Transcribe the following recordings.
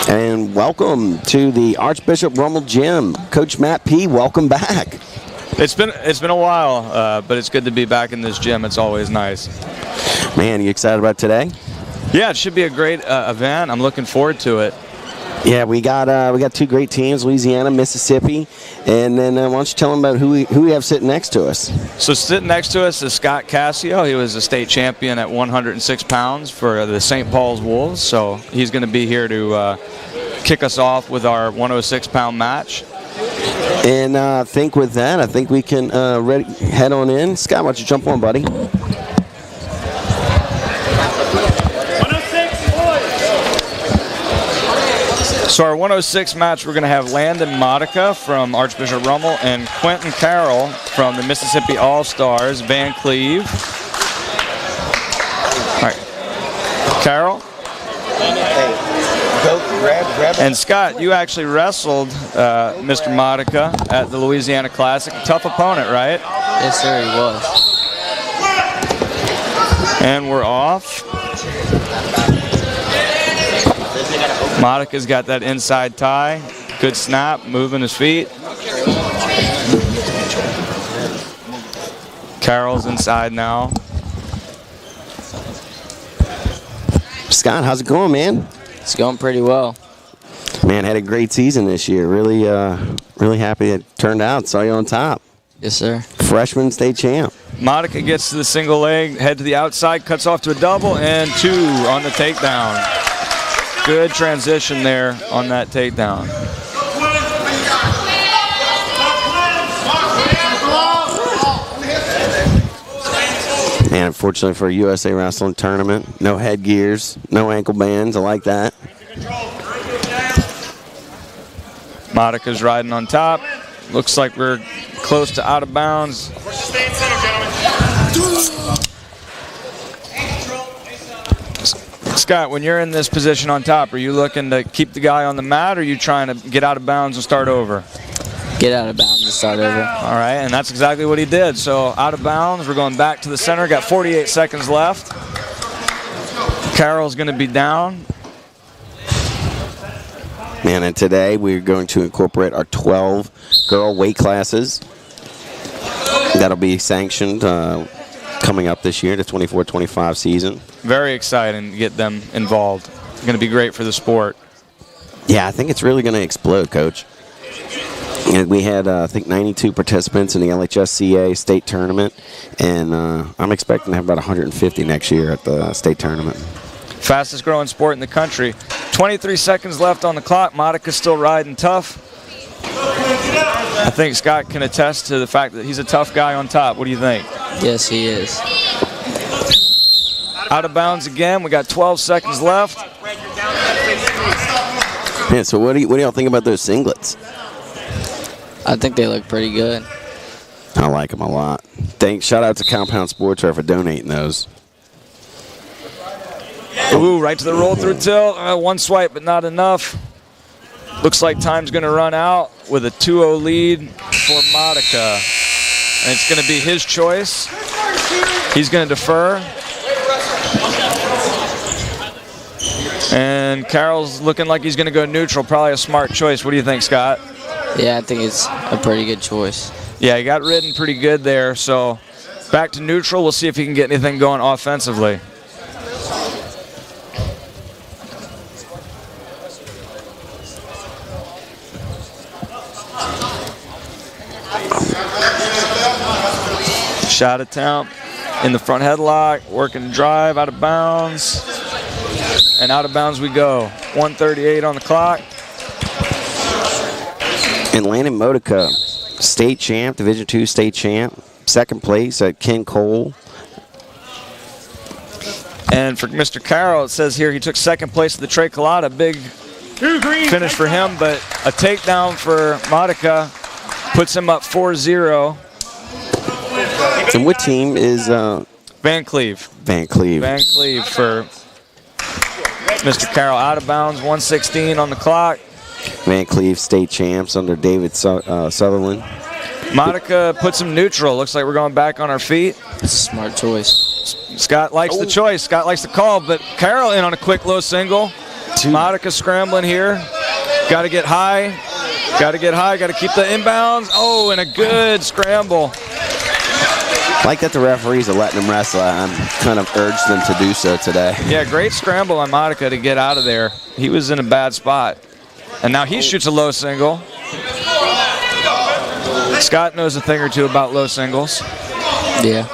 And welcome to the Archbishop Rummel Gym. Coach Matt P., welcome back. It's been a while, but it's good to be back in this gym. It's always nice. Man, you excited about today? Yeah, it should be a great event. I'm looking forward to it. Yeah, we got two great teams, Louisiana, Mississippi, and then why don't you tell them about who we have sitting next to us? So sitting next to us is Scott Cassio. He was a state champion at 106 pounds for the St. Paul's Wolves, so he's going to be here to kick us off with our 106-pound match. And I think with that, I think we can head on in. Scott, why don't you jump on, buddy? So our 106 match, we're going to have Landon Modica from Archbishop Rummel and Quentin Carroll from the Mississippi All-Stars, Van Cleve. All right. Carroll. And Scott, you actually wrestled Mr. Modica at the Louisiana Classic. Tough opponent, right? Yes, sir, he was. And we're off. Modica's got that inside tie. Good snap, moving his feet. Carroll's inside now. Scott, how's it going, man? It's going pretty well. Man, had a great season this year. Really happy it turned out. Saw you on top. Yes, sir. Freshman state champ. Modica gets to the single leg, head to the outside, cuts off to a double, and 2 on the takedown. Good transition there on that takedown. And unfortunately for a USA Wrestling tournament, no headgears, no ankle bands. I like that. Modica's riding on top. Looks like we're close to out of bounds. Scott, when you're in this position on top, are you looking to keep the guy on the mat, or are you trying to get out of bounds and start over? Get out of bounds and start over. All right, and that's exactly what he did. So out of bounds, we're going back to the center. Got 48 seconds left. Carroll's going to be down. Man, and today we're going to incorporate our 12 girl weight classes. That'll be sanctioned coming up this year, the 24-25 season. Very exciting to get them involved. It's going to be great for the sport. Yeah, I think it's really going to explode, Coach. And we had, I think, 92 participants in the LHSCA state tournament, and I'm expecting to have about 150 next year at the state tournament. Fastest growing sport in the country. 23 seconds left on the clock. Modica's still riding tough. I think Scott can attest to the fact that he's a tough guy on top. What do you think? Yes, he is. Out of bounds again. We got 12 seconds left. Yeah, so what do y'all think about those singlets? I think they look pretty good. I like them a lot. Thanks. Shout out to Compound Sportswear for donating those. Ooh, right to the roll through tilt. One swipe, but not enough. Looks like time's going to run out with a 2-0 lead for Modica. And it's going to be his choice. He's going to defer. And Carroll's looking like he's going to go neutral. Probably a smart choice. What do you think, Scott? Yeah, I think it's a pretty good choice. Yeah, he got ridden pretty good there. So back to neutral. We'll see if he can get anything going offensively. Shot attempt in the front headlock, working drive, out of bounds. And out of bounds we go. 1:38 on the clock. And Landon Modica, state champ, Division II state champ, second place at Ken Cole. And for Mr. Carroll, it says here he took second place at the Trey Colada. Big finish for him, but a takedown for Modica puts him up 4-0. And what team is Van Cleve. Van Cleve. Van Cleve for Mr. Carroll. Out of bounds, 1:16 on the clock. Van Cleve state champs under David Sutherland. Modica puts him neutral. Looks like we're going back on our feet. It's a smart choice. Scott likes the choice. Scott likes the call, but Carroll in on a quick low single. Monica scrambling here. Got to get high. Got to get high. Got to keep the inbounds. Oh, and a good scramble. Like that the referees are letting them wrestle. I'm kind of urged them to do so today. Yeah, great scramble on Monica to get out of there. He was in a bad spot. And now he shoots a low single. Scott knows a thing or two about low singles. Yeah.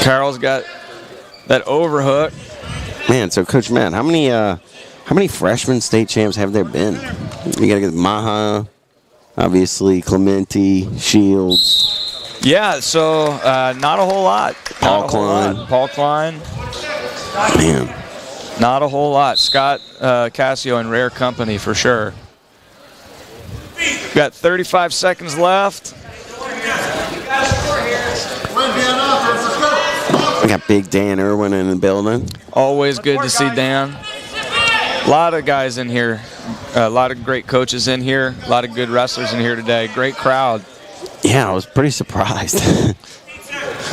Carroll's got that overhook. Man, so Coach Matt, how many freshman state champs have there been? You got to get Maha, obviously Clementi, Shields. Yeah, so not a whole lot. Paul Klein. Paul Klein. Man. Not a whole lot. Scott Cassio in rare company for sure. Got 35 seconds left. We got big Dan Irwin in the building. Always good to see Dan. A lot of guys in here. A lot of great coaches in here. A lot of good wrestlers in here today. Great crowd. Yeah, I was pretty surprised.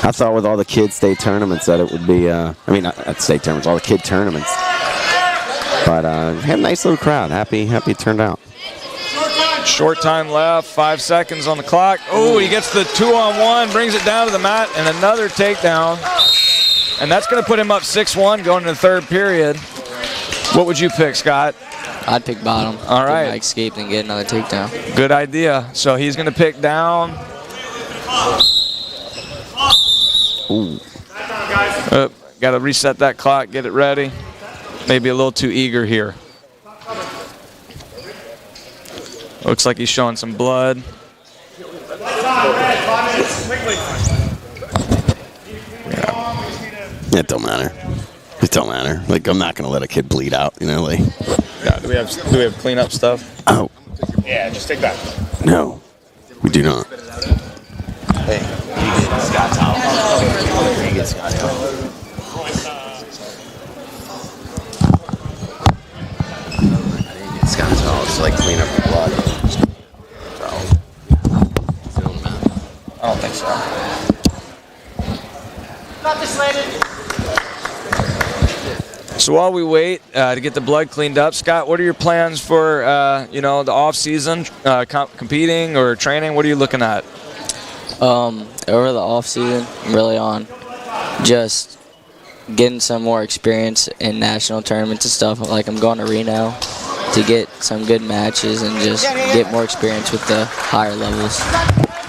I thought with all the kid state tournaments that it would be, not state tournaments, all the kid tournaments. But had a nice little crowd. Happy it turned out. Short time left, 5 seconds on the clock. Oh, he gets the 2-on-1, brings it down to the mat, and another takedown. And that's going to put him up 6-1 going into the third period. What would you pick, Scott? I'd pick bottom. All right. Get escape and get another takedown. Good idea. So he's going to pick down. Ooh. Got to reset that clock, get it ready. Maybe a little too eager here. Looks like he's showing some blood. Yeah, it don't matter. It don't matter. Like, I'm not going to let a kid bleed out, like. Yeah, do we have cleanup stuff? Oh. Yeah, just take that. No, we do not. Hey, you get Scott's out. You get Scott's out. Scott's all just like clean up the blood. I don't think so. So while we wait to get the blood cleaned up, Scott, what are your plans for the off season, competing or training? What are you looking at? Over the off season, I'm really on just getting some more experience in national tournaments and stuff. Like I'm going to Reno to get some good matches and just get more experience with the higher levels.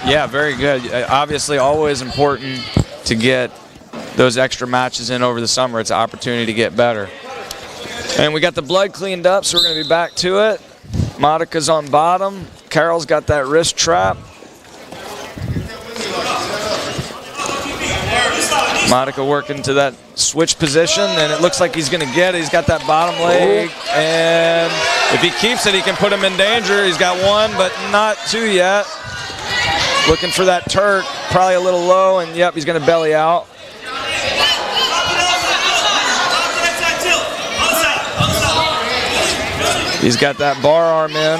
Yeah, very good. Obviously, always important to get those extra matches in over the summer. It's an opportunity to get better. And we got the blood cleaned up, so we're going to be back to it. Monica's on bottom. Carroll's got that wrist trap. Monica working to that switch position, and it looks like he's going to get it. He's got that bottom leg, and if he keeps it, he can put him in danger. He's got one, but not two yet. Looking for that Turk, probably a little low, and yep, he's going to belly out. He's got that bar arm in.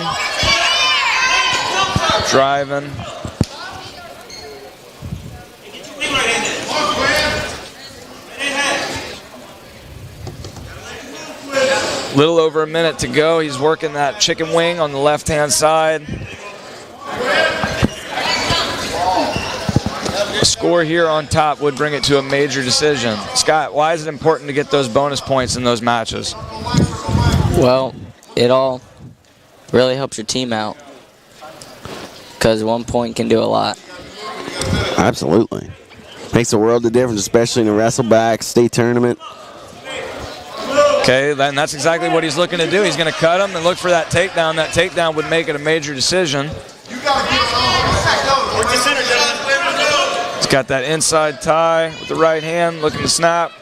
Driving. Little over a minute to go. He's working that chicken wing on the left-hand side. A score here on top would bring it to a major decision. Scott, why is it important to get those bonus points in those matches? Well, it all really helps your team out because 1 point can do a lot. Absolutely. Makes a world of difference, especially in the wrestleback state tournament. Okay, and that's exactly what he's looking to do. He's going to cut him and look for that takedown. That takedown would make it a major decision. He's got that inside tie with the right hand, looking to snap.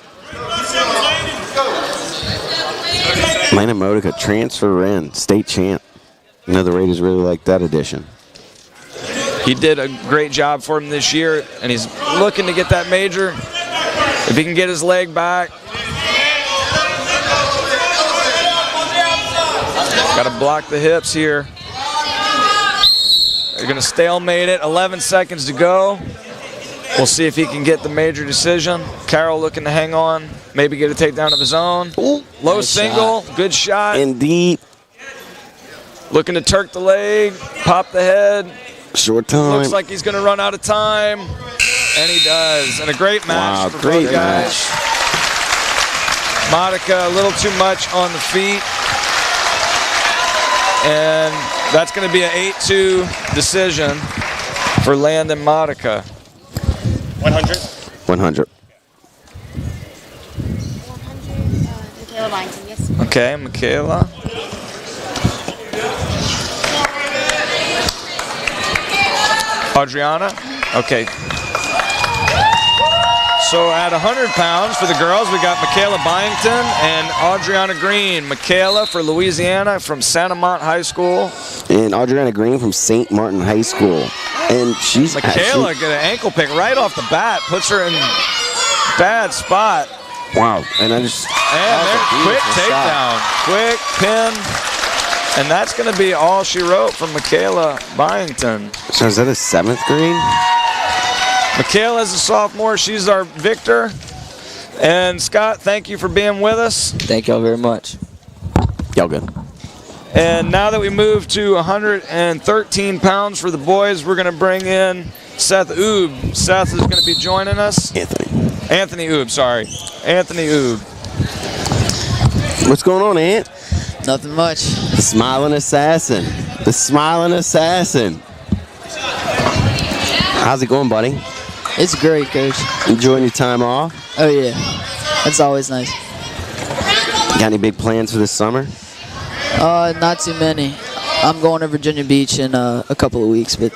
Atlanta Modica transfer in, state champ. The Raiders really like that addition. He did a great job for him this year, and he's looking to get that major. If he can get his leg back. Got to block the hips here. They're going to stalemate it. 11 seconds to go. We'll see if he can get the major decision. Carroll looking to hang on, maybe get a takedown of his own. Ooh, Low nice single, good shot. and deep. Looking to turk the leg, pop the head. Short time. Looks like he's going to run out of time, and he does. And a great match Wow, for great both guys. Monica a little too much on the feet. And that's going to be an 8-2 decision for Landon Monica. 100. 100. 400, Michaela Byington, yes. Okay, Michaela. Adriana. Okay. So at 100 pounds for the girls, we got Michaela Byington and Adriana Green. Michaela for Louisiana from Santa Mont High School. And Adriana Green from St. Martin High School. And she's Michaela actually, got an ankle pick right off the bat, puts her in bad spot. wow. And I just, And then quick takedown, quick pin. And that's going to be all she wrote from Michaela Byington. so is that a 7th grade? Michaela is a sophomore. She's our victor. And Scott, thank you for being with us. Thank y'all very much. Y'all good. And now that we move to 113 pounds for the boys, we're going to bring in Seth Oob. Seth is going to be joining us. Anthony Oob, sorry. Anthony Oob. What's going on, Ant? Nothing much. The smiling assassin. The smiling assassin. How's it going, buddy? It's great, Coach. Enjoying your time off? Oh, yeah. That's always nice. Got any big plans for this summer? Not too many. I'm going to Virginia Beach in a couple of weeks, but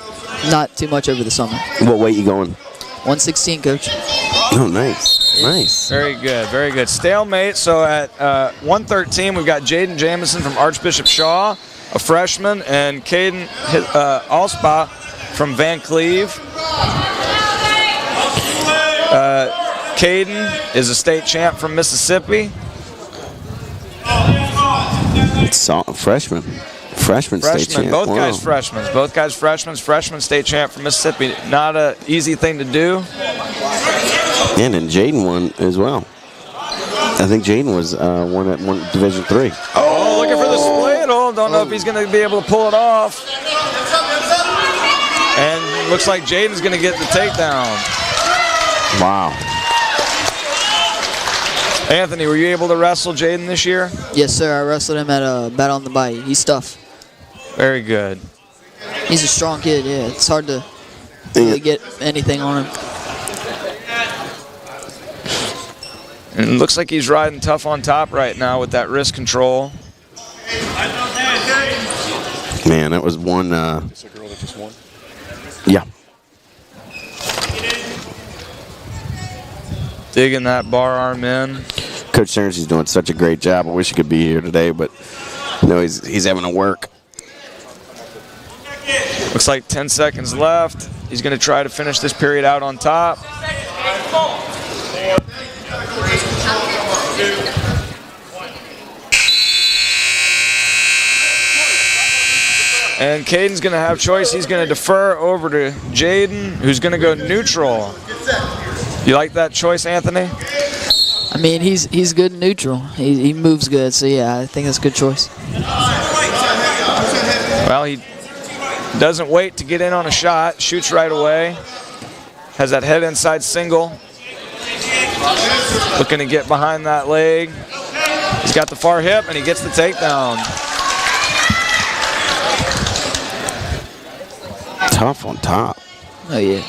not too much over the summer. What weight you going? 116, Coach. Oh, nice. Nice. Very good, very good. Stalemate. So at 113, we've got Jaden Jamison from Archbishop Shaw, a freshman, and Caden Allspa from Van Cleve. Caden is a state champ from Mississippi. Freshman. Freshman state champ. Both Wow. guys freshmen. Both guys freshmen. Freshman state champ from Mississippi. Not an easy thing to do. And then Jaden won as well. I think Jaden was one at Division III. Oh, looking for the split. Don't know if he's going to be able to pull it off. And looks like Jaden's going to get the takedown. Wow. Anthony, were you able to wrestle Jaden this year? Yes, sir. I wrestled him at Battle on the Bite. He's tough. Very good. He's a strong kid, yeah. It's hard to really get anything on him. And it looks like he's riding tough on top right now with that wrist control. Man, that was one. It's a girl that just won. Yeah. Digging that bar arm in. Coach Stearns, he's doing such a great job. I wish he could be here today, but no, he's having to work. Looks like 10 seconds left. He's going to try to finish this period out on top. And Caden's going to have choice. He's going to defer over to Jaden, who's going to go neutral. You like that choice, Anthony? I mean, he's good in neutral. He moves good, so yeah, I think that's a good choice. Well, he doesn't wait to get in on a shot. Shoots right away. Has that head inside single. Looking to get behind that leg. He's got the far hip, and he gets the takedown. Tough on top. Oh, yeah.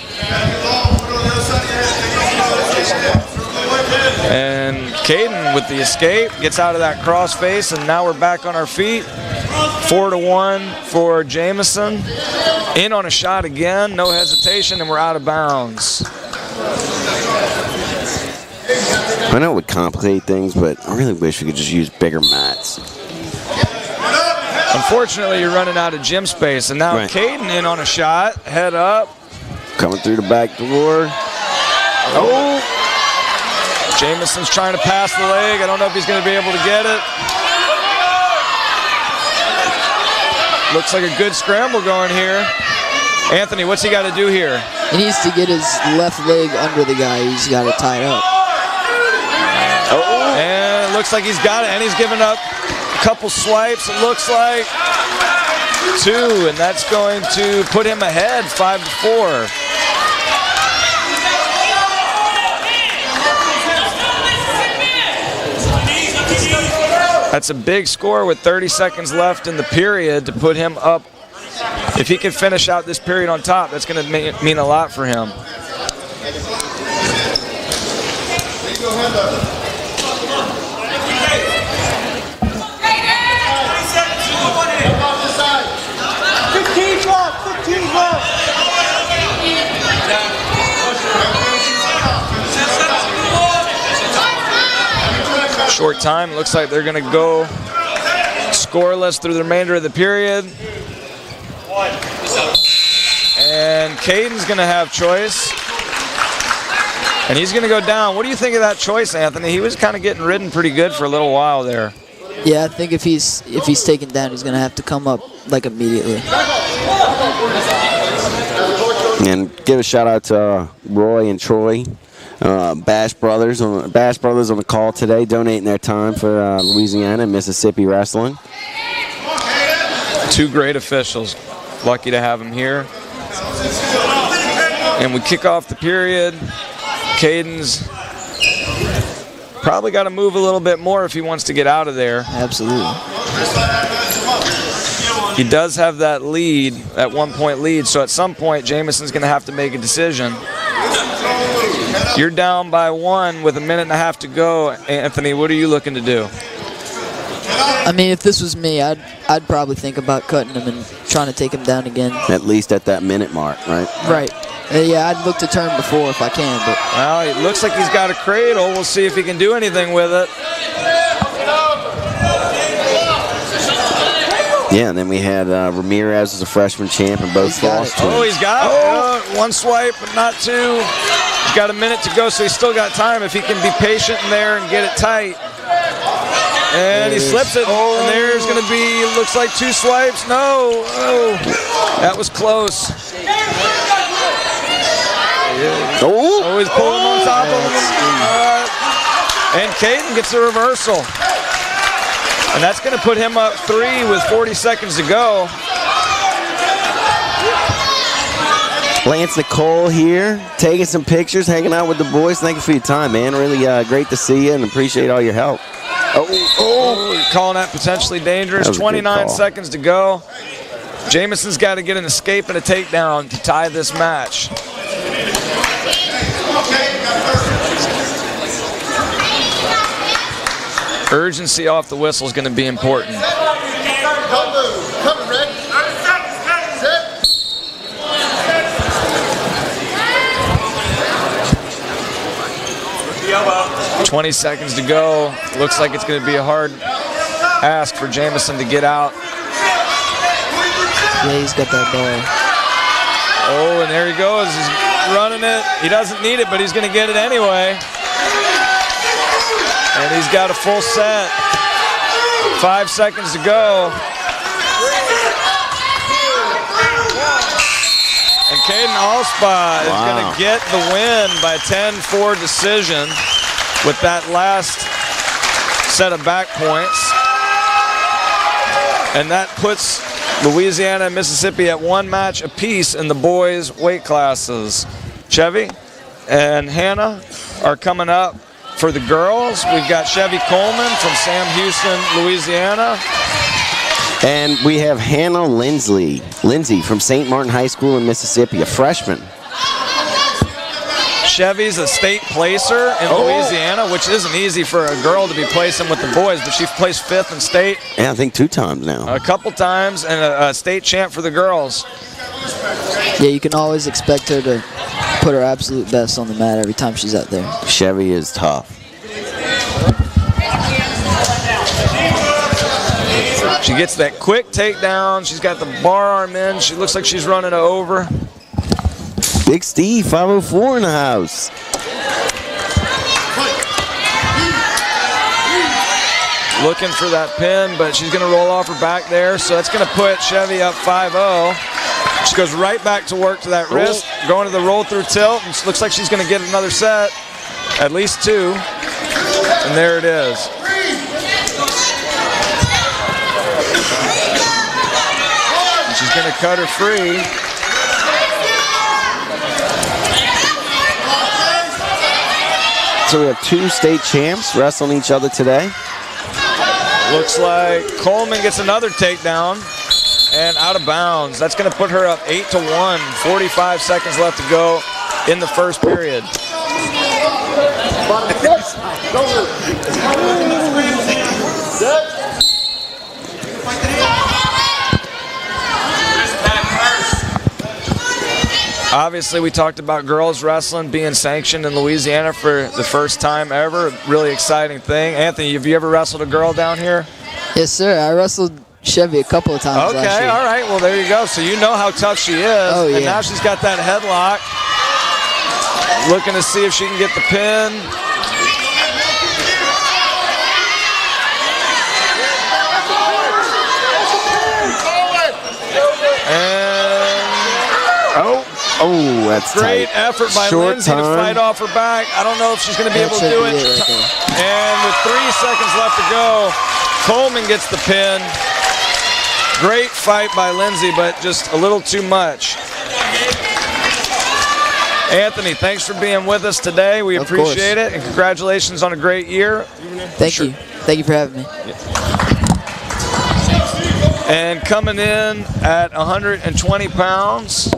And Caden with the escape gets out of that cross face, and now we're back on our feet. 4-1 for Jamison. In on a shot again, no hesitation, and we're out of bounds. I know it would complicate things, but I really wish we could just use bigger mats. Unfortunately, you're running out of gym space, and now Right. Caden in on a shot, head up. Coming through the back door. Oh! Jamison's trying to pass the leg. I don't know if he's going to be able to get it. Looks like a good scramble going here. Anthony, what's he got to do here? He needs to get his left leg under the guy. He's got it tied up. Oh. And it looks like he's got it, and he's given up a couple swipes, it looks like. 2, and that's going to put him ahead 5-4. That's a big score with 30 seconds left in the period to put him up. If he can finish out this period on top, that's going to mean a lot for him. Short time. Looks like they're going to go scoreless through the remainder of the period. And Caden's going to have choice. And he's going to go down. What do you think of that choice, Anthony? He was kind of getting ridden pretty good for a little while there. Yeah, I think if he's taken down, he's going to have to come up like immediately. And give a shout out to Roy and Troy, Bash Brothers on the call today, donating their time for Louisiana and Mississippi wrestling. 2 great officials. Lucky to have them here. And we kick off the period. Caden's probably got to move a little bit more if he wants to get out of there. Absolutely. He does have that lead, that 1-point lead, so at some point Jamison's going to have to make a decision. You're down by 1 with 1.5 minutes to go. Anthony, what are you looking to do? I mean, if this was me, I'd probably think about cutting him and trying to take him down again. At least at that minute mark, right? Right. Yeah, I'd look to turn before if I can. But well, it looks like he's got a cradle. We'll see if he can do anything with it. Yeah, and then we had Ramirez as a freshman champ and both lost to him. Oh, he's got it. 1 swipe, but not 2. He's got 1 minute to go, so he's still got time if he can be patient in there and get it tight. And he slips it. And there's going to be, looks like 2 swipes. No. Oh, that was close. Oh, he's pulling on top of him. And Caden gets a reversal. And that's going to put him up 3 with 40 seconds to go. Lance Nicole here, taking some pictures, hanging out with the boys. Thank you for your time, man. Really great to see you and appreciate all your help. You're calling that potentially dangerous. 29 seconds to go. Jamison's got to get an escape and a takedown to tie this match. Urgency off the whistle is going to be important. 20 seconds to go. Looks like it's going to be a hard ask for Jamison to get out. Yeah, he's got that ball. Oh, and there he goes. He's running it. He doesn't need it, but he's going to get it anyway. And he's got a full set. 5 seconds to go. And Caden Allspa is going to get the win by 10-4 decision with that last set of back points. And that puts Louisiana and Mississippi at 1 match apiece in the boys' weight classes. Chevy and Hannah are coming up for the girls. We've got Chevy Coleman from Sam Houston, Louisiana. And we have Hannah Lindsay from St. Martin High School in Mississippi, a freshman. Chevy's a state placer in Louisiana, which isn't easy for a girl to be placing with the boys, but she placed 5th in state. Yeah, I think 2 times now. A couple times, and a state champ for the girls. Yeah, you can always expect her to put her absolute best on the mat every time she's out there. Chevy is tough. She gets that quick takedown. She's got the bar arm in. She looks like she's running over. Big Steve, 504 in the house. Looking for that pin, but she's going to roll off her back there. So that's going to put Chevy up 5-0. She goes right back to work to that wrist, going to the roll through tilt, and looks like she's going to get another set, at least 2, and there it is. And she's going to cut her free. So we have 2 state champs wrestling each other today. Looks like Coleman gets another takedown and out of bounds. That's going to put her up 8-1. 45 seconds left to go in the first period. Obviously, we talked about girls wrestling being sanctioned in Louisiana for the first time ever. Really exciting thing. Anthony, have you ever wrestled a girl down here? Yes, sir. I wrestled Chevy a couple of times last Okay, year. all right. Well, there you go. So you know how tough she is. Oh, yeah. And now she's got that headlock. Looking to see if she can get the pin. Oh, that's great tight. effort by Short Lindsay to time. fight off her back. I don't know if she's going to be able to do it. And with 3 seconds left to go, Coleman gets the pin. Great fight by Lindsay, but just a little too much. Anthony, thanks for being with us today. We appreciate it, and congratulations on a great year. Thank you. Thank you for having me. And coming in at 120 pounds,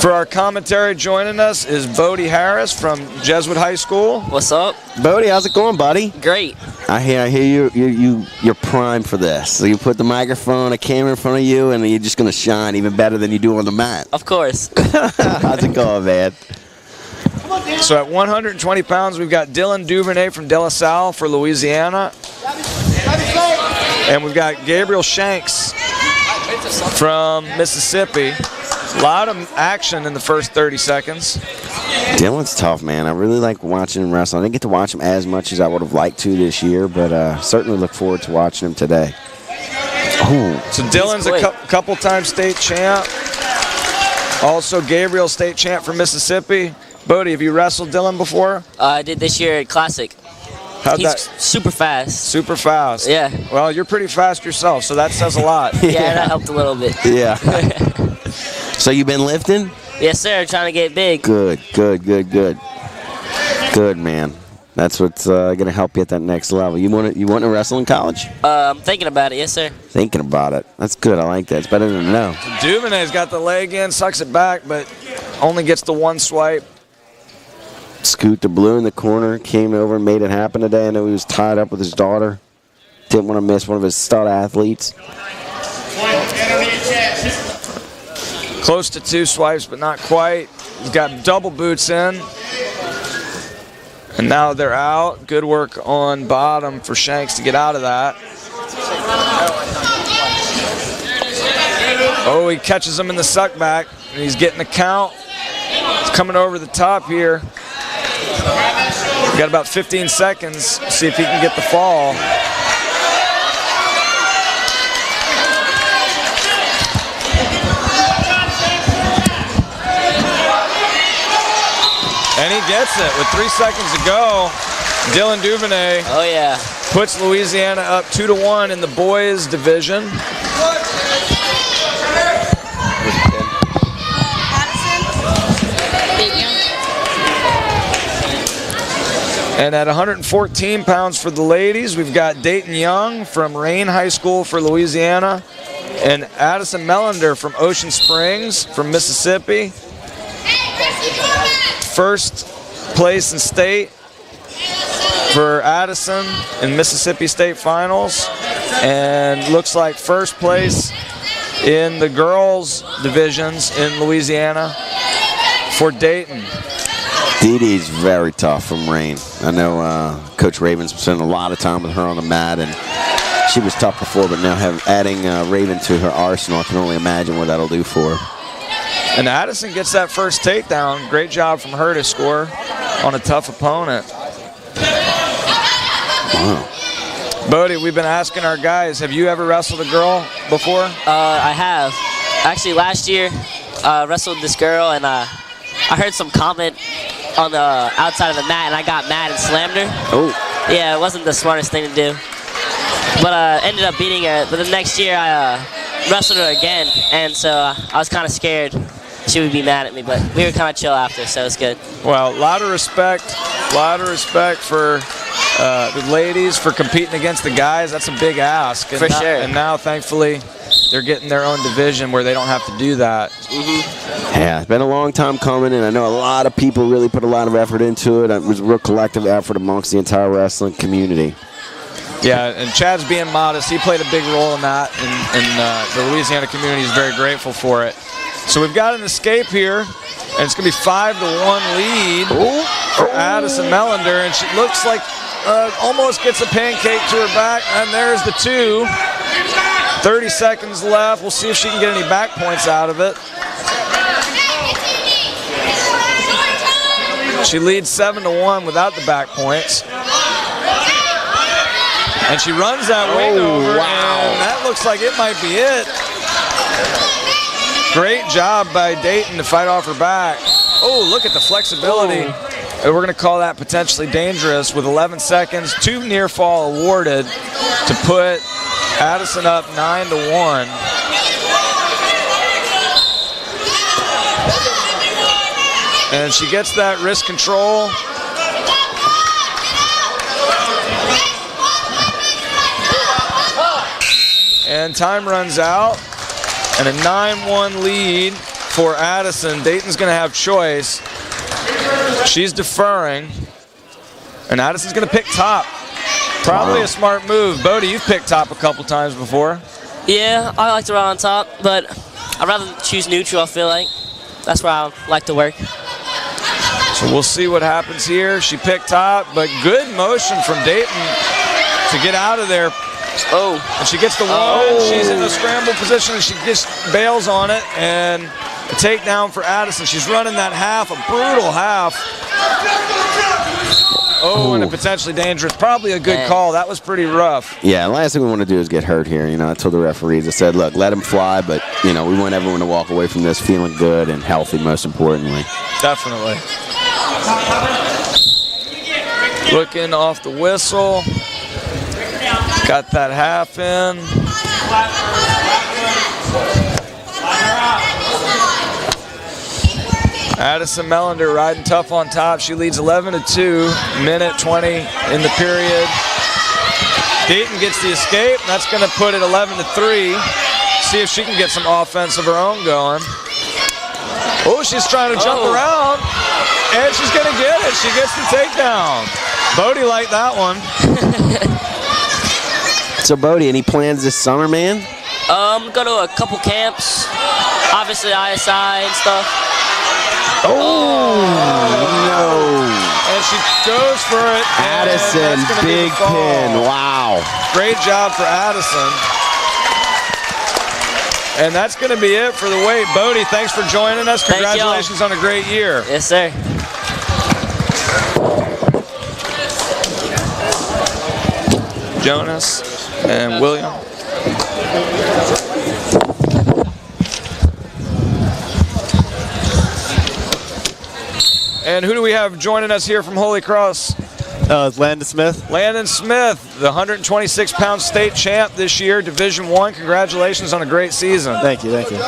for our commentary joining us is Bodie Harris from Jesuit High School. What's up? Bodie, how's it going, buddy? Great. I hear you're primed for this. So you put the microphone, a camera in front of you, and you're just gonna shine even better than you do on the mat. Of course. How's it going, man? So at 120 pounds, we've got Dylan Duvernay from De La Salle for Louisiana. And we've got Gabriel Shanks from Mississippi. A lot of action in the first 30 seconds. Dylan's tough, man. I really like watching him wrestle. I didn't get to watch him as much as I would have liked to this year, but certainly look forward to watching him today. Ooh. So Dylan's a couple-time state champ. Also Gabriel, state champ for Mississippi. Bodie, have you wrestled Dylan before? I did this year at Classic. How'd He's that? super fast. Super fast. Yeah. Well, you're pretty fast yourself, so that says a lot. Yeah, that helped a little bit. Yeah. So you been lifting? Yes, sir. Trying to get big. Good, man. That's what's gonna help you at that next level. You want to wrestle in college? I'm thinking about it. Yes, sir. Thinking about it. That's good. I like that. It's better than no. Duvernay's got the leg in, sucks it back, but only gets the 1 swipe. Scoot the Blue in the corner came over and made it happen today. I know he was tied up with his daughter. Didn't want to miss one of his stud athletes. Close to 2 swipes, but not quite. He's got double boots in. And now they're out. Good work on bottom for Shanks to get out of that. Oh, he catches him in the suck back, and he's getting the count. He's coming over the top here. Got about 15 seconds. See if he can get the fall. And he gets it with 3 seconds to go. Dylan Duvernay puts Louisiana up 2-1 in the boys division. And at 114 pounds for the ladies, we've got Dayton Young from Rain High School for Louisiana and Addison Melander from Ocean Springs from Mississippi. First place in state for Addison in Mississippi State Finals, and looks like first place in the girls divisions in Louisiana for Dayton. Dee Dee's very tough from Rain. I know Coach Raven's spent a lot of time with her on the mat, and she was tough before, but now adding Raven to her arsenal, I can only imagine what that'll do for her. And Addison gets that first takedown. Great job from her to score on a tough opponent. Wow. Bodie, we've been asking our guys, have you ever wrestled a girl before? I have. actually last year, wrestled this girl, and I heard some comment on the outside of the mat, and I got mad and slammed her. Oh. Yeah, it wasn't the smartest thing to do. But ended up beating her. But the next year, I wrestled her again, and so I was kind of scared she would be mad at me, but we were kind of chill after, so it's good. Well, a lot of respect for the ladies for competing against the guys. That's a big ask. And For sure. And now, thankfully, they're getting their own division where they don't have to do that. Yeah, it's been a long time coming, and I know a lot of people really put a lot of effort into it. It was a real collective effort amongst the entire wrestling community. Yeah, and Chad's being modest. He played a big role in that, and the Louisiana community is very grateful for it. So we've got an escape here, and it's going to be 5-1 lead for Addison Melander, and she looks like almost gets a pancake to her back, and there's the 2. 30 seconds left. We'll see if she can get any back points out of it. She leads 7-1 without the back points. And she runs that wing over, and that looks like it might be it. Great job by Dayton to fight off her back. Oh, look at the flexibility. And we're going to call that potentially dangerous with 11 seconds. 2 near fall awarded to put Addison up 9-1. And she gets that wrist control. And time runs out. And a 9-1 lead for Addison. Dayton's going to have choice. She's deferring. And Addison's going to pick top. Probably a smart move. Bodie, you've picked top a couple times before. Yeah, I like to run on top, but I'd rather choose neutral, I feel like. That's where I like to work. So we'll see what happens here. She picked top, but good motion from Dayton to get out of there. Oh. And she gets the one. She's in a scramble position, and she just bails on it. And a takedown for Addison. She's running that half, a brutal half. Oh, and a potentially dangerous. Probably a good call. That was pretty rough. Yeah, the last thing we want to do is get hurt here. You know, I told the referees, I said, look, let him fly, but, you know, we want everyone to walk away from this feeling good and healthy, most importantly. Definitely. Looking off the whistle. Got that half in. Addison Melander riding tough on top. She leads 11-2, minute 20 in the period. Dayton gets the escape, and that's going to put it 11-3. See if she can get some offense of her own going. Oh, she's trying to jump around, and she's going to get it. She gets the takedown. Bodie liked that one. So, Bodie, any plans this summer, man? Go to a couple camps, obviously ISI and stuff. Oh, no. And she goes for it. Addison, big pin. Wow. Great job for Addison. And that's going to be it for the weight. Bodie, thanks for joining us. Congratulations on a great year. Yes, sir. Jonas and William. And who do we have joining us here from Holy Cross? It's Landon Smith. Landon Smith, the 126-pound state champ this year, Division I. Congratulations on a great season. Thank you, thank you.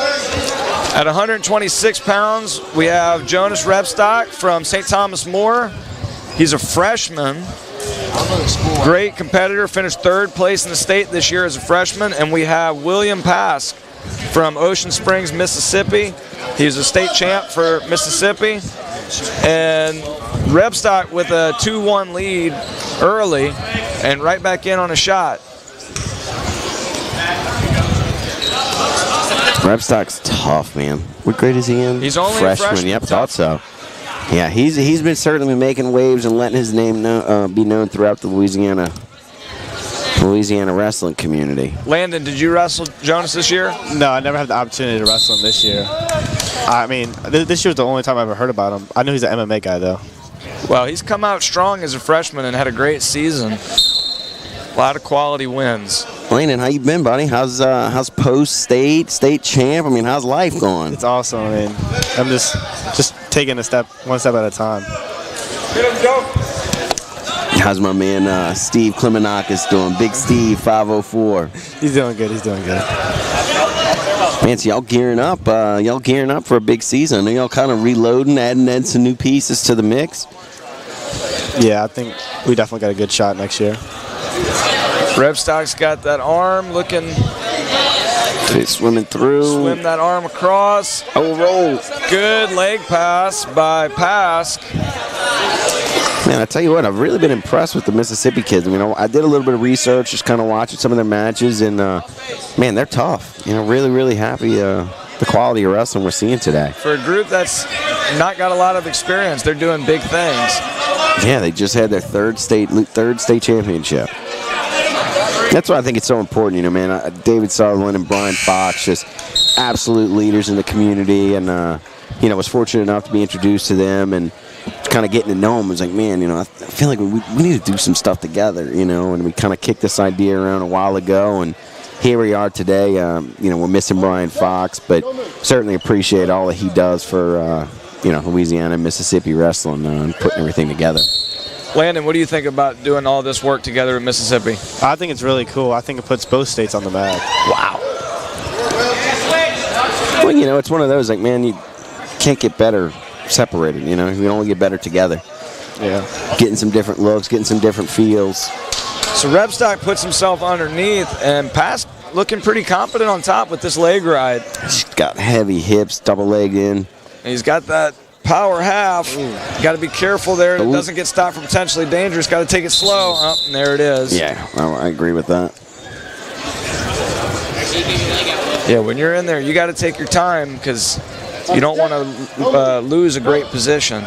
At 126 pounds, we have Jonas Rebstock from St. Thomas More. He's a freshman. Great competitor, finished 3rd place in the state this year as a freshman. And we have William Pask from Ocean Springs, Mississippi. He's a state champ for Mississippi. And Rebstock with a 2-1 lead early and right back in on a shot. Rebstock's tough, man. What grade is he in? He's only a freshman. Yep, thought so. Yeah, he's been certainly making waves and letting his name be known throughout the Louisiana wrestling community. Landon, did you wrestle Jonas this year? No, I never had the opportunity to wrestle him this year. I mean, this year was the only time I ever heard about him. I knew he's an MMA guy, though. Well, he's come out strong as a freshman and had a great season. A lot of quality wins. Landon, how you been, buddy? How's post-state champ? I mean, how's life going? It's awesome. I mean, I'm just taking one step at a time. How's my man Steve Klemenakis doing? Big Steve, 504. He's doing good. Man, so y'all gearing up? Y'all gearing up for a big season? Are y'all kind of reloading, adding some new pieces to the mix? Yeah, I think we definitely got a good shot next year. Rebstock's got that arm looking. Swimming through. Swim that arm across. Oh, roll. Good leg pass by Pask. Man, I tell you what, I've really been impressed with the Mississippi kids. I mean, I did a little bit of research, just kind of watching some of their matches, and man, they're tough. You know, really, really happy the quality of wrestling we're seeing today. For a group that's not got a lot of experience, they're doing big things. Yeah, they just had their third state championship. That's why I think it's so important, you know, man. David Sutherland and Brian Fox, just absolute leaders in the community, and you know, was fortunate enough to be introduced to them and kind of getting to know them. I was like, man, you know, I feel like we need to do some stuff together, you know, and we kind of kicked this idea around a while ago, and here we are today. You know, we're missing Brian Fox, but certainly appreciate all that he does for, you know, Louisiana and Mississippi wrestling and putting everything together. Landon, what do you think about doing all this work together in Mississippi? I think it's really cool. I think it puts both states on the map. Wow. Well, you know, it's one of those, like, man, you can't get better separated, you know. We can only get better together. Yeah. Getting some different looks, getting some different feels. So Rebstock puts himself underneath, and Pask looking pretty confident on top with this leg ride. He's got heavy hips, double leg in. And he's got that power half. Got to be careful there. It doesn't get stopped from potentially dangerous. Got to take it slow. Oh, and there it is. Yeah, I agree with that. Yeah, when you're in there, you got to take your time because you don't want to lose a great position.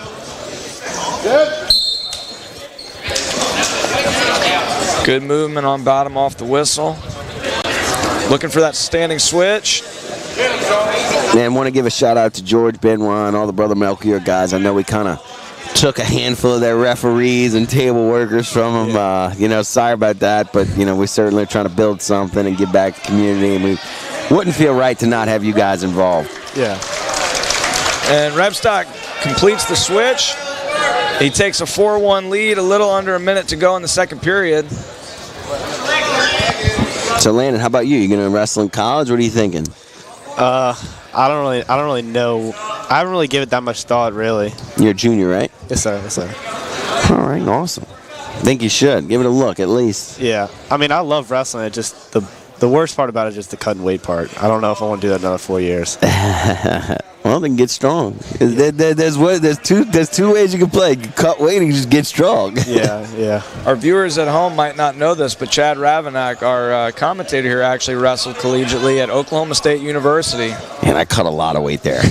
Good movement on bottom off the whistle. Looking for that standing switch. Man, want to give a shout out to George Benoit and all the Brother Melchior guys. I know we kind of took a handful of their referees and table workers from them. You know, sorry about that, but, you know, we certainly are trying to build something and give back to the community, and we wouldn't feel right to not have you guys involved. Yeah. And Rebstock completes the switch. He takes a 4-1 lead, a little under a minute to go in the second period. So, Landon, how about you? You going to wrestle in college? What are you thinking? I don't really know. I haven't really given it that much thought, really. You're a junior, right? Yes, sir. Yes, sir. All right, awesome. I think you should. Give it a look, at least. Yeah. I mean, I love wrestling. It just the worst part about it is just the cut and weight part. I don't know if I want to do that another 4 years. Well, then get strong. There's two ways you can play. You can cut weight and you just get strong. Yeah. Our viewers at home might not know this, but Chad Ravanack, our commentator here, actually wrestled collegiately at Oklahoma State University. And I cut a lot of weight there.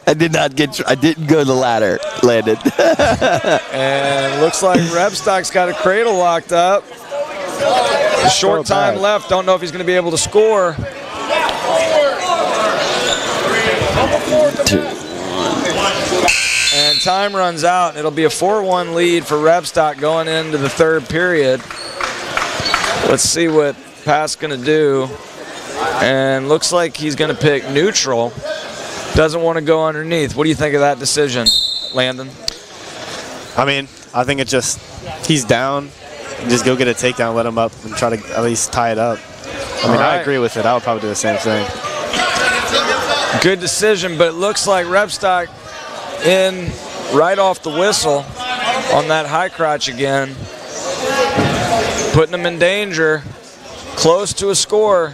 I didn't go the ladder, Landon. And looks like Rebstock's got a cradle locked up. A short time left. Don't know if he's going to be able to score. 2, 1. And time runs out. It'll be a 4-1 lead for Rebstock going into the third period. Let's see what Pask's going to do. And looks like he's going to pick neutral. Doesn't want to go underneath. What do you think of that decision, Landon? I mean, I think it's just he's down. Just go get a takedown, let him up, and try to at least tie it up. I mean, I agree with it. I would probably do the same thing. Good decision, but it looks like Rebstock in right off the whistle on that high crotch again. Putting him in danger. Close to a score.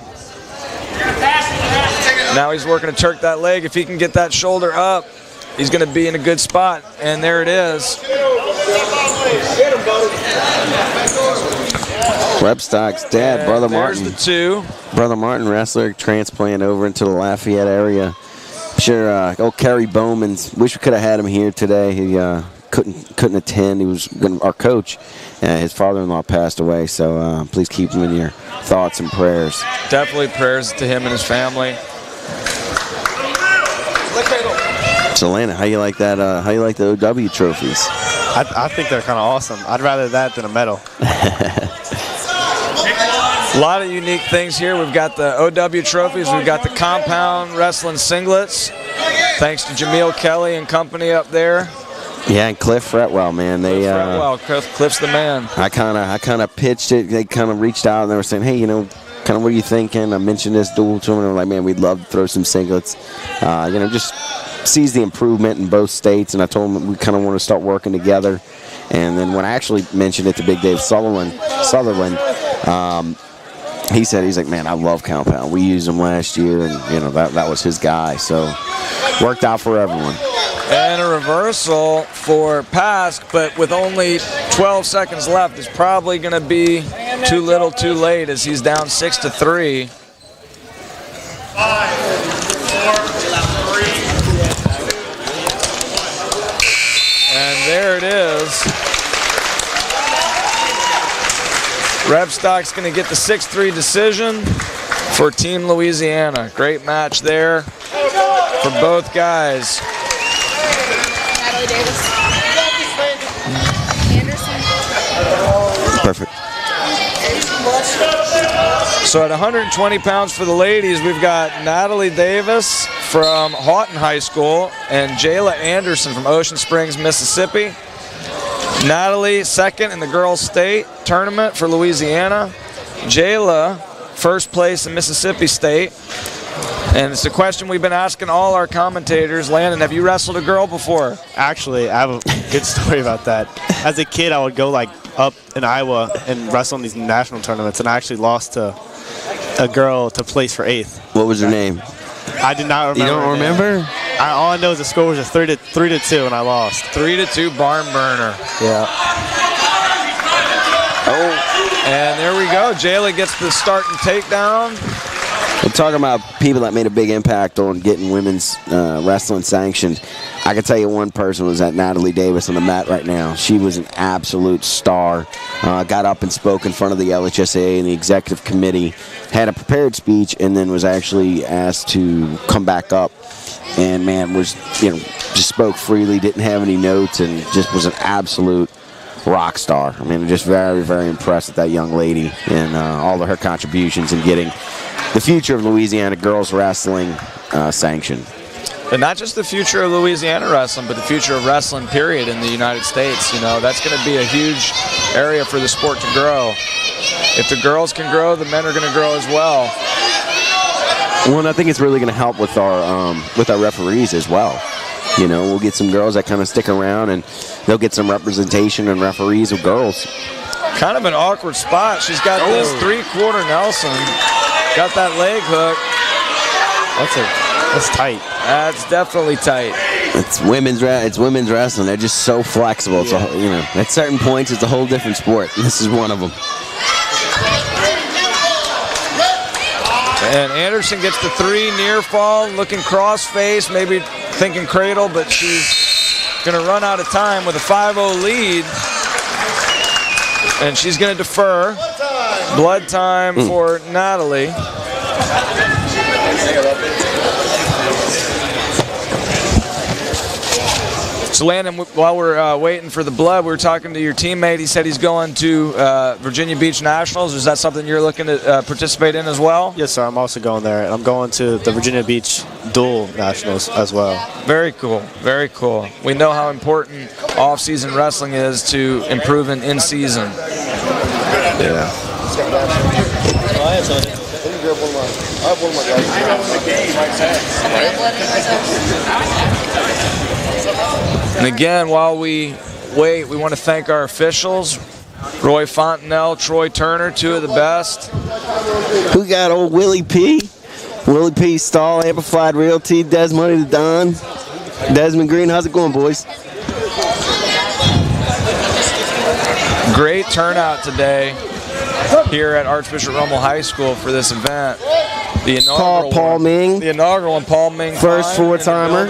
Now he's working to Turk that leg. If he can get that shoulder up, he's going to be in a good spot. And there it is. Rebstock's dad, Brother Martin. There's the two. Brother Martin, wrestler, transplant over into the Lafayette area. I'm sure old Kerry Bowman's, wish we could have had him here today. He couldn't attend. He was our coach. His father-in-law passed away, so please keep him in your thoughts and prayers. Definitely prayers to him and his family. So, Lana, how you like that? How you like the OW trophies? I think they're kind of awesome. I'd rather that than a medal. A lot of unique things here. We've got the OW trophies. We've got the compound wrestling singlets. Thanks to Jameel Kelly and company up there. Yeah, and Cliff Fretwell, man. Cliff's the man. I kind of pitched it. They kind of reached out and they were saying, hey, you know, kind of what are you thinking? I mentioned this duel to them, and they were like, man, we'd love to throw some singlets. You know, just sees the improvement in both states, and I told them we kind of want to start working together. And then when I actually mentioned it to Big Dave Sutherland, he said, he's like, man, I love compound. We used them last year, and you know that was his guy. So worked out for everyone. And a reversal for Pask, but with only 12 seconds left, is probably going to be too little, too late, as he's down 6-3. 5, 4, 3. And there it is. Rebstock's going to get the 6-3 decision for Team Louisiana. Great match there for both guys. Natalie Davis. Anderson. Perfect. So at 120 pounds for the ladies, we've got Natalie Davis from Houghton High School and Jayla Anderson from Ocean Springs, Mississippi. Natalie second in the girls' state tournament for Louisiana. Jayla first place in Mississippi State. And it's a question we've been asking all our commentators. Landon, have you wrestled a girl before? Actually, I have a good story about that. As a kid, I would go like up in Iowa and wrestle in these national tournaments, and I actually lost to a girl to place for 8th. What was her name? I did not remember. You don't remember? All I know is the score was a 3-2, and I lost. 3-2 barn burner. Yeah. Oh. And there we go. Jayla gets the start and takedown. We're talking about people that made a big impact on getting women's wrestling sanctioned. I can tell you one person was at Natalie Davis on the mat right now. She was an absolute star. Got up and spoke in front of the LHSAA and the executive committee, had a prepared speech, and then was actually asked to come back up. And man, was, you know, just spoke freely, didn't have any notes, and just was an absolute rock star. I mean, just very, very impressed with that young lady and all of her contributions in getting the future of Louisiana girls wrestling sanctioned. And not just the future of Louisiana wrestling, but the future of wrestling, period, in the United States. You know, that's going to be a huge area for the sport to grow. If the girls can grow, the men are going to grow as well. Well, and I think it's really going to help with our referees as well. You know, we'll get some girls that kind of stick around, and they'll get some representation and referees of girls. Kind of an awkward spot. She's got this three-quarter Nelson. Got that leg hook. That's tight. That's definitely tight. It's women's wrestling. They're just so flexible. It's you know, at certain points, it's a whole different sport. This is one of them. And Anderson gets the 3 near fall, looking cross face, maybe thinking cradle, but she's going to run out of time with a 5-0 lead. And she's going to defer. Blood time for Natalie. So Landon, while we're waiting for the blood, we were talking to your teammate. He said he's going to Virginia Beach Nationals. Is that something you're looking to participate in as well? Yes, sir. I'm also going there. And I'm going to the Virginia Beach Dual Nationals as well. Very cool. Very cool. We know how important off-season wrestling is to improving in season. Yeah. And again, while we wait, we want to thank our officials, Roy Fontenelle, Troy Turner, 2 of the best. Who got old Willie P? Willie P. Stahl, Amplified Realty, Desmoney the Don. Desmond Green, how's it going, boys? Great turnout today here at Archbishop Rummel High School for this event. The inaugural Paul Ming. The inaugural one, Paul Ming. First 4-timer.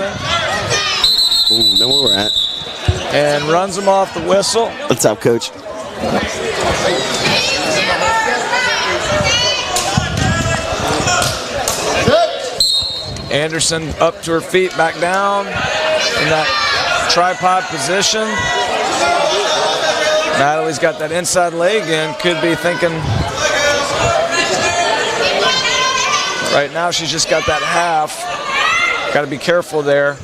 Ooh, know where we're at. And runs him off the whistle. What's up, Coach? Anderson up to her feet, back down in that tripod position. Natalie's got that inside leg in, could be thinking Right now she's just got that half. Got to be careful there.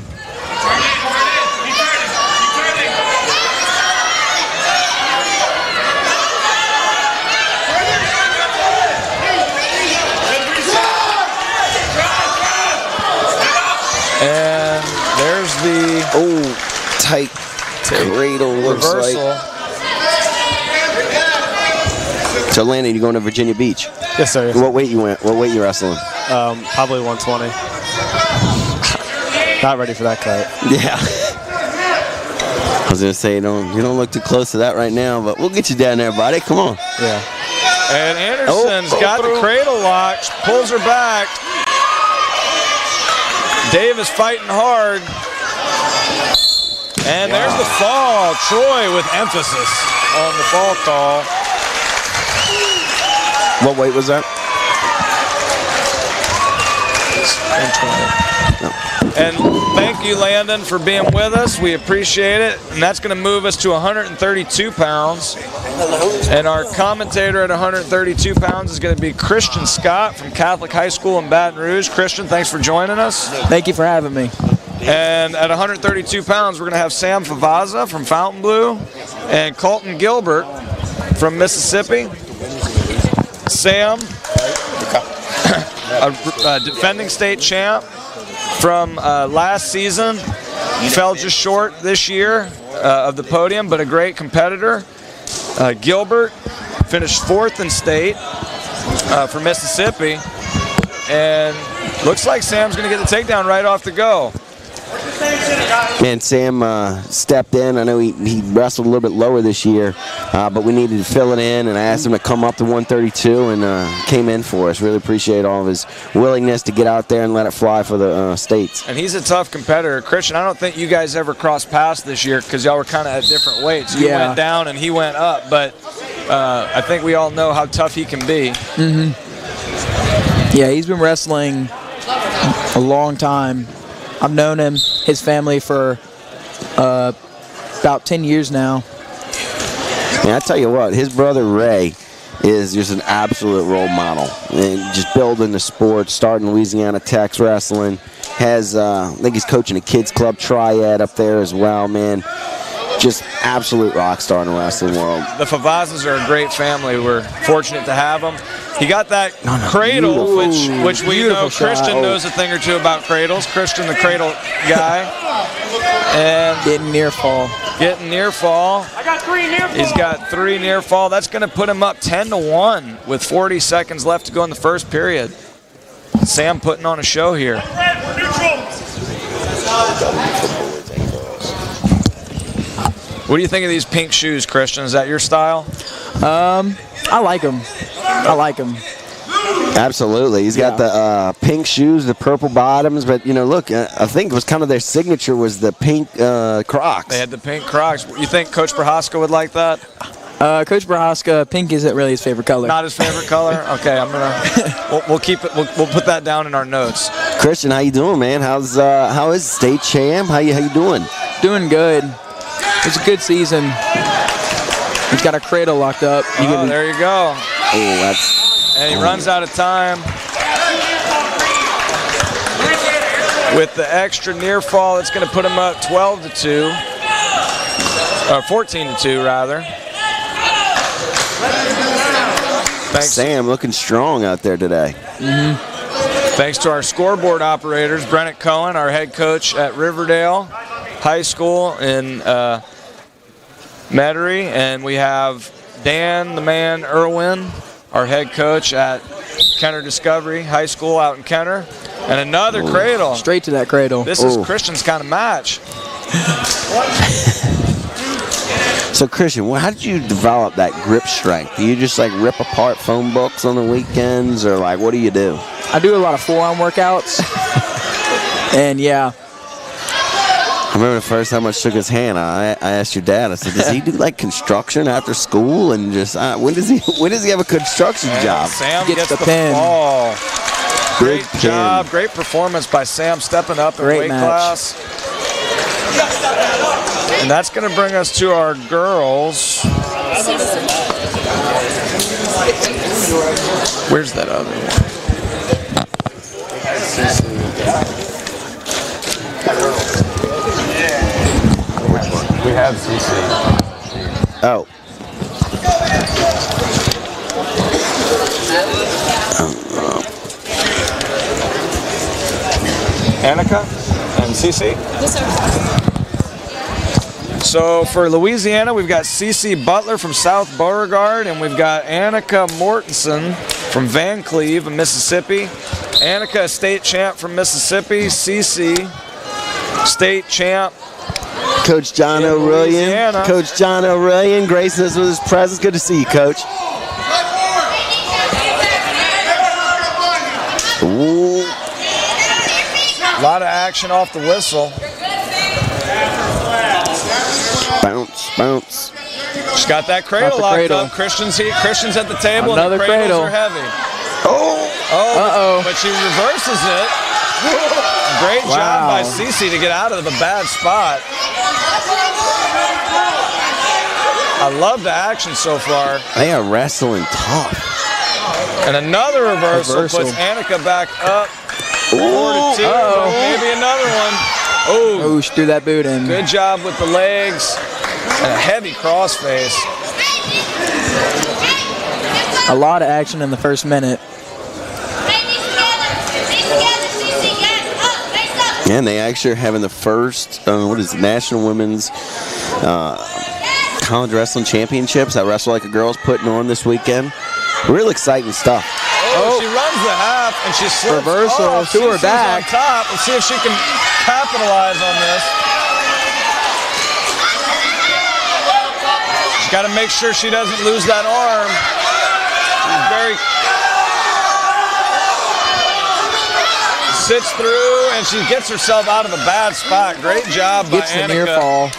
And there's the tight cradle looks reversal. like. So Landon, you going to Virginia Beach? Yes, sir. What weight you went? What weight you wrestling? Probably 120. Not ready for that cut. Yeah. I was gonna say you don't look too close to that right now, but we'll get you down there, buddy. Come on. Yeah. And Anderson's got the cradle lock, pulls her back. Davis fighting hard. And there's the fall. Troy with emphasis on the fall call. What weight was that? 120. And thank you, Landon, for being with us. We appreciate it. And that's going to move us to 132 pounds. And our commentator at 132 pounds is going to be Christian Scott from Catholic High School in Baton Rouge. Christian, thanks for joining us. Thank you for having me. And at 132 pounds, we're going to have Sam Favazza from Fontainebleau and Colton Gilbert from Mississippi. Sam, a defending state champ from last season, fell just short this year of the podium, but a great competitor. Gilbert finished 4th in state for Mississippi, and looks like Sam's going to get the takedown right off the go. Man, Sam stepped in. I know he wrestled a little bit lower this year, but we needed to fill it in, and I asked him to come up to 132 and came in for us. Really appreciate all of his willingness to get out there and let it fly for the states. And he's a tough competitor. Christian, I don't think you guys ever crossed paths this year because y'all were kind of at different weights. You went down and he went up, but I think we all know how tough he can be. Yeah, he's been wrestling a long time. I've known him, his family, for about 10 years now. Yeah, I tell you what, his brother Ray is just an absolute role model. And just building the sport, starting Louisiana Tech's wrestling. Has, I think he's coaching a kids club triad up there as well, man. Just absolute rock star in the wrestling world. The Favazzas are a great family. We're fortunate to have them. He got that cradle, which we know Christian knows a thing or two about cradles. Christian, the cradle guy. And getting near fall. Getting near fall. I got 3 near fall. He's got 3 near fall. That's going to put him up 10-1 with 40 seconds left to go in the first period. Sam putting on a show here. What do you think of these pink shoes, Christian? Is that your style? I like them. Absolutely. He's got the pink shoes, the purple bottoms, but, look, I think it was kind of their signature was the pink Crocs. They had the pink Crocs. You think Coach Prohaska would like that? Coach Prohaska, pink isn't really his favorite color. Not his favorite color? Okay, I'm gonna. We'll keep it. We'll put that down in our notes. Christian, how you doing, man? How is state champ? How you doing? Doing good. It's a good season. He's got a cradle locked up. There you go. Oh, that's. And he runs out of time. With the extra near fall, it's going to put him up 12-2, or 14-2 rather. Thanks. Sam looking strong out there today. Thanks to our scoreboard operators, Brennett Cohen, our head coach at Riverdale High School in Metairie, and we have Dan the Man Irwin, our head coach at Kenner Discovery High School out in Kenner, and another cradle. Straight to that cradle. This is Christian's kind of match. So Christian, how did you develop that grip strength? Do you just rip apart phone books on the weekends, or what do you do? I do a lot of forearm workouts, and yeah. I remember the first time I shook his hand. I asked your dad. I said, "Does he do construction after school?" And just when does he have a construction job? Sam gets the pin. Ball. Great Big job. pin. Great performance by Sam, stepping up in Great weight match. class. And that's going to bring us to our girls. Where's that other one? have CC. Oh. Annika and CC? Yes, sir. So for Louisiana, we've got CC Butler from South Beauregard, and we've got Annika Mortensen from Van Cleve in Mississippi. Annika, a state champ from Mississippi. CC, state champ. Coach John In O'Rillian. Louisiana. Coach John O'Rillian gracing us with his presence. Good to see you, Coach. Ooh. A lot of action off the whistle. Bounce, bounce. She's got that cradle Got the locked cradle. up. Christian's at the table, Another and the cradles cradle. are heavy. Oh. Uh-oh. But she reverses it. Great job by Cece to get out of the bad spot. I love the action so far. They are wrestling tough. And another reversal puts Annika back up. 4-2. Maybe another one. Oh, she threw that boot in. Good job with the legs. And a heavy crossface. A lot of action in the first minute. And they actually are having the first, National Women's College Wrestling Championships that Wrestle Like a Girl's putting on this weekend. Real exciting stuff. Oh, she runs the half and she slips Reversal off. to her CC's back. on top. Let's see if she can capitalize on this. She's got to make sure she doesn't lose that arm. She's very... Sits through and she gets herself out of a bad spot. Great job by Gets the Annika. near fall.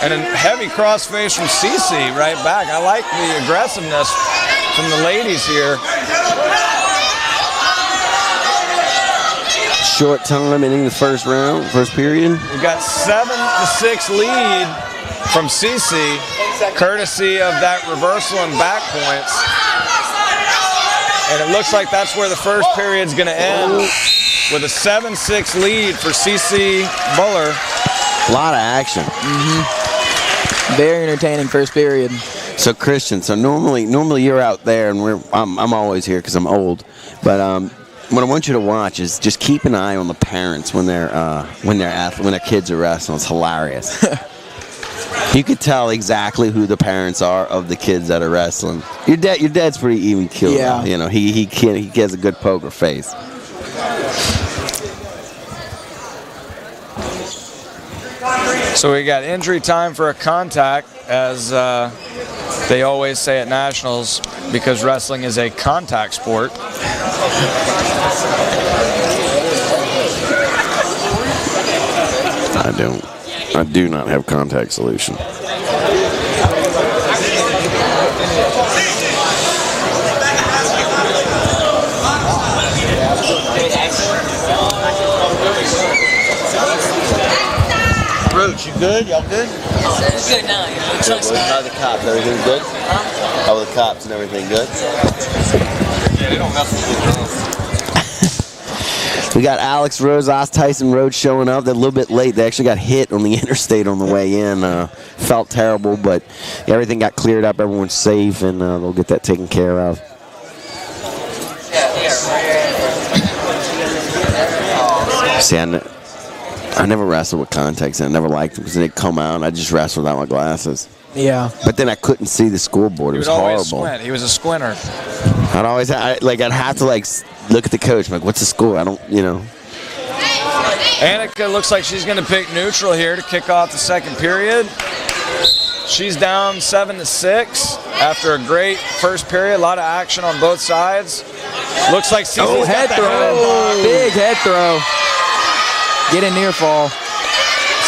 And a heavy crossface from Cece right back. I like the aggressiveness from the ladies here. Short time ending the first round, first period. We got 7-6 lead from Cece, courtesy of that reversal and back points. And it looks like that's where the first period's going to end, with a 7-6 lead for Cece Buller. A lot of action. Very entertaining first period. So Christian, normally you're out there, and I'm always here because I'm old. But what I want you to watch is just keep an eye on the parents when their kids are wrestling. It's hilarious. You could tell exactly who the parents are of the kids that are wrestling. Your dad's pretty even killed. Yeah. You know, he has a good poker face. So we got injury time for a contact, as they always say at Nationals, because wrestling is a contact sport. I do not have contact solution. Roach, you good? Y'all good? It's good now. How are the cops? Everything good? How are the cops and everything good? Yeah, they don't mess with We got Alex Rose, Tyson Rhodes showing up. They're a little bit late. They actually got hit on the interstate on the way in. Felt terrible, but everything got cleared up. Everyone's safe, and they'll get that taken care of. See, I never wrestled with contacts. I never liked them because they'd come out, and I just wrestled without my glasses. Yeah. But then I couldn't see the scoreboard. It was horrible. Squint. He was a squinter. I'd have to look at the coach. I'm like, what's the score? I don't, Annika looks like she's going to pick neutral here to kick off the second period. She's down 7-6 after a great first period. A lot of action on both sides. Looks like Cece's head got the throw. head. Big head throw. Get a near fall.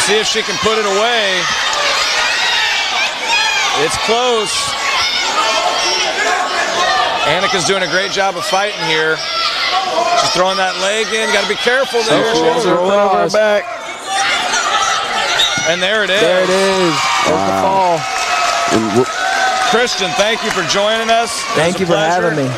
See if she can put it away. It's close. Annika's doing a great job of fighting here. She's throwing that leg in. Got to be careful there. She's rolling over her back. And there it is. There it is. There's the fall. Christian, thank you for joining us. Thank you for having me.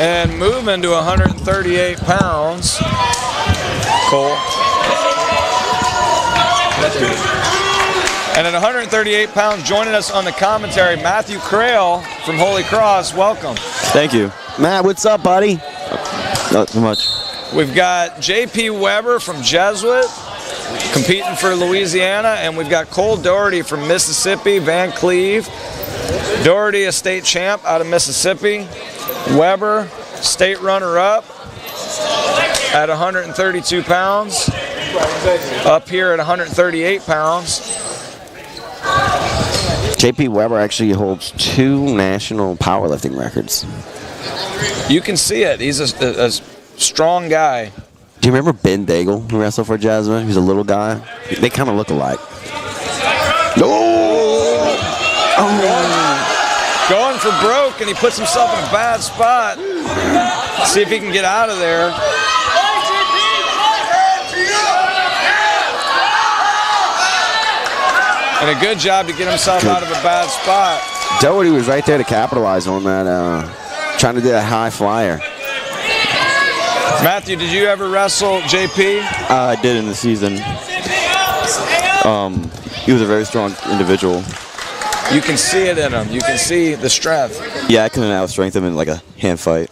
And moving to 138 pounds, Cole. And at 138 pounds, joining us on the commentary, Matthew Crail from Holy Cross. Welcome. Thank you. Matt, what's up, buddy? Not too much. We've got J.P. Weber from Jesuit, competing for Louisiana, and we've got Cole Doherty from Mississippi, Van Cleve. Doherty, a state champ out of Mississippi. Weber, state runner-up at 132 pounds. Up here at 138 pounds. J.P. Weber actually holds 2 national powerlifting records. You can see it. He's a strong guy. Do you remember Ben Daigle, who wrestled for Jasmine? He was a little guy. They kind of look alike. Going for broke, and he puts himself in a bad spot. See if he can get out of there. And a good job to get himself out of a bad spot. Doherty was right there to capitalize on that, trying to do a high flyer. Matthew, did you ever wrestle JP? I did in the season. He was a very strong individual. You can see it in him. You can see the strength. Yeah, I couldn't outstrength him in like a hand fight.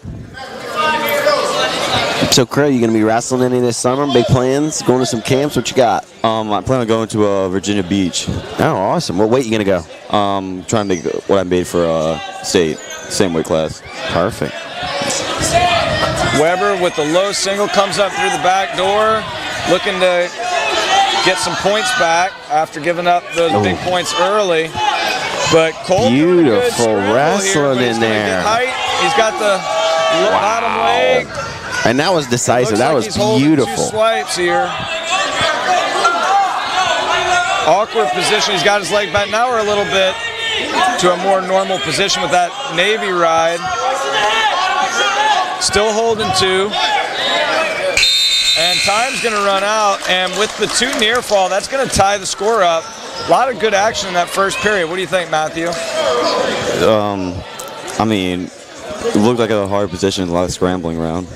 So, Craig, you going to be wrestling any this summer? Big plans? Going to some camps? What you got? I plan on going to Virginia Beach. Oh, awesome. What weight you going to go? Trying to get what I made for state, same weight class. Perfect. Weber with the low single comes up through the back door, looking to get some points back after giving up those big points early. But Cole, beautiful wrestling in there. He's got the bottom leg. And that was decisive. That was beautiful. 2 swipes here. Awkward position. He's got his leg back. Now we're a little bit to a more normal position with that Navy ride. Still holding 2. And time's going to run out. And with the 2 near fall, that's going to tie the score up. A lot of good action in that first period. What do you think, Matthew? I mean, it looked like a hard position, a lot of scrambling around.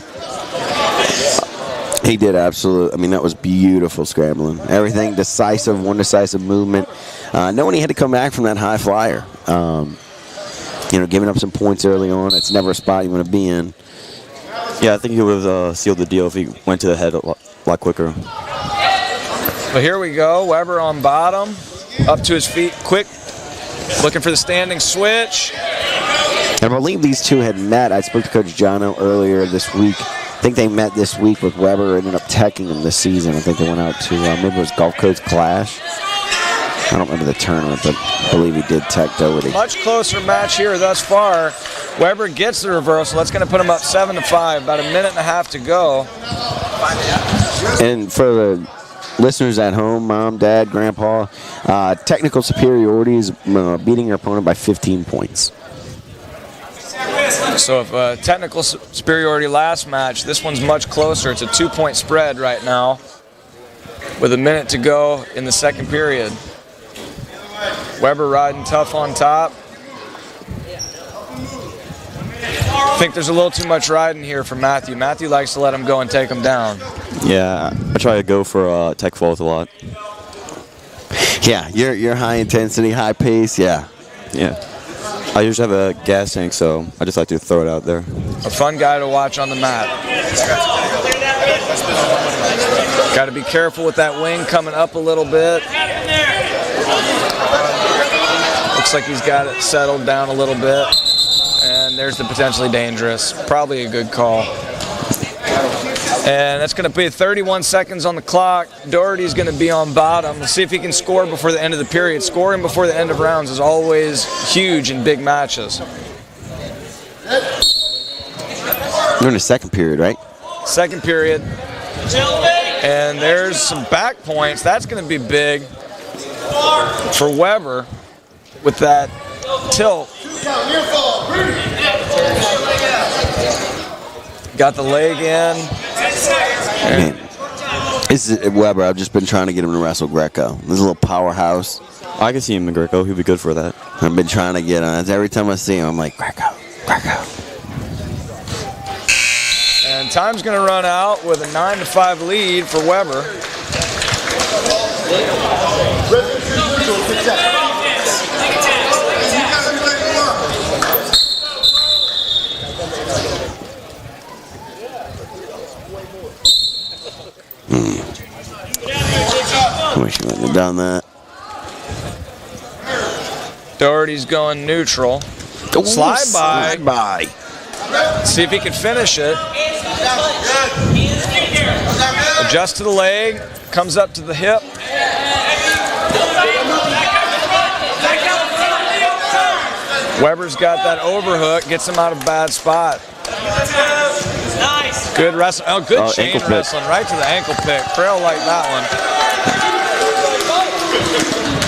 He did absolutely. I mean, that was beautiful scrambling. Everything decisive, one decisive movement. Knowing he had to come back from that high flyer. Giving up some points early on. It's never a spot you want to be in. Yeah, I think he would have sealed the deal if he went to the head a lot quicker. But here we go. Weber on bottom, up to his feet, quick, looking for the standing switch. And I believe these two had met. I spoke to Coach Jono earlier this week. I think they met this week with Weber, ended up teching him this season. I think they went out to, maybe it was Gulf Coast Clash. I don't remember the tournament, but I believe he did tech Doherty. Much closer match here thus far. Weber gets the reversal. That's going to put him up 7-5. About a minute and a half to go. And for the listeners at home, mom, dad, grandpa, technical superiority is beating your opponent by 15 points. So if technical superiority last match, this one's much closer. It's a 2-point spread right now with a minute to go in the second period. Weber riding tough on top. I think there's a little too much riding here for Matthew. Matthew likes to let him go and take him down. Yeah, I try to go for tech falls a lot. Yeah, you're high intensity, high pace, yeah. Yeah. I usually have a gas tank, so I just like to throw it out there. A fun guy to watch on the mat. Got to be careful with that wing coming up a little bit. Looks like he's got it settled down a little bit. And there's the potentially dangerous. Probably a good call. And that's going to be 31 seconds on the clock. Doherty's going to be on bottom. Let's see if he can score before the end of the period. Scoring before the end of rounds is always huge in big matches. We're in the second period, right? Second period. And there's some back points. That's going to be big for Weber with that tilt. Got the leg in. Man, this is Weber. I've just been trying to get him to wrestle Greco. This is a little powerhouse. I can see him in Greco. He'd be good for that. I've been trying to get on. Every time I see him, I'm like, Greco. And time's going to run out with a 9-5 lead for Weber. I wish you wouldn't have done that. Doherty's going neutral. Slide by. See if he can finish it. Adjust to the leg. Comes up to the hip. Weber's got that overhook. Gets him out of a bad spot. Good wrestling. Oh, good chain wrestling. Right to the ankle pick. Crail liked that one.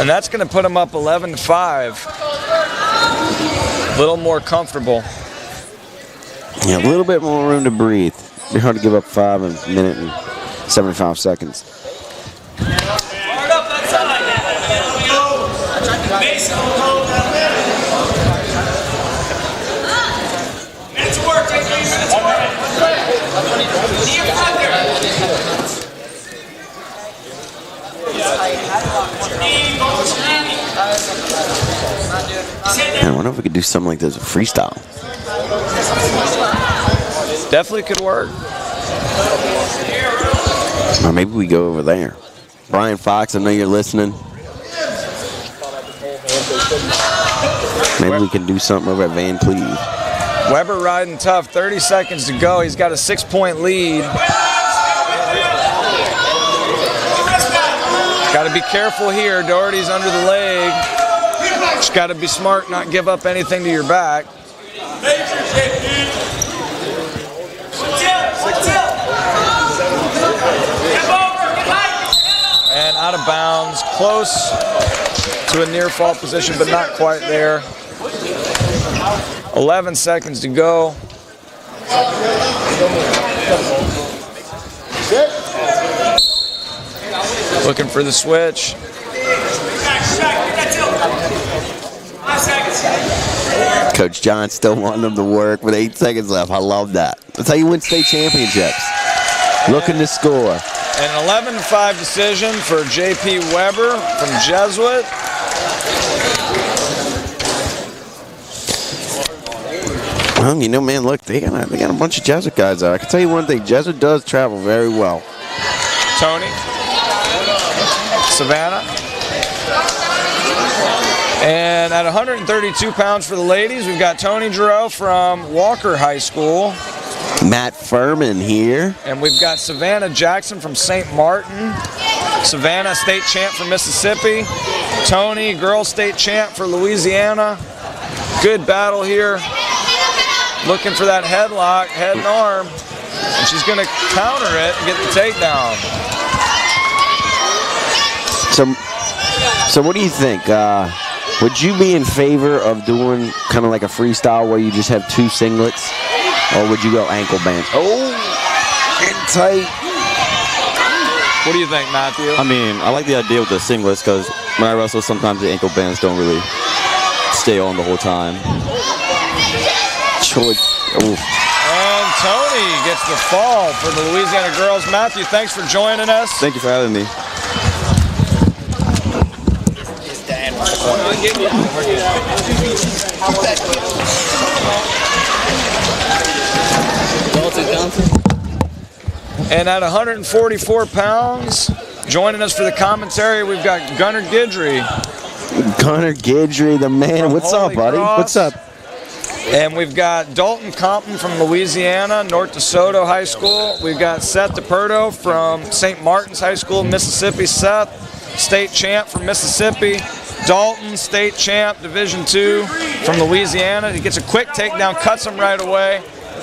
And that's going to put him up 11-5. A little more comfortable. Yeah, a little bit more room to breathe. Be hard to give up 5 in a minute and 75 seconds. I wonder if we could do something like this with freestyle. Definitely could work. Or maybe we go over there. Brian Fox, I know you're listening. Maybe we can do something over at Van Cleve. Weber riding tough. 30 seconds to go. He's got a 6-point lead. Got to be careful here. Doherty's under the leg. Just got to be smart, not give up anything to your back. And out of bounds, close to a near fall position, but not quite there. 11 seconds to go. Looking for the switch. Coach John still wanting them to work with 8 seconds left. I love that. That's how you win state championships. Looking to score. An 11-5 decision for J.P. Weber from Jesuit. Well, you know, man, look, they got a bunch of Jesuit guys out. I can tell you one thing. Jesuit does travel very well. Tony. Savannah. And at 132 pounds for the ladies, we've got Tony Giroux from Walker High School. Matt Furman here. And we've got Savannah Jackson from St. Martin. Savannah, state champ for Mississippi. Tony, girls state champ for Louisiana. Good battle here. Looking for that headlock, head and arm. And she's going to counter it and get the takedown. So what do you think? Would you be in favor of doing kind of like a freestyle where you just have 2 singlets? Or would you go ankle bands? Oh, and tight. What do you think, Matthew? I mean, I like the idea with the singlets because when I wrestle, sometimes the ankle bands don't really stay on the whole time. And Tony gets the fall for the Louisiana girls. Matthew, thanks for joining us. Thank you for having me. And at 144 pounds, joining us for the commentary, we've got Gunnar Guidry. Gunnar Guidry, the man. What's up, buddy? What's up? And we've got Dalton Compton from Louisiana, North DeSoto High School. We've got Seth DePerto from St. Martin's High School, Mississippi. Seth, state champ from Mississippi. Dalton, state champ, Division II from Louisiana. He gets a quick takedown, cuts him right away.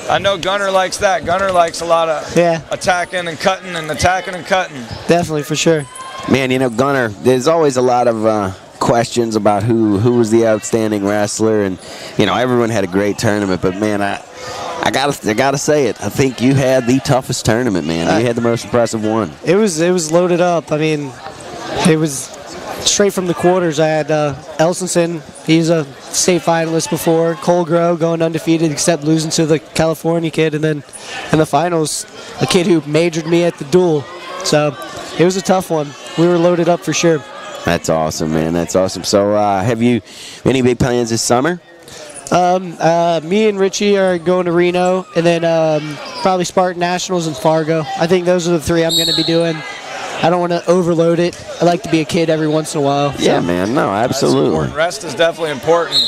I know Gunnar likes that. Gunnar likes a lot of attacking and cutting and attacking and cutting. Definitely, for sure. Man, you know, Gunnar, there's always a lot of questions about who was the outstanding wrestler, and you know, everyone had a great tournament, but man, I gotta say it. I think you had the toughest tournament, man. You had the most impressive one. It was loaded up. I mean, it was straight from the quarters, I had Elsenson. He's a state finalist before. Cole Grow going undefeated except losing to the California kid. And then in the finals, a kid who majored me at the duel. So it was a tough one. We were loaded up for sure. That's awesome, man. That's awesome. So have you any big plans this summer? Me and Richie are going to Reno, and then probably Spartan Nationals and Fargo. I think those are the 3 I'm going to be doing. I don't want to overload it. I like to be a kid every once in a while. So. Yeah, man. No, absolutely. Rest is definitely important.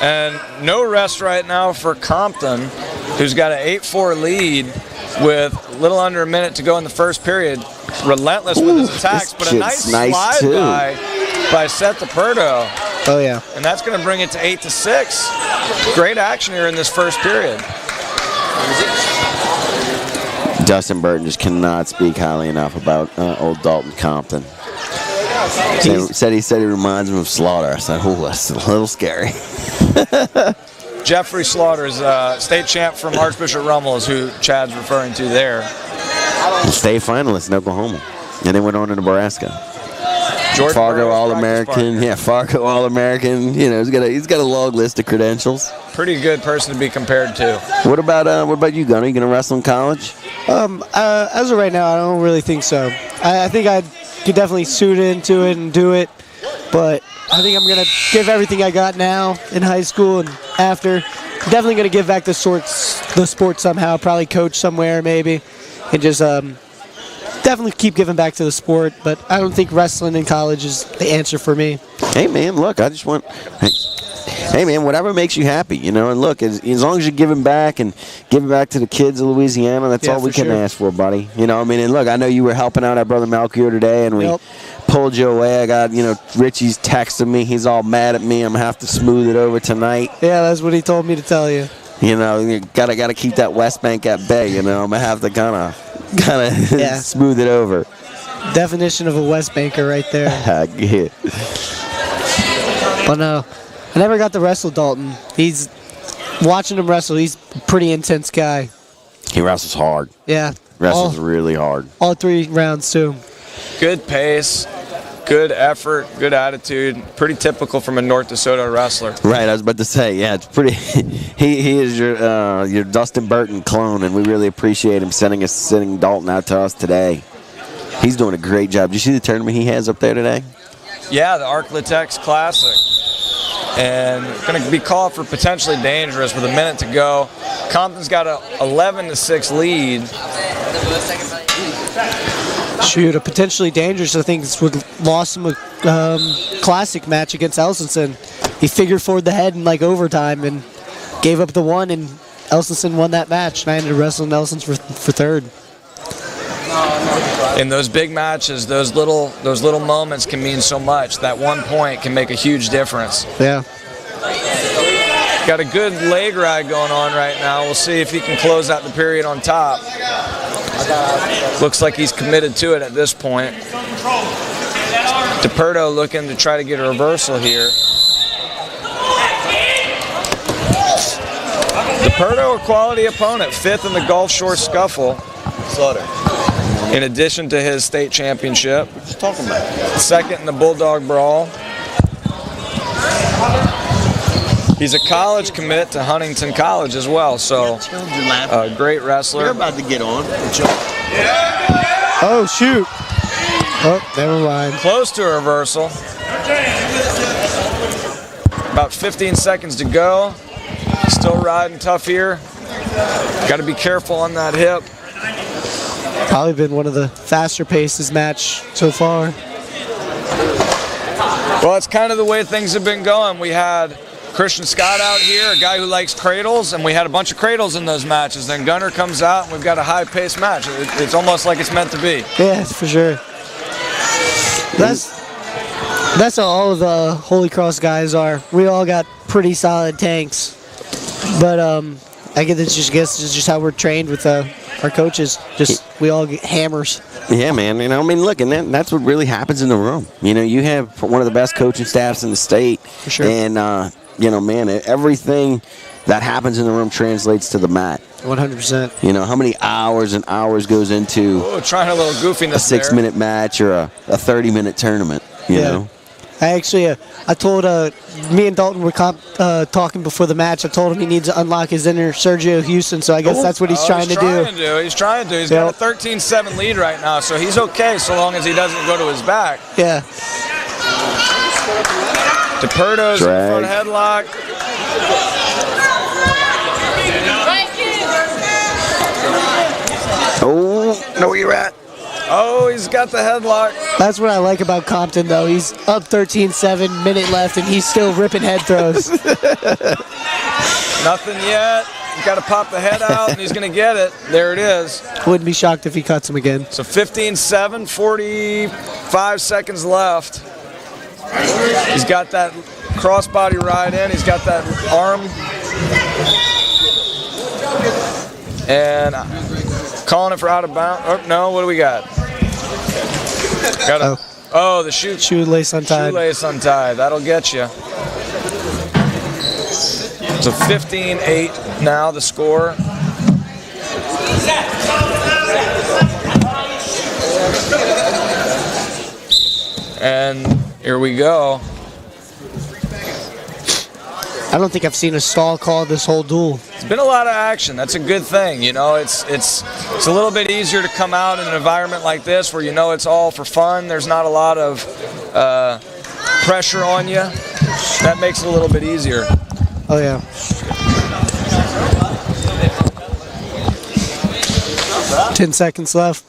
And no rest right now for Compton, who's got an 8-4 lead with a little under a minute to go in the first period. Relentless with his attacks, but a nice slide by Seth DePerdo. Oh, yeah. And that's going to bring it to 8-6. Great action here in this first period. Dustin Burton just cannot speak highly enough about old Dalton Compton. He said he reminds him of Slaughter. I said, oh, that's a little scary. Jeffrey Slaughter is state champ from Archbishop Rummel is who Chad's referring to there. State finalist in Oklahoma. And then went on to Nebraska. George Fargo All-American. Yeah, Fargo All-American. You know, he's got a long list of credentials. Pretty good person to be compared to. What about you, Gunnar? You going to wrestle in college? As of right now, I don't really think so. I think I could definitely suit into it and do it, but I think I'm going to give everything I got now in high school and after. I'm definitely going to give back the sport somehow, probably coach somewhere maybe, and just definitely keep giving back to the sport, but I don't think wrestling in college is the answer for me. Hey, man, look, I just want... Hey, man, whatever makes you happy, you know. And look, as long as you're giving back and giving back to the kids of Louisiana, that's all we can ask for, buddy. You know, I mean, and look, I know you were helping out our brother Melchior today, and we pulled you away. I got, Richie's texting me. He's all mad at me. I'm going to have to smooth it over tonight. Yeah, that's what he told me to tell you. You know, you gotta keep that West Bank at bay, you know. I'm going to have to kind of smooth it over. Definition of a West Banker right there. Good. But no. I never got to wrestle Dalton. Watching him wrestle, he's a pretty intense guy. He wrestles hard. Yeah. Wrestles really hard. All 3 rounds, too. Good pace, good effort, good attitude. Pretty typical from a North DeSoto wrestler. Right, I was about to say, yeah, it's pretty. he is your Dustin Burton clone, and we really appreciate him sending Dalton out to us today. He's doing a great job. Did you see the tournament he has up there today? Yeah, the Arc-Latex Classic. And going to be called for potentially dangerous with a minute to go. Compton's got a 11-6 lead. Shoot, a potentially dangerous. I think this would lost him a classic match against Elsenson. He figured forward the head in overtime and gave up the 1, and Elsenson won that match. And I ended up wrestling Nelson's for 3rd. In those big matches, those little moments can mean so much. That 1 point can make a huge difference. Yeah. Got a good leg ride going on right now. We'll see if he can close out the period on top. Looks like he's committed to it at this point. DePerdo looking to try to get a reversal here. DePerdo, a quality opponent, 5th in the Gulf Shore Scuffle. Slaughter. In addition to his state championship. What you talking about? 2nd in the Bulldog Brawl. He's a college commit to Huntington College as well, so a great wrestler. You're about to get on. Oh, shoot. Oh, never mind. Close to a reversal. About 15 seconds to go. Still riding tough here. Got to be careful on that hip. Probably been one of the faster paced this match so far. Well, it's kind of the way things have been going. We had Christian Scott out here, a guy who likes cradles, and we had a bunch of cradles in those matches. Then Gunnar comes out, and we've got a high-paced match. It's almost like it's meant to be. Yeah, for sure. That's how all of the Holy Cross guys are. We all got pretty solid tanks. But I guess it's just how we're trained with our coaches. We all get hammers. Yeah, man. Look, and that's what really happens in the room. You have one of the best coaching staffs in the state. For sure. And, man, everything that happens in the room translates to the mat. 100%. How many hours and hours goes into trying a little goofiness a 6-minute match or a 30-minute tournament, you know? I told me and Dalton were talking before the match. I told him he needs to unlock his inner Sergio Houston, so I guess that's what he's trying to do. He's trying to. He's got a 13-7 lead right now, so he's okay so long as he doesn't go to his back. Yeah. DePerto's in front headlock. Oh, know where you're at. Oh, he's got the headlock. That's what I like about Compton, though. He's up 13-7, minute left, and he's still ripping head throws. Nothing yet. He's got to pop the head out, and he's going to get it. There it is. Wouldn't be shocked if he cuts him again. So 15-7, 45 seconds left. He's got that crossbody ride in. He's got that arm. And calling it for out of bounds. Oh, no, what do we got? The shoelace untied. Shoelace untied. That'll get you. So 15-8 now, the score. And here we go. I don't think I've seen a stall call this whole duel. It's been a lot of action. That's a good thing. You know, it's a little bit easier to come out in an environment like this where you know it's all for fun. There's not a lot of pressure on you. That makes it a little bit easier. Oh, yeah. Ten seconds left.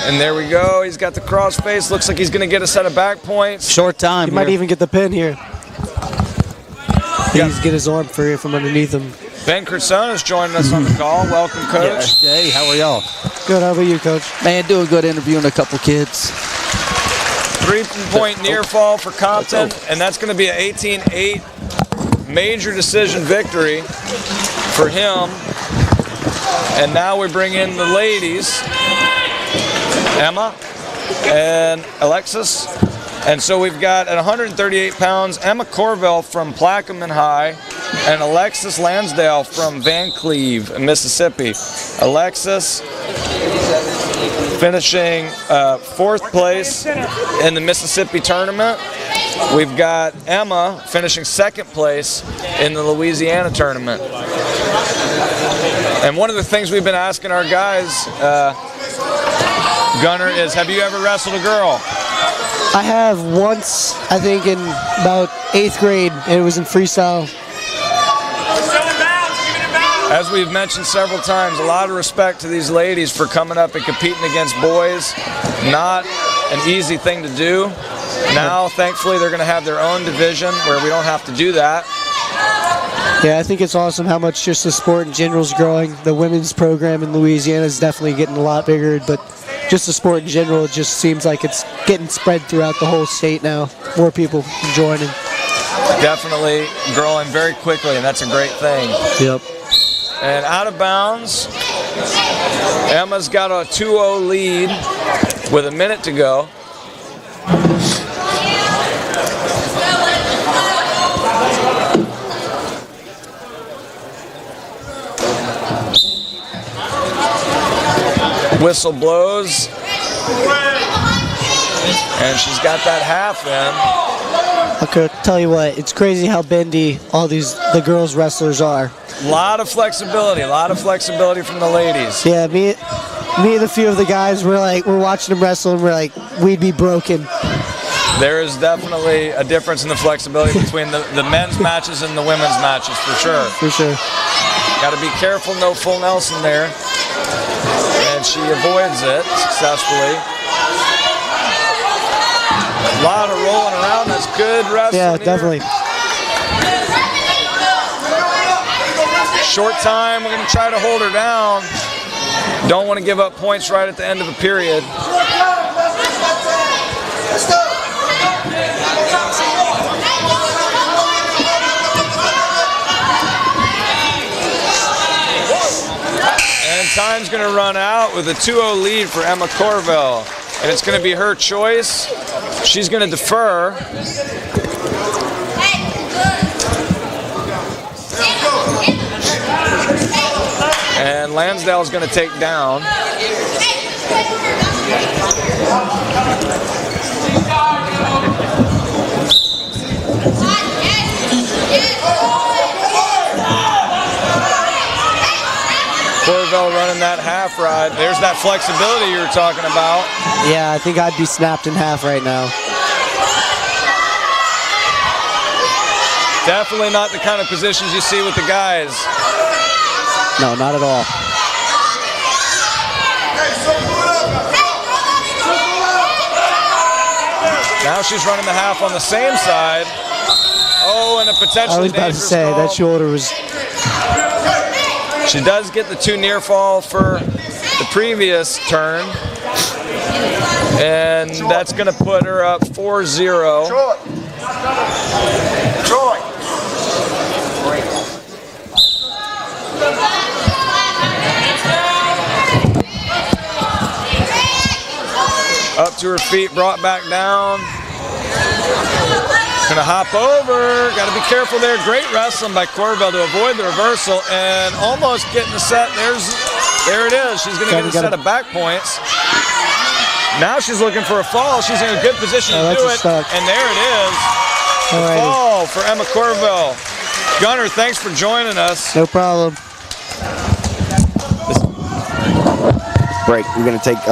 And there we go. He's got the crossface. Looks like he's going to get a set of back points. Short time. He might even get the pin here. Please get his arm free from underneath him. Ben Crescent is joining us on the call. Welcome, Coach. Yeah. Hey, how are y'all? Good. How about you, Coach? Man, doing good interviewing a couple kids. 3-point near fall for Compton, and that's going to be an 18-8 major decision victory for him. And now we bring in the ladies, Emma and Alexis. And so we've got at 138 pounds, Emma Corvell from Plaquemine High and Alexis Lansdale from Van Cleve, Mississippi. Alexis finishing 4th place in the Mississippi tournament. We've got Emma finishing 2nd place in the Louisiana tournament. And one of the things we've been asking our guys, Gunner, is have you ever wrestled a girl? I have once, I think in about 8th grade, and it was in freestyle. As we've mentioned several times, a lot of respect to these ladies for coming up and competing against boys. Not an easy thing to do. Now, thankfully, they're going to have their own division where we don't have to do that. Yeah, I think it's awesome how much just the sport in general is growing. The women's program in Louisiana is definitely getting a lot bigger, but just the sport in general, it just seems like it's getting spread throughout the whole state now. More people joining. Definitely growing very quickly, and that's a great thing. Yep. And out of bounds, Emma's got a 2-0 lead with a minute to go. Whistle blows, and she's got that half in. Okay, tell you what, it's crazy how bendy all the girls wrestlers are. A lot of flexibility from the ladies. Yeah, me and a few of the guys, we're watching them wrestle, and we're like, we'd be broken. There is definitely a difference in the flexibility between the men's matches and the women's matches, for sure. For sure. Got to be careful, no full Nelson there. And she avoids it successfully. A lot of rolling around. That's good wrestling. Yeah, definitely. Short time. We're going to try to hold her down. Don't want to give up points right at the end of a period. And time's going to run out with a 2-0 lead for Emma Corvell. And it's going to be her choice. She's going to defer. And Lansdale is going to take down. running that half ride. There's that flexibility you were talking about. Yeah, I think I'd be snapped in half right now. Definitely not the kind of positions you see with the guys. No, not at all. Now she's running the half on the same side. Oh, and a potentially I was about to dangerous say, call. that shoulder was... She does get the 2 near fall for the previous turn. And that's going to put her up 4-0. Troy. Up to her feet, brought back down. Gonna hop over. Got to be careful there. Great wrestling by Corbell to avoid the reversal and almost getting the set. There it is. She's gonna get a set of back points. Now she's looking for a fall. She's in a good position to do it. And there it is. The fall for Emma Corbell. Gunner, thanks for joining us. No problem. Break. We're gonna take.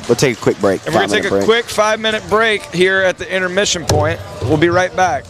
We'll take a quick break. And we're gonna take a quick 5-minute break here at the intermission point. We'll be right back.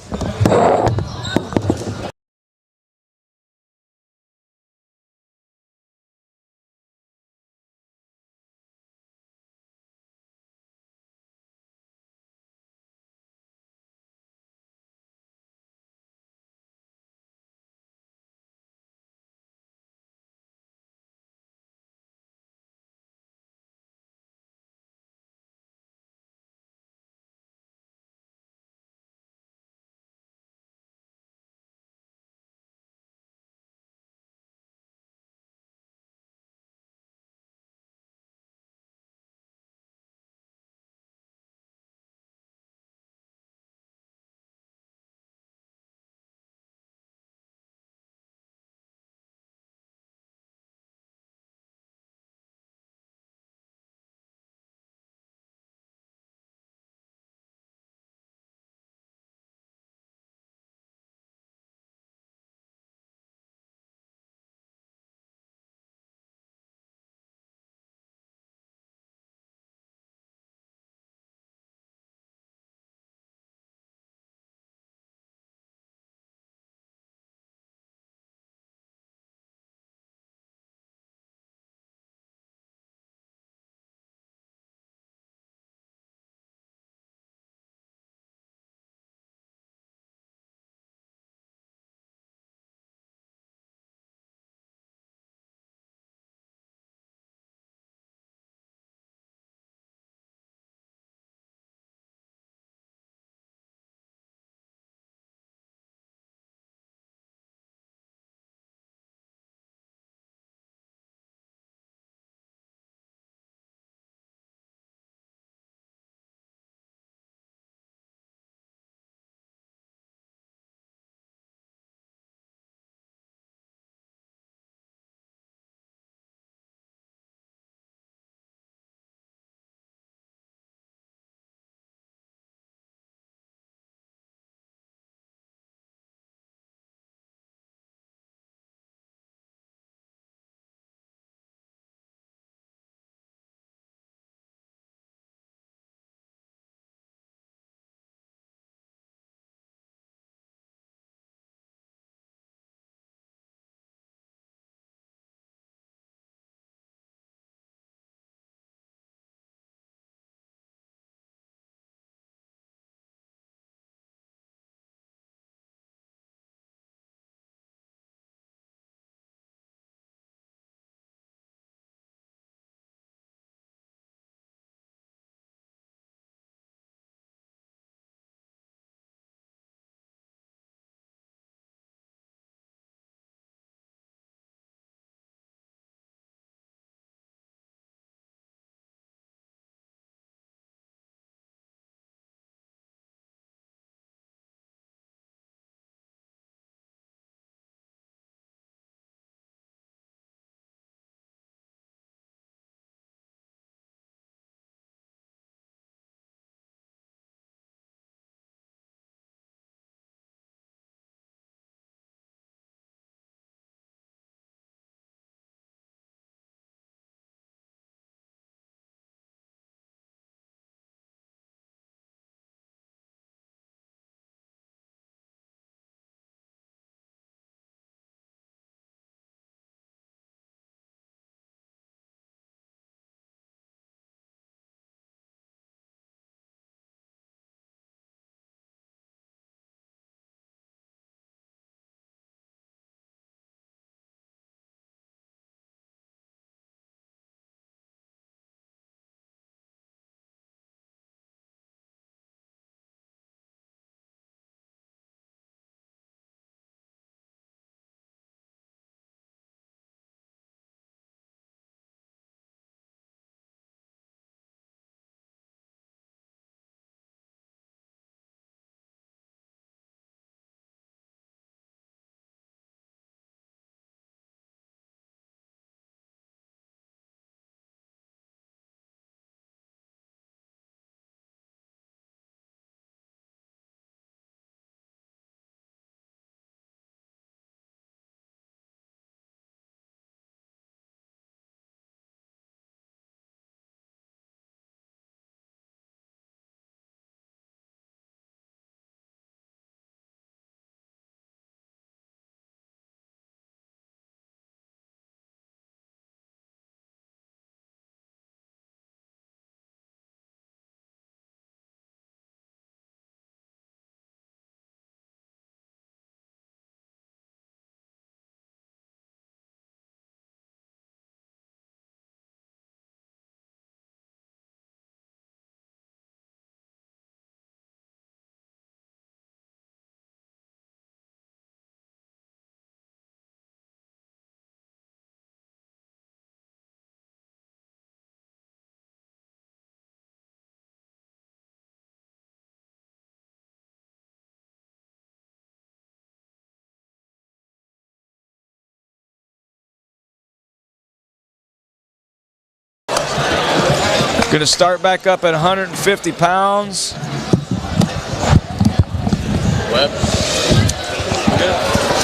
Going to start back up at 150 pounds.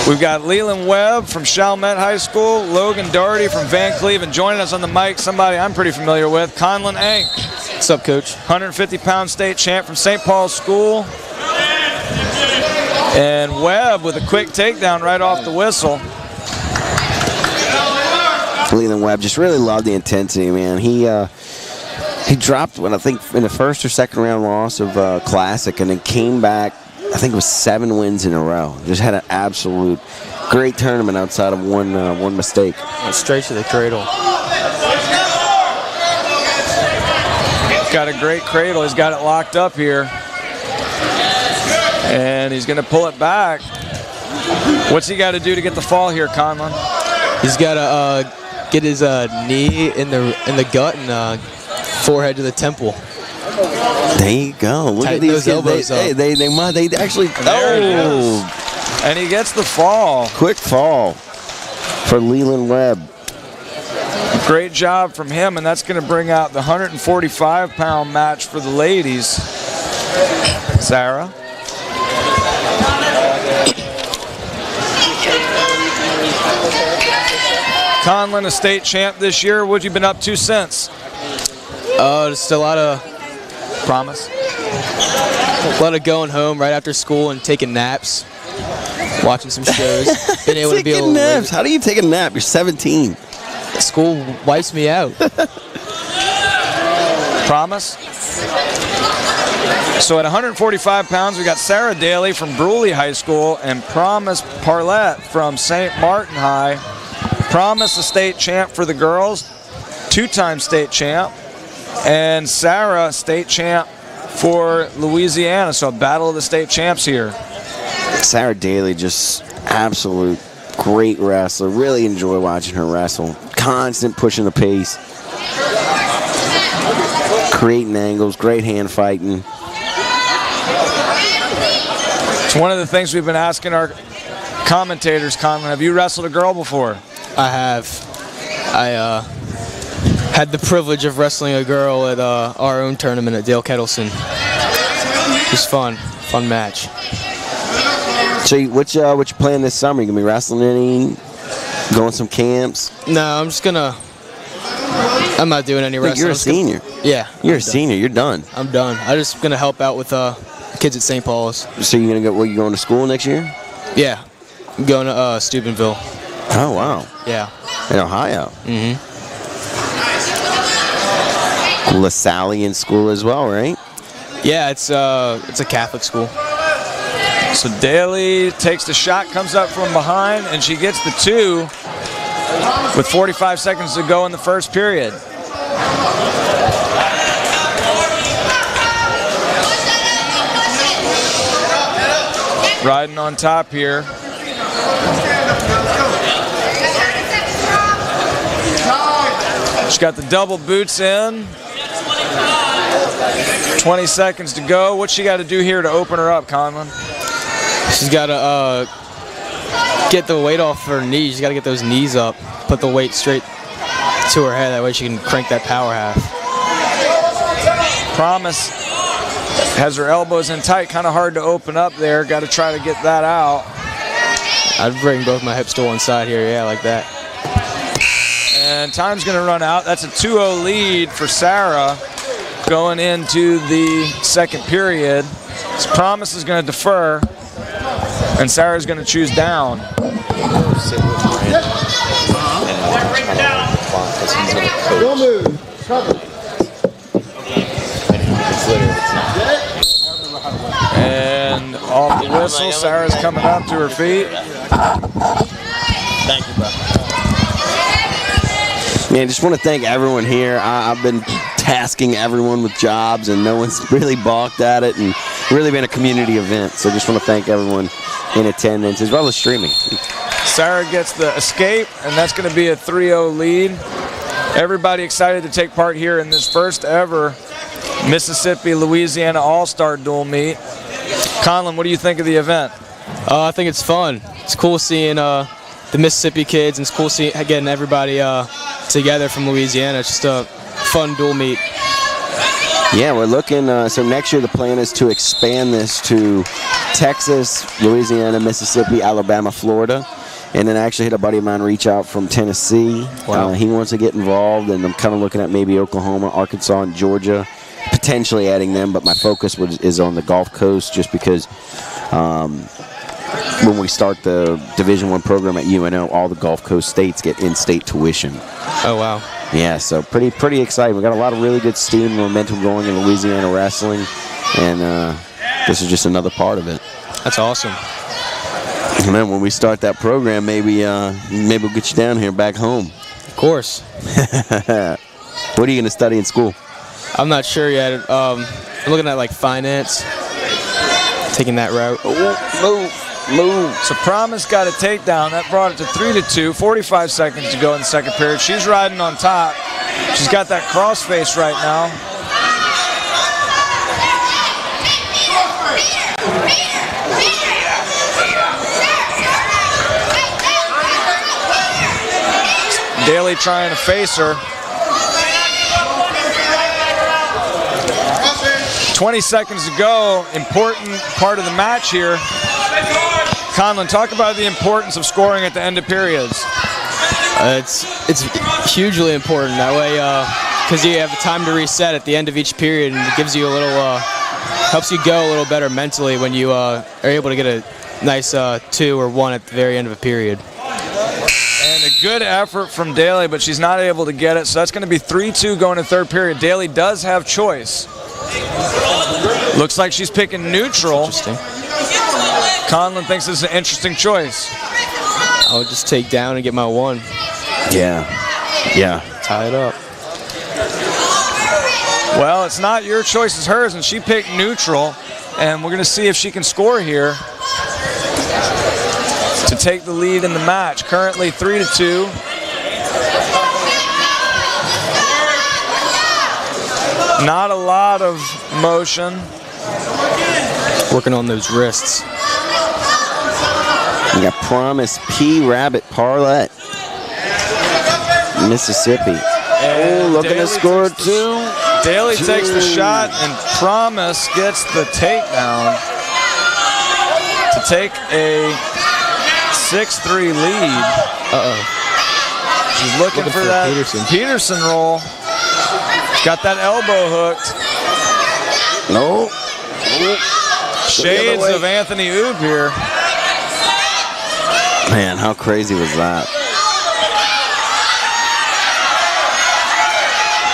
We've got Leland Webb from Chalmette High School, Logan Doherty from Van Cleve, and joining us on the mic, somebody I'm pretty familiar with, Conlon Ank. What's up, Coach? 150-pound state champ from St. Paul's School. And Webb with a quick takedown right off the whistle. Leland Webb just really loved the intensity, man. He dropped, I think, in the first or second round loss of Classic, and then came back. I think it was 7 wins in a row. Just had an absolute great tournament outside of one mistake. Straight to the cradle. Got a great cradle. He's got it locked up here. And he's going to pull it back. What's he got to do to get the fall here, Conlon? He's got to get his knee in the gut and forehead to the temple. There you go. Look Tighten at these those elbows up. They actually. There it is. And he gets the fall. Quick fall for Leland Webb. Great job from him, and that's going to bring out the 145-pound match for the ladies. Sarah. Conlon, a state champ this year. What have you been up to since? Just a lot of promise. A lot of going home right after school and taking naps, watching some shows. Been able to be able to naps. How do you take a nap? You're 17. School wipes me out. Promise. So at 145 pounds, we got Sarah Daly from Bruley High School and Promise Parlett from St. Martin High. Promise, a state champ for the girls, 2-time state champ. And Sarah, state champ for Louisiana. So a battle of the state champs here. Sarah Daly, just absolute great wrestler. Really enjoy watching her wrestle. Constant pushing the pace. Creating angles, great hand fighting. It's one of the things we've been asking our commentators, Conlon. Have you wrestled a girl before? I have. I had the privilege of wrestling a girl at our own tournament at Dale Kettleson. It was fun match. So what you playing this summer? You gonna be wrestling any? Going some camps? No, I'm not doing any wrestling. You're a senior. Yeah. You're a senior. You're done. I'm done. I'm just gonna help out with kids at St. Paul's. So you're gonna go? You going to school next year? Yeah. I'm going to Steubenville. Oh wow. Yeah. In Ohio. Mm-hmm. LaSalle in school as well, right? Yeah, it's a Catholic school. So Daly takes the shot, comes up from behind, and she gets the 2 with 45 seconds to go in the first period. Riding on top here. She's got the double boots in. 20 seconds to go. What's she got to do here to open her up, Conlon? She's got to get the weight off her knees. She's got to get those knees up, put the weight straight to her head. That way she can crank that power half. Promise has her elbows in tight. Kind of hard to open up there. Got to try to get that out. I'd bring both my hips to one side here. Yeah, like that. And time's going to run out. That's a 2-0 lead for Sarah going into the second period. So Promise is going to defer, and Sarah's going to choose down. Don't move. Cover. And off the whistle, Sarah's coming up to her feet. Thank you, bro. Man, just want to thank everyone here. I've been tasking everyone with jobs, and no one's really balked at it, and really been a community event. So just want to thank everyone in attendance, as well as streaming. Sarah gets the escape, and that's going to be a 3-0 lead. Everybody excited to take part here in this first ever Mississippi-Louisiana All-Star dual meet. Conlon, what do you think of the event? I think it's fun. It's cool seeing the Mississippi kids, and it's cool getting everybody together from Louisiana. It's just a fun dual meet. Yeah, we're looking. So next year the plan is to expand this to Texas, Louisiana, Mississippi, Alabama, Florida. And then I actually had a buddy of mine reach out from Tennessee. Wow. He wants to get involved, and I'm kind of looking at maybe Oklahoma, Arkansas, and Georgia, potentially adding them. But my focus is on the Gulf Coast, just because when we start the Division I program at UNO, all the Gulf Coast states get in-state tuition. Oh, wow. Yeah, so pretty exciting. We got a lot of really good steam and momentum going in Louisiana wrestling, and this is just another part of it. That's awesome. And then when we start that program, maybe we'll get you down here back home. Of course. What are you going to study in school? I'm not sure yet. I'm looking at like finance, taking that route. Move. So Promise got a takedown. That brought it to 3-2. 45 seconds to go in the second period. She's riding on top. She's got that crossface right now. Daly trying to face her. 20 seconds to go. Important part of the match here. Conlon, talk about the importance of scoring at the end of periods. It's hugely important that way because you have the time to reset at the end of each period, and it gives you a little, helps you go a little better mentally when you are able to get a nice 2 or 1 at the very end of a period. And a good effort from Daly, but she's not able to get it. So that's going to be 3-2 going to third period. Daly does have choice. Looks like she's picking neutral. Interesting. Conlon thinks this is an interesting choice. I'll just take down and get my 1. Yeah. Tie it up. Well, it's not your choice, it's hers, and she picked neutral. And we're going to see if she can score here to take the lead in the match. Currently 3-2. Not a lot of motion. Working on those wrists. You got Promise P. Rabbit Parlett, Mississippi. Looking to score 2. Daly takes the shot, and Promise gets the takedown to take a 6-3 lead. She's looking for that Peterson roll. Got that elbow hooked. No. Shades of Anthony Oob here. Man, how crazy was that?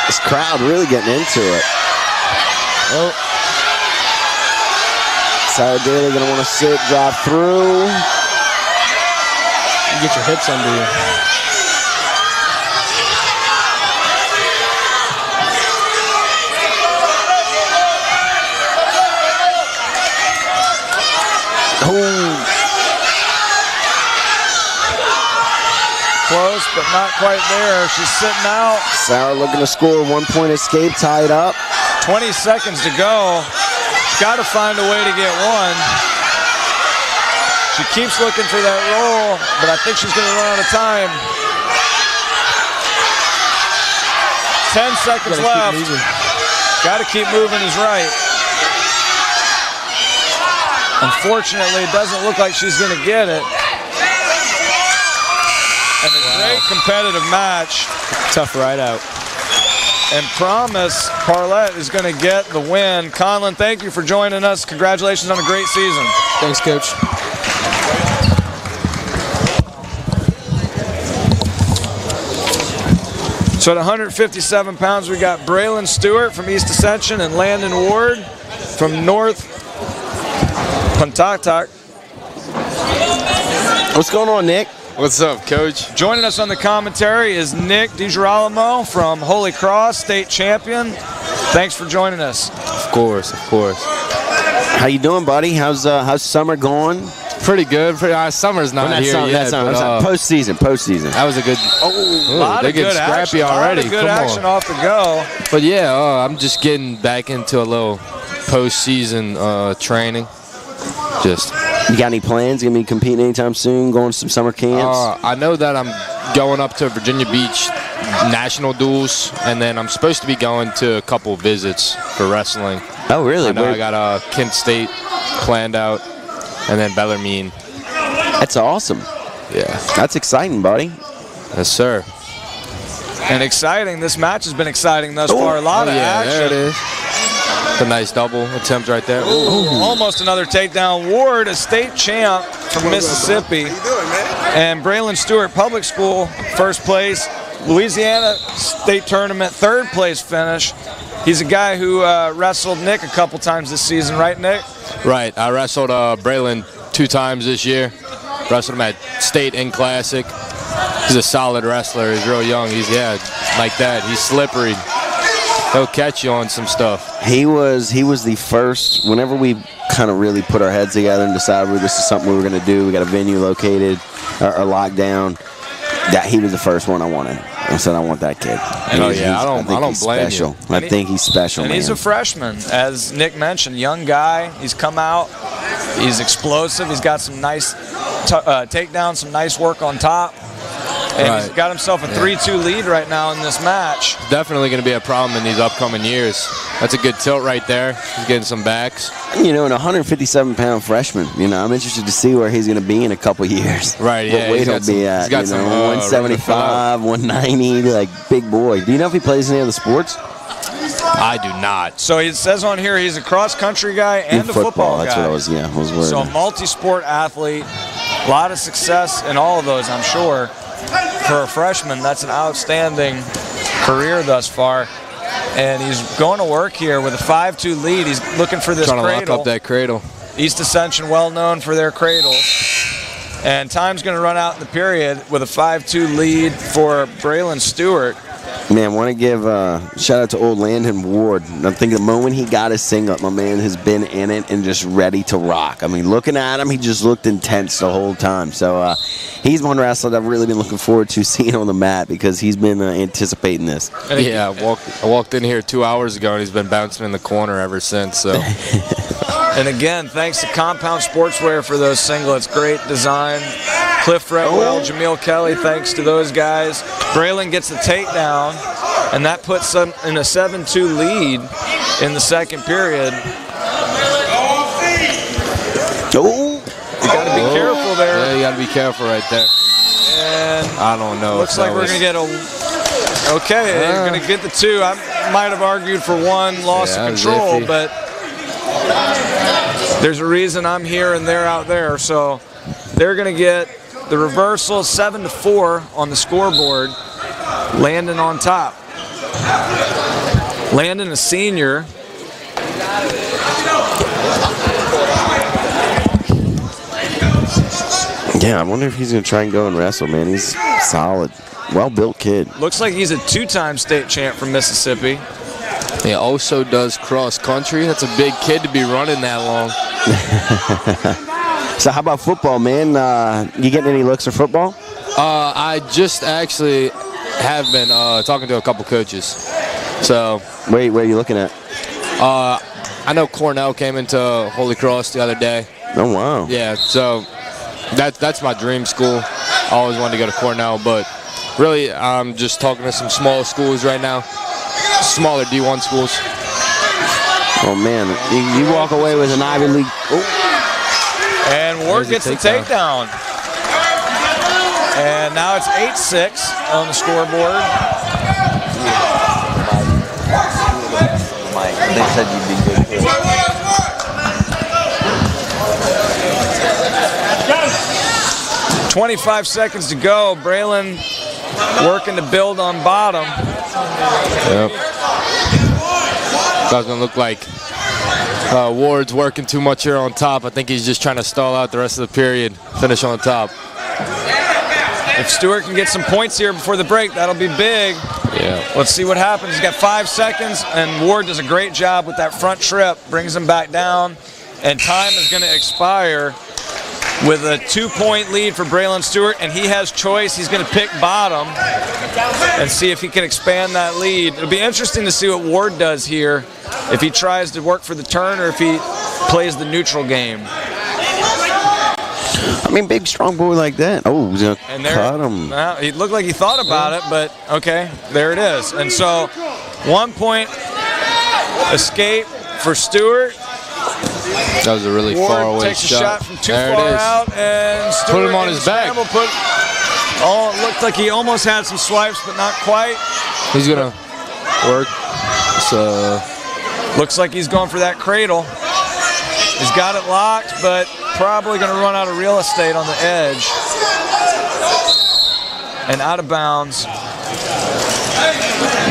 This crowd really getting into it. Oh. Sarah Daly gonna want to sit, drive through. You get your hips under you. Close, but not quite there. She's sitting out. Sarah looking to score, 1-point escape, tied up. 20 seconds to go. She's got to find a way to get 1. She keeps looking for that roll, but I think she's going to run out of time. 10 seconds left. Got to keep moving is right. Unfortunately, it doesn't look like she's going to get it. And a great competitive match. Tough ride out. And Promise Parlett is going to get the win. Conlon, thank you for joining us. Congratulations on a great season. Thanks, Coach. So at 157 pounds, we got Braylon Stewart from East Ascension and Landon Ward from North Pontotoc. What's going on, Nick? What's up, Coach? Joining us on the commentary is Nick DiGirolamo from Holy Cross, state champion. Thanks for joining us. Of course. How you doing, buddy? How's summer going? Pretty good. Summer's not here yet. Postseason. That was a good. A lot of good scrappy action. already. A lot of good action off the go. But yeah, I'm just getting back into a little postseason training. Just You got any plans? You gonna be competing anytime soon? Going to some summer camps? I know that I'm going up to Virginia Beach national duels, and then I'm supposed to be going to a couple visits for wrestling. Oh, really? I know I got Kent State planned out, and then Bellarmine. That's awesome. Yeah. That's exciting, buddy. Yes, sir. And exciting. This match has been exciting thus far. A lot of action. There it is. The nice double attempt right there. Ooh, almost another takedown. Ward, a state champ from Mississippi. And Braylon Stewart, public school, first place. Louisiana state tournament, third place finish. He's a guy who wrestled Nick a couple times this season, right, Nick? Right. I wrestled Braylon 2 times this year. Wrestled him at state and classic. He's a solid wrestler. He's real young. He's like that. He's slippery. He'll catch you on some stuff. He was the first. Whenever we kind of really put our heads together and decided this is something we were going to do, we got a venue located or locked down. That he was the first one I wanted. I said I want that kid. I don't blame special. you. I think he's special, and man. he's a freshman, as Nick mentioned, young guy. He's come out. He's explosive. He's got some nice takedowns, some nice work on top. And he's got himself a 3-2 lead right now in this match. Definitely going to be a problem in these upcoming years. That's a good tilt right there. He's getting some backs. You know, an 157-pound freshman. You know, I'm interested to see where he's going to be in a couple years. Right, yeah. What weight he'll be at. He's got some 175, 190, like big boy. Do you know if he plays any other sports? I do not. So it says on here he's a cross-country guy and a football guy. That's what I was worried. So a multi-sport athlete. A lot of success in all of those, I'm sure. For a freshman, that's an outstanding career thus far. And he's going to work here with a 5-2 lead. He's looking for this Trying cradle. to lock up that cradle. East Ascension, well known for their cradles. And time's going to run out in the period with a 5-2 lead for Braylon Stewart. Man, want to give shout out to old Landon Ward. I'm thinking the moment he got his singlet, my man has been in it and just ready to rock. I mean, looking at him, he just looked intense the whole time. So he's one wrestler that I've really been looking forward to seeing on the mat because he's been anticipating this. Yeah, I walked in here 2 hours ago and he's been bouncing in the corner ever since. So. And again, thanks to Compound Sportswear for those singlets. Great design. Cliff Redwell, Jameel Kelly, thanks to those guys. Braylon gets the takedown, and that puts them in a 7-2 lead in the second period. Oh, you got to be careful there. Yeah, you got to be careful right there. And I don't know. Looks like we're going to get a... Okay, they're going to get the 2. I might have argued for 1 loss of control, but there's a reason I'm here and they're out there. So they're going to get the reversal, 7-4 on the scoreboard. Landon on top. Landon, a senior. Yeah, I wonder if he's going to try and go and wrestle, man. He's solid, well-built kid. Looks like he's a 2-time state champ from Mississippi. He also does cross country. That's a big kid to be running that long. So how about football, man? You getting any looks for football? I just actually have been talking to a couple coaches. So where are you looking at? I know Cornell came into Holy Cross the other day. Oh, wow. Yeah, so that's my dream school. I always wanted to go to Cornell, but really I'm just talking to some small schools right now, smaller D1 schools. Oh, man, you walk away with an Ivy League. Oh. And Ward gets the takedown. And now it's 8-6 on the scoreboard. They said you'd be good. 25 seconds to go. Braylon working to build on bottom. Yep. Doesn't look like Ward's working too much here on top. I think he's just trying to stall out the rest of the period, finish on top. If Stewart can get some points here before the break, that'll be big. Yeah. Let's see what happens. He's got 5 seconds, and Ward does a great job with that front trip, brings him back down, and time is going to expire with a 2-point lead for Braylon Stewart, and he has choice. He's going to pick bottom and see if he can expand that lead. It'll be interesting to see what Ward does here, if he tries to work for the turn or if he plays the neutral game. I mean, big, strong boy like that. Oh, he's going to And there, cut him. Well, he looked like he thought about it, but okay, there it is. And so 1 point escape for Stewart. That was a really Ward far away takes a shot from too there far it is. out, and Stewart Put him on in his the back. scramble Oh, it looked like he almost had some swipes, but not quite. He's gonna work. So looks like he's going for that cradle. He's got it locked, but probably going to run out of real estate on the edge. And out of bounds.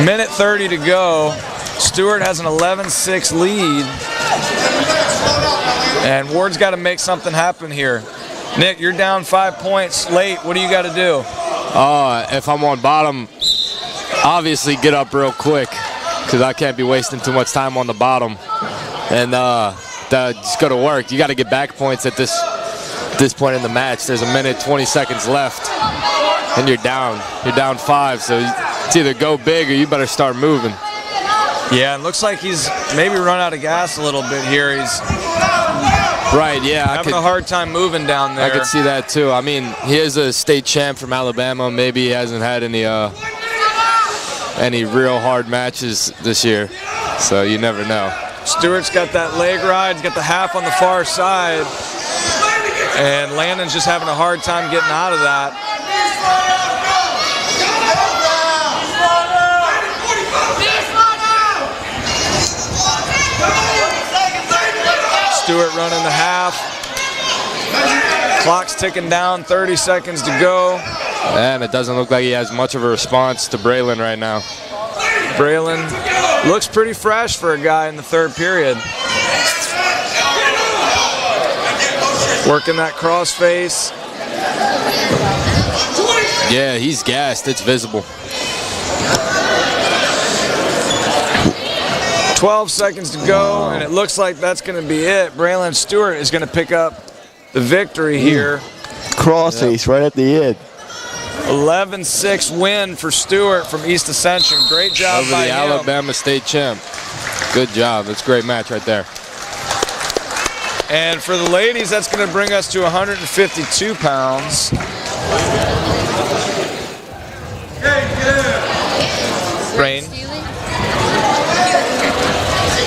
Minute 30 to go. Stewart has an 11-6 lead. And Ward's got to make something happen here. Nick, you're down 5 points late. What do you got to do? if I'm on bottom, obviously get up real quick because I can't be wasting too much time on the bottom. And it's going to work. You got to get back points at this point in the match. There's a minute, 20 seconds left, and you're down. You're down 5, so it's either go big or you better start moving. Yeah, it looks like he's maybe run out of gas a little bit here. He's right, yeah. Having a hard time moving down there. I could see that too. I mean, he is a state champ from Alabama. Maybe he hasn't had any real hard matches this year, so you never know. Stewart's got that leg ride. He's got the half on the far side, and Landon's just having a hard time getting out of that. Stewart running the half. Clock's ticking down, 30 seconds to go. And it doesn't look like he has much of a response to Braylon right now. Braylon looks pretty fresh for a guy in the third period. Working that crossface. Yeah, he's gassed. It's visible. 12 seconds to go, and it looks like that's going to be it. Braylon Stewart is going to pick up the victory here. Crossface right at the end. 11-6 win for Stewart from East Ascension. Great job over by the him. Alabama state champ. Good job. That's a great match right there. And for the ladies, that's going to bring us to 152 pounds. Rain.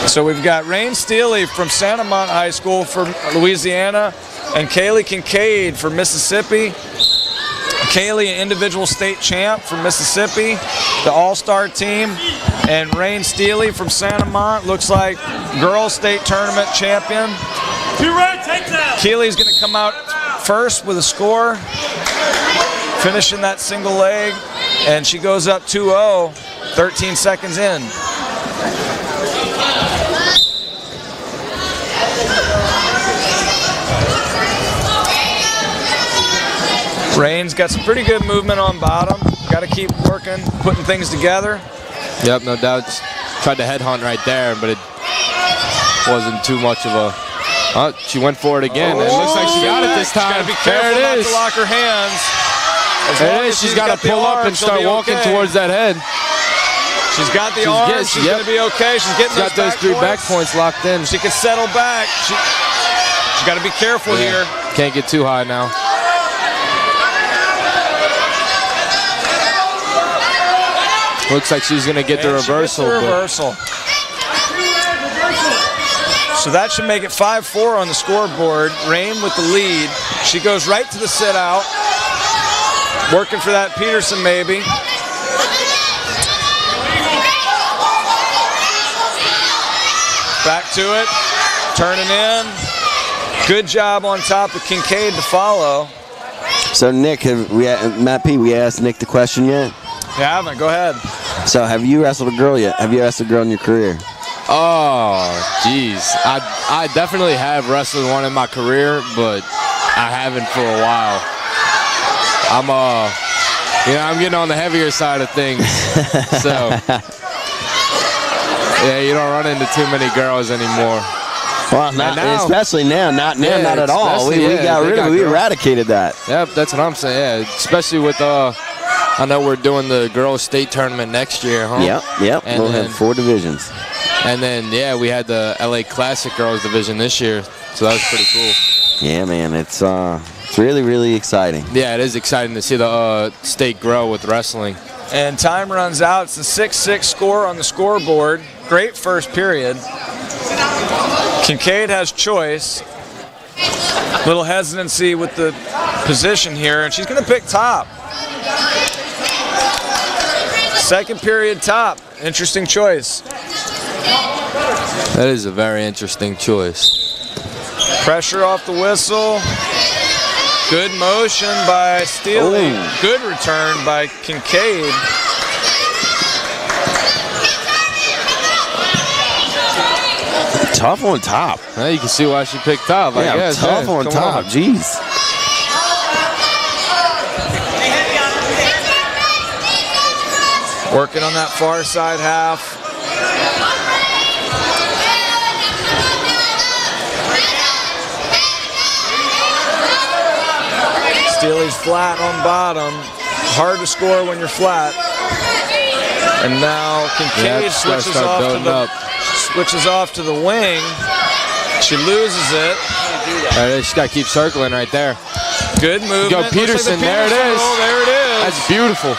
So we've got Rain Steely from Santa Mont High School for Louisiana and Kaylee Kincaid for Mississippi. Kaylee, an individual state champ from Mississippi, the all-star team. And Rain Steely from Santa Mont, looks like girls state tournament champion. Keely's going to come out first with a score, finishing that single leg, and she goes up 2-0, 13 seconds in. Rain's got some pretty good movement on bottom. Got to keep working, putting things together. Yep, no doubt. Tried to headhunt right there, but it wasn't too much of a... Oh, she went for it again. It looks like she got it this time. She's got to be careful there it not is. to lock her hands. There it is. She's got to pull up and start walking towards that head. She's got the arms. She's going to be okay. She's getting got those 3 back points locked in. She can settle back. She's got to be careful here. Can't get too high now. Looks like she's going to get the reversal. So that should make it 5-4 on the scoreboard. Rain with the lead. She goes right to the sit out. Working for that Peterson maybe. Back to it. Turning in. Good job on top of Kincaid to follow. So Nick, Matt P, we asked Nick the question yet? You haven't. Go ahead. So have you wrestled a girl yet? Have you wrestled a girl in your career? Oh, geez. I definitely have wrestled one in my career, but I haven't for a while. I'm getting on the heavier side of things. So, yeah, you don't run into too many girls anymore. Well, especially now. Not at all. We eradicated that. Yep, that's what I'm saying. Yeah, especially with I know we're doing the girls' state tournament next year, huh? Yep. We'll have 4 divisions. And then, yeah, we had the LA Classic girls division this year, so that was pretty cool. Yeah, man, it's It's really, really exciting. Yeah, it is exciting to see the state grow with wrestling. And time runs out. It's a 6-6 score on the scoreboard. Great first period. Kincaid has choice. Little hesitancy with the position here, and she's going to pick top. Second period top. Interesting choice. That is a very interesting choice. Pressure off the whistle. Good motion by Steely. Ooh. Good return by Kincaid. Tough on top. Well, you can see why she picked top. I guess. Tough on Come top. Jeez. Working on that far side half. Steely's flat on bottom. Hard to score when you're flat. And now Kincaid switches off to the wing. She loses it. She's got to keep circling right there. Good movement. Go Peterson. There it is. Oh, there it is. That's beautiful.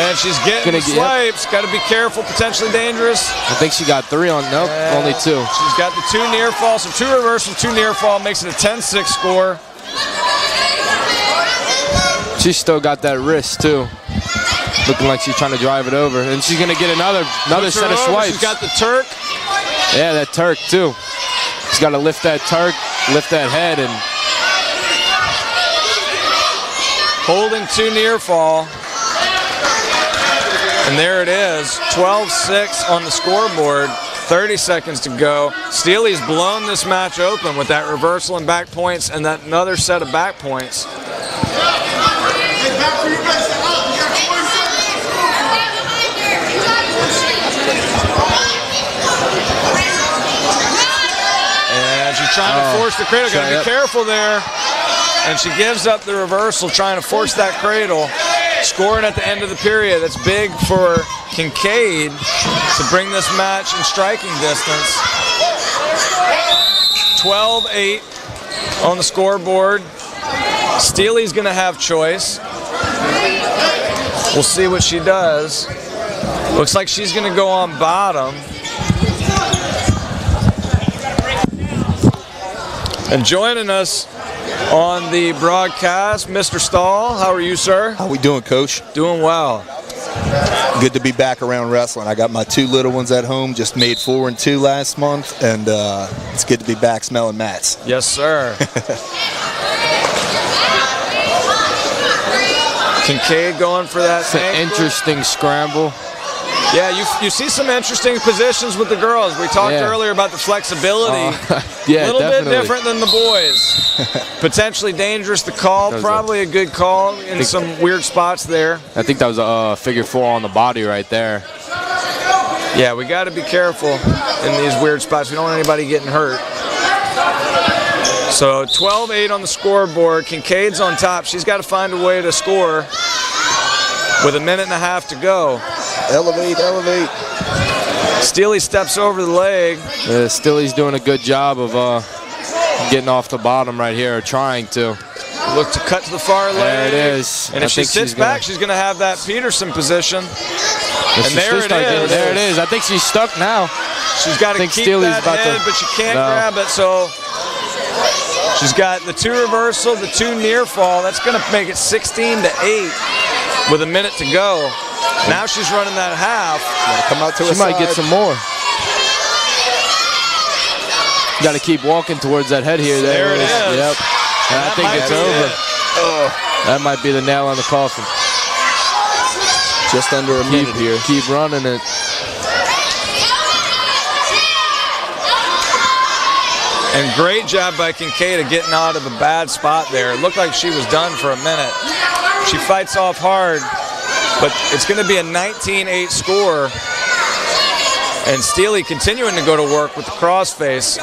And she's getting the swipes. Got to be careful. Potentially dangerous. I think she got 3 on. Nope, only 2. She's got the 2 near fall. So 2 reversal, 2 near fall makes it a 10-6 score. She's still got that wrist too. Looking like she's trying to drive it over. And she's going to get another set of swipes. She's got the Turk. Yeah, that Turk too. She's got to lift that Turk, lift that head, and holding 2 near fall. And there it is, 12-6 on the scoreboard, 30 seconds to go. Steely's blown this match open with that reversal and back points and that another set of back points. And she's trying to force the cradle. Got to be careful there. And she gives up the reversal, trying to force that cradle. Scoring at the end of the period. That's big for Kincaid to bring this match in striking distance. 12-8 on the scoreboard. Steely's going to have choice. We'll see what she does. Looks like she's going to go on bottom. And joining us on the broadcast, Mr. Stahl. How are you, sir? How we doing, Coach? Doing well. Good to be back around wrestling. I got my 2 little ones at home, just made 4 and 2 last month, and it's good to be back smelling mats. Yes, sir. Kincaid going for that. It's an interesting scramble. Yeah, you see some interesting positions with the girls. We talked earlier about the flexibility. Yeah, a little definitely. bit different than the boys. Potentially dangerous to call. Probably a good call in some weird spots there. I think that was a figure 4 on the body right there. Yeah, we got to be careful in these weird spots. We don't want anybody getting hurt. So 12-8 on the scoreboard. Kincaid's on top. She's got to find a way to score with 1.5 minutes to go. Elevate, elevate. Steely steps over the leg. Yeah, Steely's doing a good job of getting off the bottom right here, or trying to. Look to cut to the far leg. There it is. And if she sits back, she's going to have that Peterson position. And there it is. There it is. I think she's stuck now. She's got to keep that head, but she can't grab it. So she's got the 2 reversal, the 2 near fall. That's going to make it 16-8 with 1 minute to go. Now she's running that half. Come out to she might get some more. Got to keep walking towards that head here. There it is. Yep. And I think it's over. That might be the nail on the coffin. Just under a minute here. Keep running it. And great job by Kincaid of getting out of a bad spot there. It looked like she was done for a minute. She fights off hard, but it's going to be a 19-8 score. And Steely continuing to go to work with the crossface.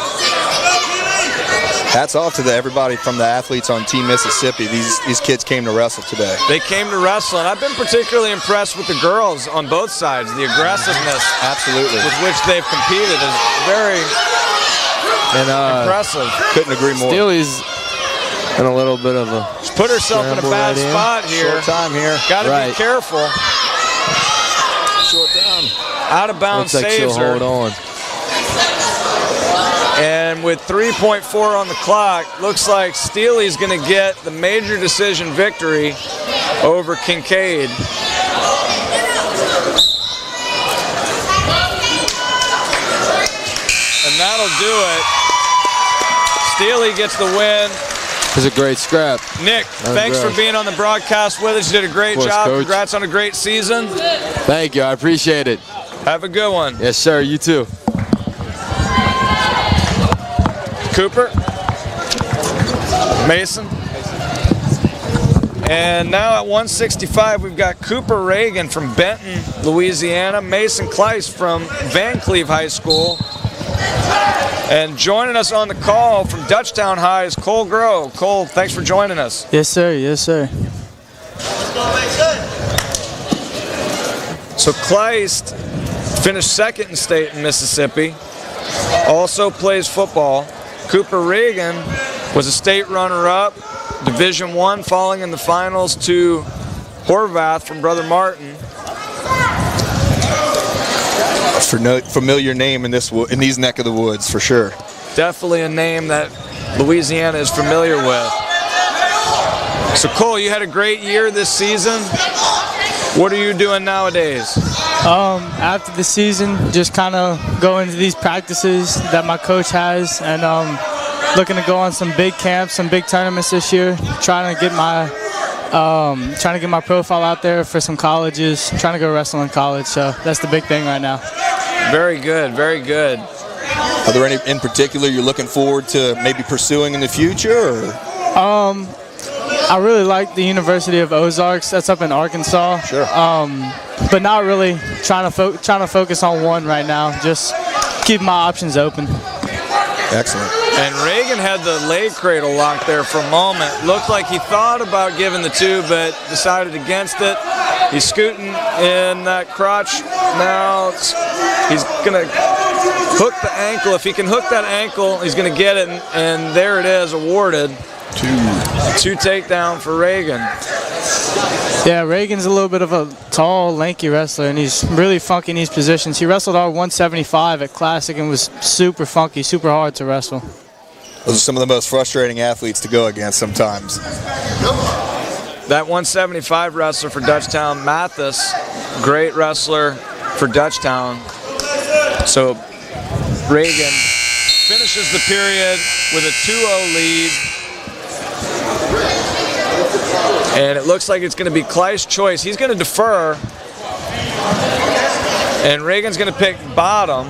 Hats off to everybody from the athletes on Team Mississippi. These kids came to wrestle today. They came to wrestle, and I've been particularly impressed with the girls on both sides. The aggressiveness with which they've competed is very impressive. Couldn't agree more. Steely's in a little bit of a She's put herself in a scramble bad right in. spot here. Short time here. Got to Right. be careful. Short down. Out of bounds Looks like saves she'll her. hold on. And with 3.4 on the clock, looks like Steely's going to get the major decision victory over Kincaid. And that'll do it. Steely gets the win. It was a great scrap. Nick, was thanks for great. being on the broadcast with us. You did a great Of course, job. Coach. Congrats on a great season. Thank you. I appreciate it. Have a good one. Yes, sir. You too. Cooper. Mason. And now at 165, we've got Cooper Reagan from Benton, Louisiana, Mason Kleiss from Van Cleve High School. And joining us on the call from Dutchtown High is Cole Groh. Cole, thanks for joining us. Yes, sir. Yes, sir. So Kleist finished second in state in Mississippi, also plays football. Cooper Reagan was a state runner-up, Division I, falling in the finals to Horvath from Brother Martin. Familiar name in these neck of the woods for sure. Definitely a name that Louisiana is familiar with. So Cole, you had a great year this season. What are you doing nowadays? After the season, just kind of going to these practices that my coach has, and looking to go on some big camps, some big tournaments this year. Trying to get my profile out there for some colleges. Trying to go wrestle in college. So that's the big thing right now. Very good, very good. Are there any in particular you're looking forward to maybe pursuing in the future? Or? I really like the University of Ozarks. That's up in Arkansas. Sure. But not really trying to focus on one right now. Just keep my options open. Excellent. And Reagan had the leg cradle locked there for a moment. Looked like he thought about giving the two, but decided against it. He's scooting in that crotch now. He's going to hook the ankle. If he can hook that ankle, he's going to get it, and there it is, awarded. Two takedown for Reagan. Yeah, Reagan's a little bit of a tall, lanky wrestler, and he's really funky in these positions. He wrestled our 175 at Classic and was super funky, super hard to wrestle. Those are some of the most frustrating athletes to go against sometimes. That 175 wrestler for Dutchtown, Mathis, great wrestler for Dutchtown. So Reagan finishes the period with a 2-0 lead. And it looks like it's going to be Kleiss' choice. He's going to defer. And Reagan's going to pick bottom.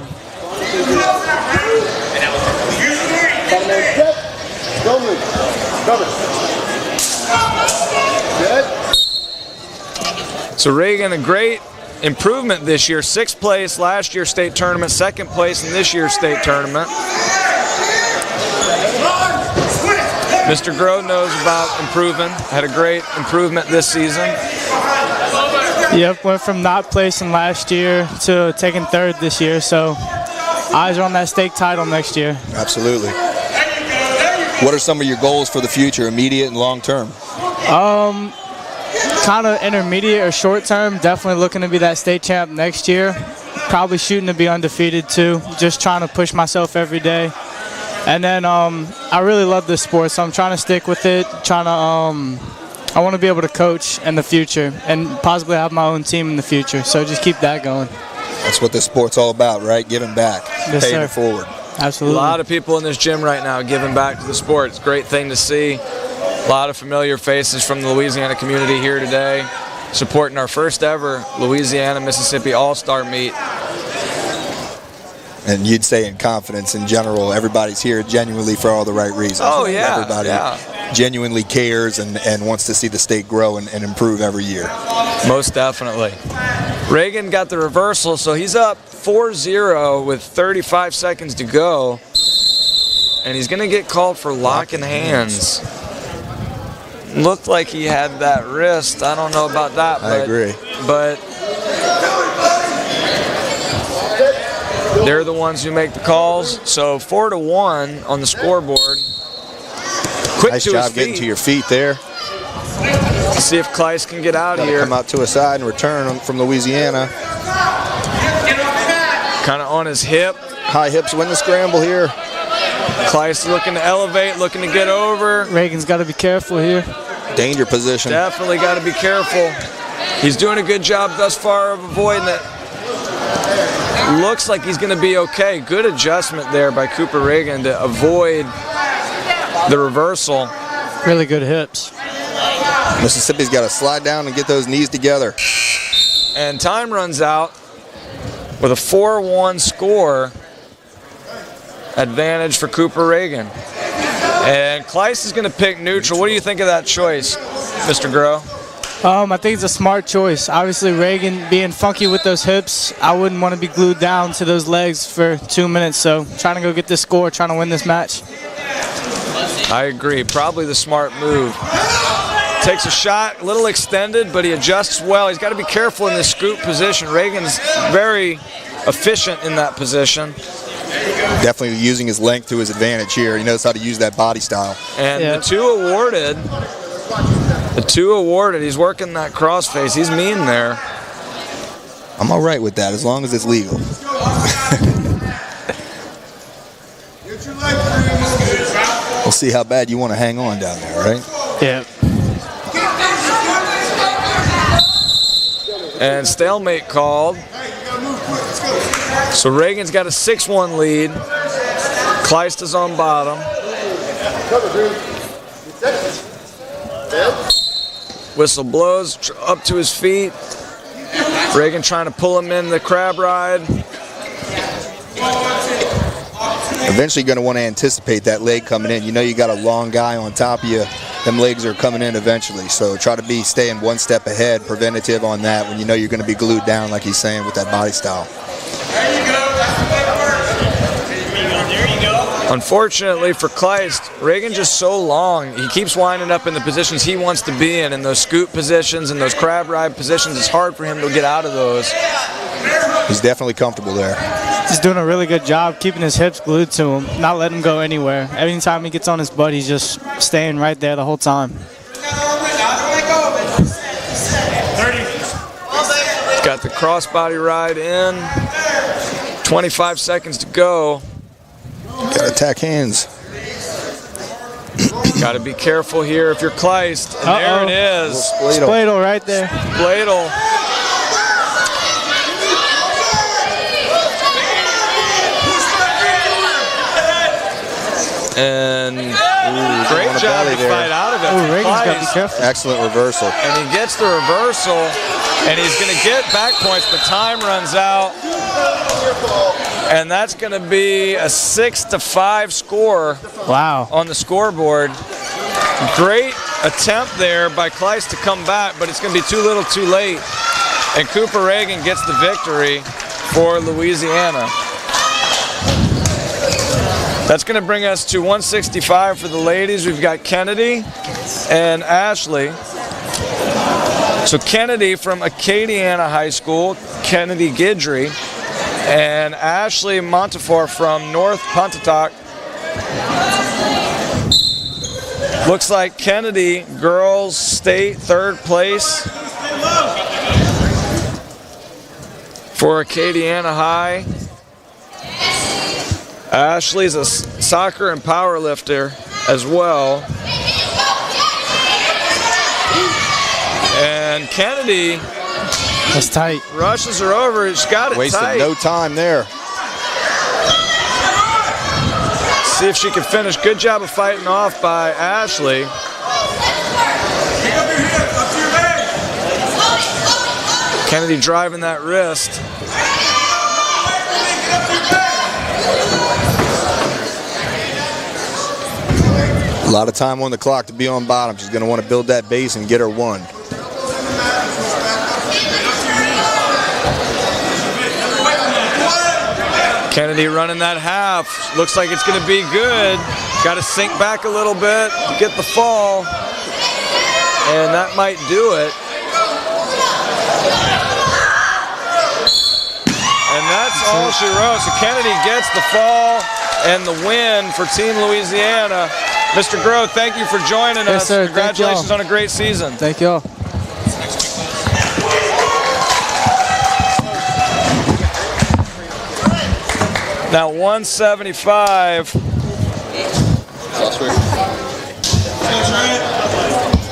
So Reagan, a great improvement this year. 6th place last year's state tournament, 2nd place in this year's state tournament. Mr. Groh knows about improving. Had a great improvement this season. Yep, went from not placing last year to taking 3rd this year, so eyes are on that state title next year. Absolutely. What are some of your goals for the future, immediate and long term? Kind of intermediate or short term, definitely looking to be that state champ next year. Probably shooting to be undefeated too, just trying to push myself every day. And then I really love this sport, so I'm trying to stick with it. I want to be able to coach in the future and possibly have my own team in the future. So just keep that going. That's what this sport's all about, right? Giving back, Yes, paying sir. it forward. Absolutely. A lot of people in this gym right now giving back to the sport. It's a great thing to see. A lot of familiar faces from the Louisiana community here today, supporting our first ever Louisiana-Mississippi All-Star meet. And you'd say in confidence, in general, everybody's here genuinely for all the right reasons. Oh, yeah. Everybody yeah. genuinely cares and wants to see the state grow and improve every year. Most definitely. Reagan got the reversal, so he's up 4-0 with 35 seconds to go. And he's going to get called for locking hands. Looked like he had that wrist. I don't know about that. I agree. But they're the ones who make the calls. So 4-1 on the scoreboard. Quick nice to his job getting feet. to your feet there. Let's see if Kleiss can get out of Gotta here. come out to a side and return from Louisiana. Kind of on his hip. High hips win the scramble here. Kleiss looking to elevate, looking to get over. Reagan's got to be careful here. Danger position. Definitely got to be careful. He's doing a good job thus far of avoiding it. Looks like he's going to be okay. Good adjustment there by Cooper Reagan to avoid the reversal. Really good hips. Mississippi's got to slide down and get those knees together. And time runs out with a 4-1 score. Advantage for Cooper Reagan. And Kleiss is going to pick neutral. What do you think of that choice, Mr. Groh? I think it's a smart choice. Obviously, Reagan being funky with those hips, I wouldn't want to be glued down to those legs for 2 minutes. So trying to go get this score, trying to win this match. I agree. Probably the smart move. Takes a shot, a little extended, but he adjusts well. He's got to be careful in this scoop position. Reagan's very efficient in that position. Definitely using his length to his advantage here. He knows how to use that body style. And the two awarded, he's working that crossface. He's mean there. I'm all right with that as long as it's legal. We'll see how bad you want to hang on down there, right? Yeah. And stalemate called. So Reagan's got a 6-1 lead. Kleist is on bottom. Whistle blows up to his feet. Reagan trying to pull him in the crab ride. Eventually going to want to anticipate that leg coming in. You know you got a long guy on top of you. Them legs are coming in eventually. So try to be staying one step ahead, preventative on that when you know you're going to be glued down like he's saying with that body style. Unfortunately for Kleist, Reagan just so long. He keeps winding up in the positions he wants to be in those scoop positions and those crab ride positions. It's hard for him to get out of those. He's definitely comfortable there. He's doing a really good job keeping his hips glued to him, not letting him go anywhere. Every time he gets on his butt, he's just staying right there the whole time. Got the crossbody ride in. 25 seconds to go. Got to attack hands. Got to be careful here if you're Kleist. And there it is. Spladle right there. Spladle. And great job to fight out of it. Reagan's got to be careful. Excellent reversal. And he gets the reversal, and he's going to get back points, but time runs out. And that's going to be a 6-5 score. Wow. On the scoreboard. Great attempt there by Kleist to come back, but it's going to be too little too late. And Cooper Reagan gets the victory for Louisiana. That's going to bring us to 165 for the ladies. We've got Kennedy and Ashley. So Kennedy from Acadiana High School, Kennedy Guidry, and Ashley Montefiore from North Pontotoc. Looks like Kennedy, girls state third place for Acadiana High. Ashley's a soccer and power lifter as well. And Kennedy, that's tight. Rushes her over. She's got it Wasted tight. no time there. See if she can finish. Good job of fighting off by Ashley. Kennedy driving that wrist. A lot of time on the clock to be on bottom. She's going to want to build that base and get her one. Kennedy running that half. Looks like it's going to be good. Got to sink back a little bit to get the fall. And that might do it. And that's all she wrote. So Kennedy gets the fall and the win for Team Louisiana. Mr. Groh, thank you for joining us. Yes, sir. Congratulations on a great season. Thank y'all. Now 175.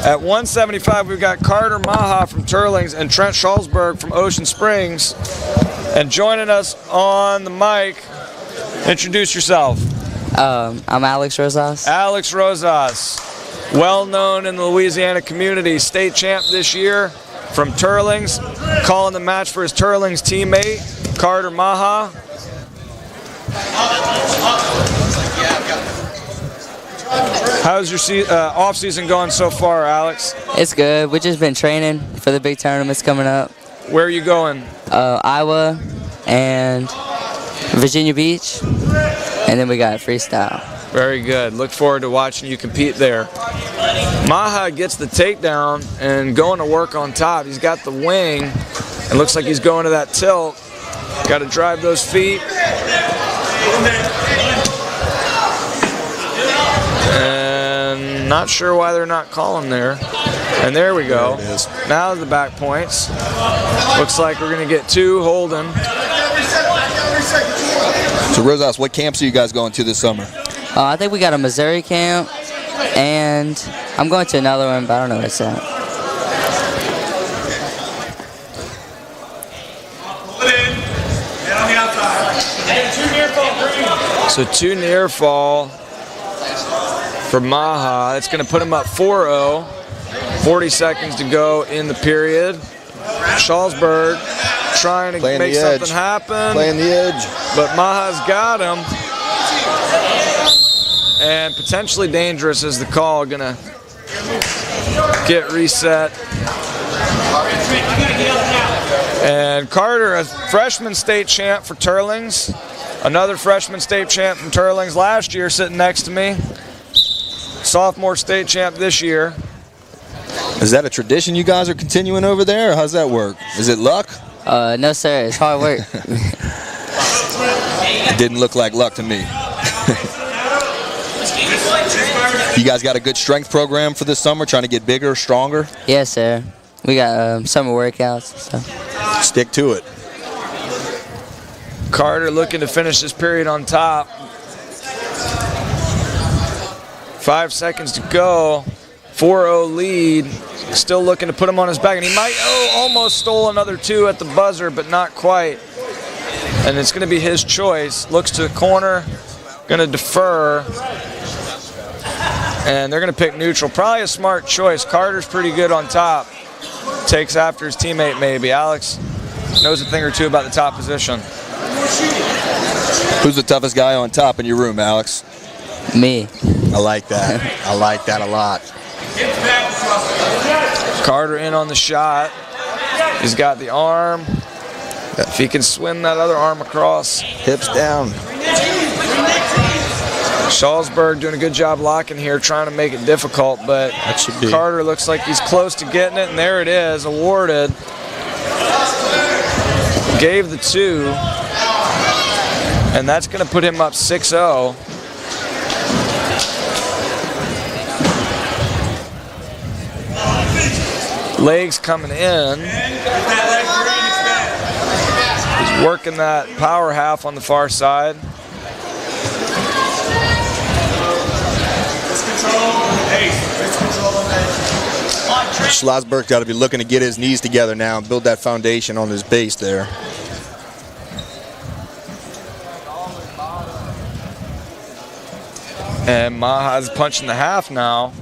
At 175, we've got Carter Maha from Turlings and Trent Schalsberg from Ocean Springs. And joining us on the mic, introduce yourself. I'm Alex Rosas. Alex Rosas, well known in the Louisiana community, state champ this year from Turlings, calling the match for his Turlings teammate, Carter Maha. How's your off-season going so far, Alex? It's good. We've just been training for the big tournaments coming up. Where are you going? Iowa and Virginia Beach, and then we got freestyle. Very good. Look forward to watching you compete there. Maha gets the takedown and going to work on top. He's got the wing. It looks like he's going to that tilt. Got to drive those feet. And not sure why they're not calling there. And there we go. There it is. Now the back points. Looks like we're going to get 2 holding. So Rosas, what camps are you guys going to this summer? I think we got a Missouri camp, and I'm going to another one, but I don't know where it's at. So 2 near fall for Maha. It's going to put him up 4-0. 40 seconds to go in the period. Schalsberg trying to make something happen. Playing the edge. But Maha's got him. And potentially dangerous is the call. Going to get reset. And Carter, a freshman state champ for Turlings. Another freshman state champ from Turlings last year sitting next to me. Sophomore state champ this year. Is that a tradition you guys are continuing over there, or how's that work? Is it luck? No, sir. It's hard work. It didn't look like luck to me. You guys got a good strength program for this summer, trying to get bigger, stronger? Yes, sir. We got summer workouts and stuff. Stick to it. Carter looking to finish this period on top. 5 seconds to go. 4-0 lead. Still looking to put him on his back. And he might, almost stole another 2 at the buzzer, but not quite. And it's going to be his choice. Looks to the corner. Going to defer. And they're going to pick neutral. Probably a smart choice. Carter's pretty good on top. Takes after his teammate maybe. Alex knows a thing or two about the top position. Who's the toughest guy on top in your room, Alex? Me. I like that. I like that a lot. Carter in on the shot. He's got the arm. If he can swing that other arm across. Hips down. Schalsberg doing a good job blocking here, trying to make it difficult, but Carter looks like he's close to getting it, and there it is, awarded. Gave the 2, and that's going to put him up 6-0. Legs coming in. He's working that power half on the far side. Schalsberg's got to be looking to get his knees together now and build that foundation on his base there. And Maha's punching the half now.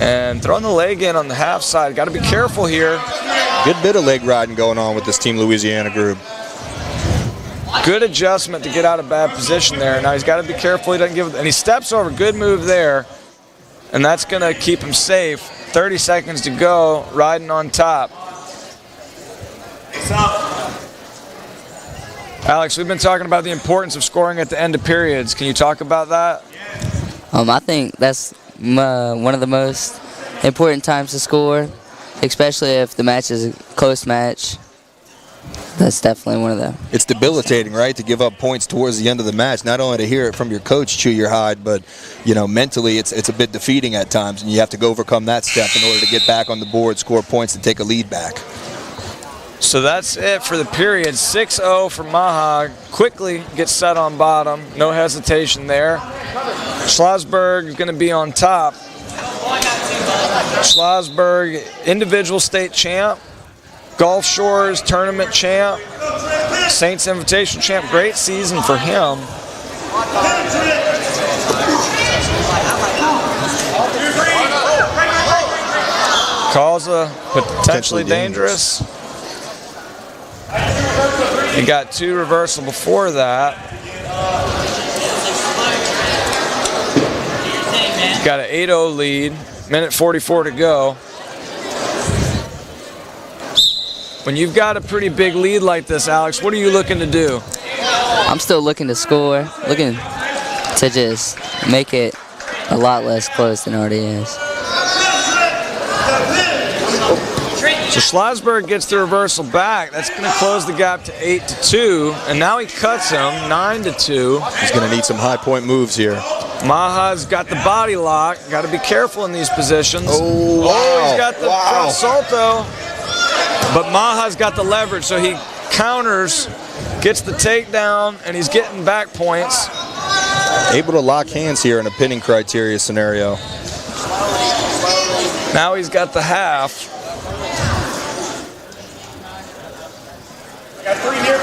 And throwing the leg in on the half side. Got to be careful here. Good bit of leg riding going on with this Team Louisiana group. Good adjustment to get out of bad position there. Now he's got to be careful he doesn't give, and he steps over. Good move there, and that's going to keep him safe. 30 seconds to go, riding on top. Alex, we've been talking about the importance of scoring at the end of periods. Can you talk about that? I think that's one of the most important times to score, especially if the match is a close match. That's definitely one of them. It's debilitating, right, to give up points towards the end of the match. Not only to hear it from your coach chew your hide, but mentally it's a bit defeating at times, and you have to go overcome that step in order to get back on the board, score points, and take a lead back. So that's it for the period. 6-0 for Maha. Quickly gets set on bottom. No hesitation there. Schlossberg is going to be on top. Schlossberg, individual state champ. Gulf Shores tournament champ. Saints Invitational champ. Great season for him. Causa potentially dangerous. He got 2 reversal before that. Got an 8-0 lead. Minute 44 to go. When you've got a pretty big lead like this, Alex, what are you looking to do? I'm still looking to score, looking to just make it a lot less close than it already is. So Schlossberg gets the reversal back. That's going to close the gap to 8-2, and now he cuts him 9-2. He's going to need some high point moves here. Maha's got the body lock. Got to be careful in these positions. Oh, wow. He's got the front salto, but Maha's got the leverage, so he counters, gets the takedown, and he's getting back points. Able to lock hands here in a pinning criteria scenario. Now he's got the half.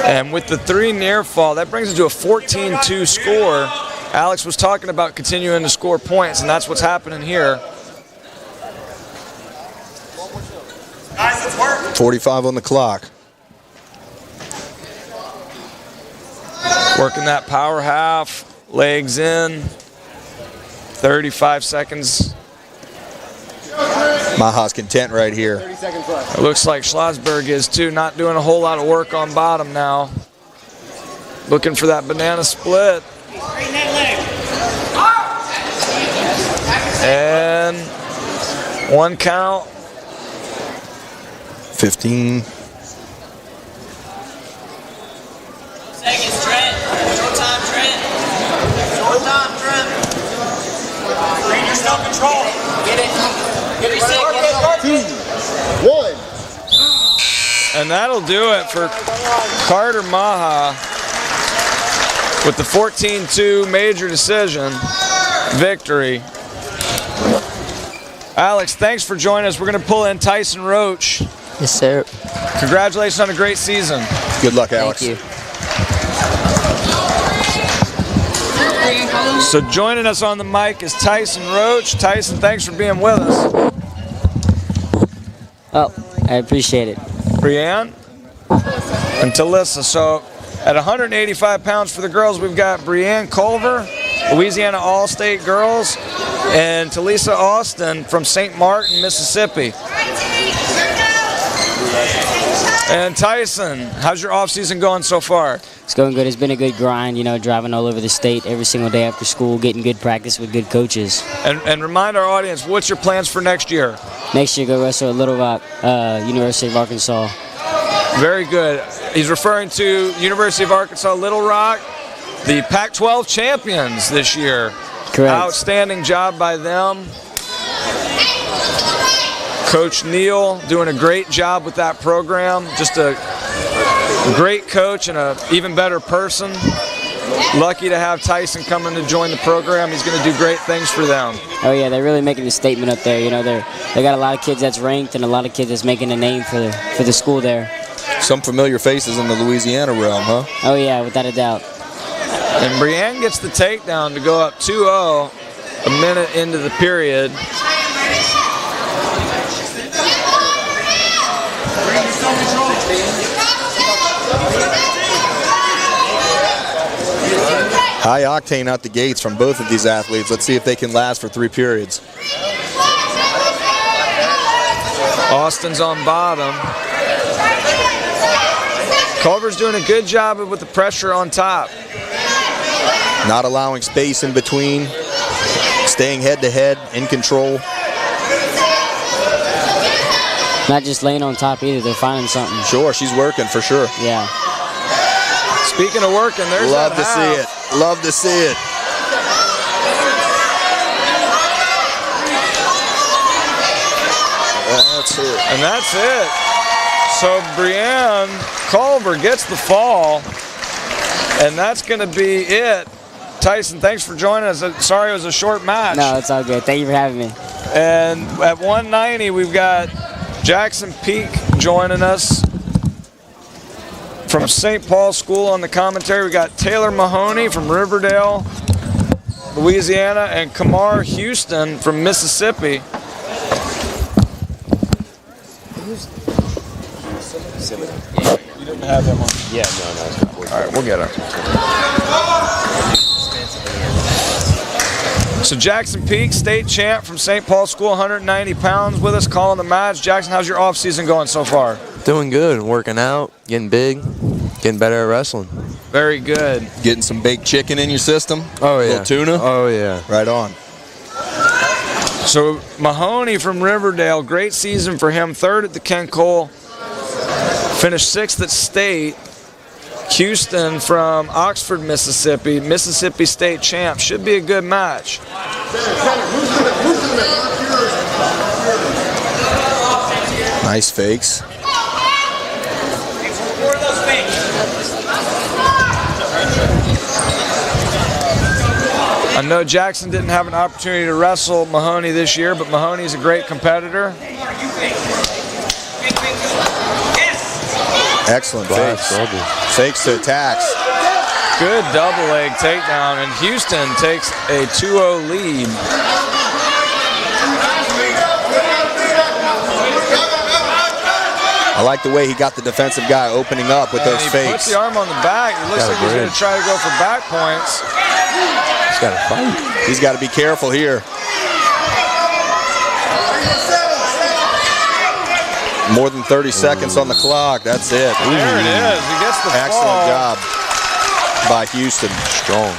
And with the 3 near fall, that brings it to a 14-2 score. Alex was talking about continuing to score points, and that's what's happening here. 45 on the clock. Working that power half, legs in, 35 seconds. Maha's content right here. It looks like Schlossberg is too, not doing a whole lot of work on bottom now. Looking for that banana split. And 1 count. 15. Seconds, Trent. Short time, Trent. Short time, Trent. Bring your self-control. Get it. Get it. 2, 1. And that'll do it for Carter Maha with the 14-2 major decision victory. Alex, thanks for joining us. We're going to pull in Tyson Roach. Yes, sir. Congratulations on a great season. Good luck, Alex. Thank you. So joining us on the mic is Tyson Roach. Tyson, thanks for being with us. Oh, I appreciate it. Brianne and Talissa. So at 185 pounds for the girls, we've got Brianne Culver, Louisiana All-State Girls, and Talissa Austin from St. Martin, Mississippi. And Tyson, how's your off-season going so far? It's going good. It's been a good grind, driving all over the state every single day after school, getting good practice with good coaches. And remind our audience, what's your plans for next year? Next year, go wrestle at Little Rock, University of Arkansas. Very good. He's referring to University of Arkansas Little Rock, the Pac-12 champions this year. Correct. Outstanding job by them. Coach Neal doing a great job with that program. Just a great coach and an even better person. Lucky to have Tyson coming to join the program. He's going to do great things for them. Oh yeah, they're really making a statement up there. They got a lot of kids that's ranked and a lot of kids that's making a name for the school there. Some familiar faces in the Louisiana realm, huh? Oh yeah, without a doubt. And Brianne gets the takedown to go up 2-0 a minute into the period. High octane out the gates from both of these athletes. Let's see if they can last for 3 periods. Austin's on bottom. Culver's doing a good job with the pressure on top. Not allowing space in between. Staying head to head, in control. not just laying on top either. They're finding something. Sure, she's working for sure. Yeah. Speaking of working, there's Love that to see it. half. Love to see it. That's it. And that's it. So Brianne Culver gets the fall, and that's going to be it. Tyson, thanks for joining us. Sorry it was a short match. No, it's all good. Thank you for having me. And at 190, we've got Jackson Peak joining us from St. Paul School on the commentary. We got Taylor Mahoney from Riverdale, Louisiana, and Kamar Houston from Mississippi. You didn't have him on. Yeah, no. All right, we'll get him. So Jackson Peak, state champ from St. Paul School, 190 pounds with us, calling the match. Jackson, how's your off season going so far? Doing good, working out, getting big, getting better at wrestling. Very good. Getting some baked chicken in your system? Oh, yeah. Little tuna? Oh, yeah. Right on. So Mahoney from Riverdale, great season for him. Third at the Ken Cole, finished sixth at state. Houston from Oxford, Mississippi, Mississippi State champ. Should be a good match. Nice fakes. I know Jackson didn't have an opportunity to wrestle Mahoney this year, but Mahoney's a great competitor. Excellent fakes. Fakes to attacks. Good double leg takedown, and Houston takes a 2-0 lead. I like the way he got the defensive guy opening up with those He fakes. puts the arm on the back. It looks like he's going to try to go for back points. He's got to fight. He's got to be careful here. More than 30 seconds on the clock. That's it. There it is. He gets the Excellent fall. job by Houston. Strong.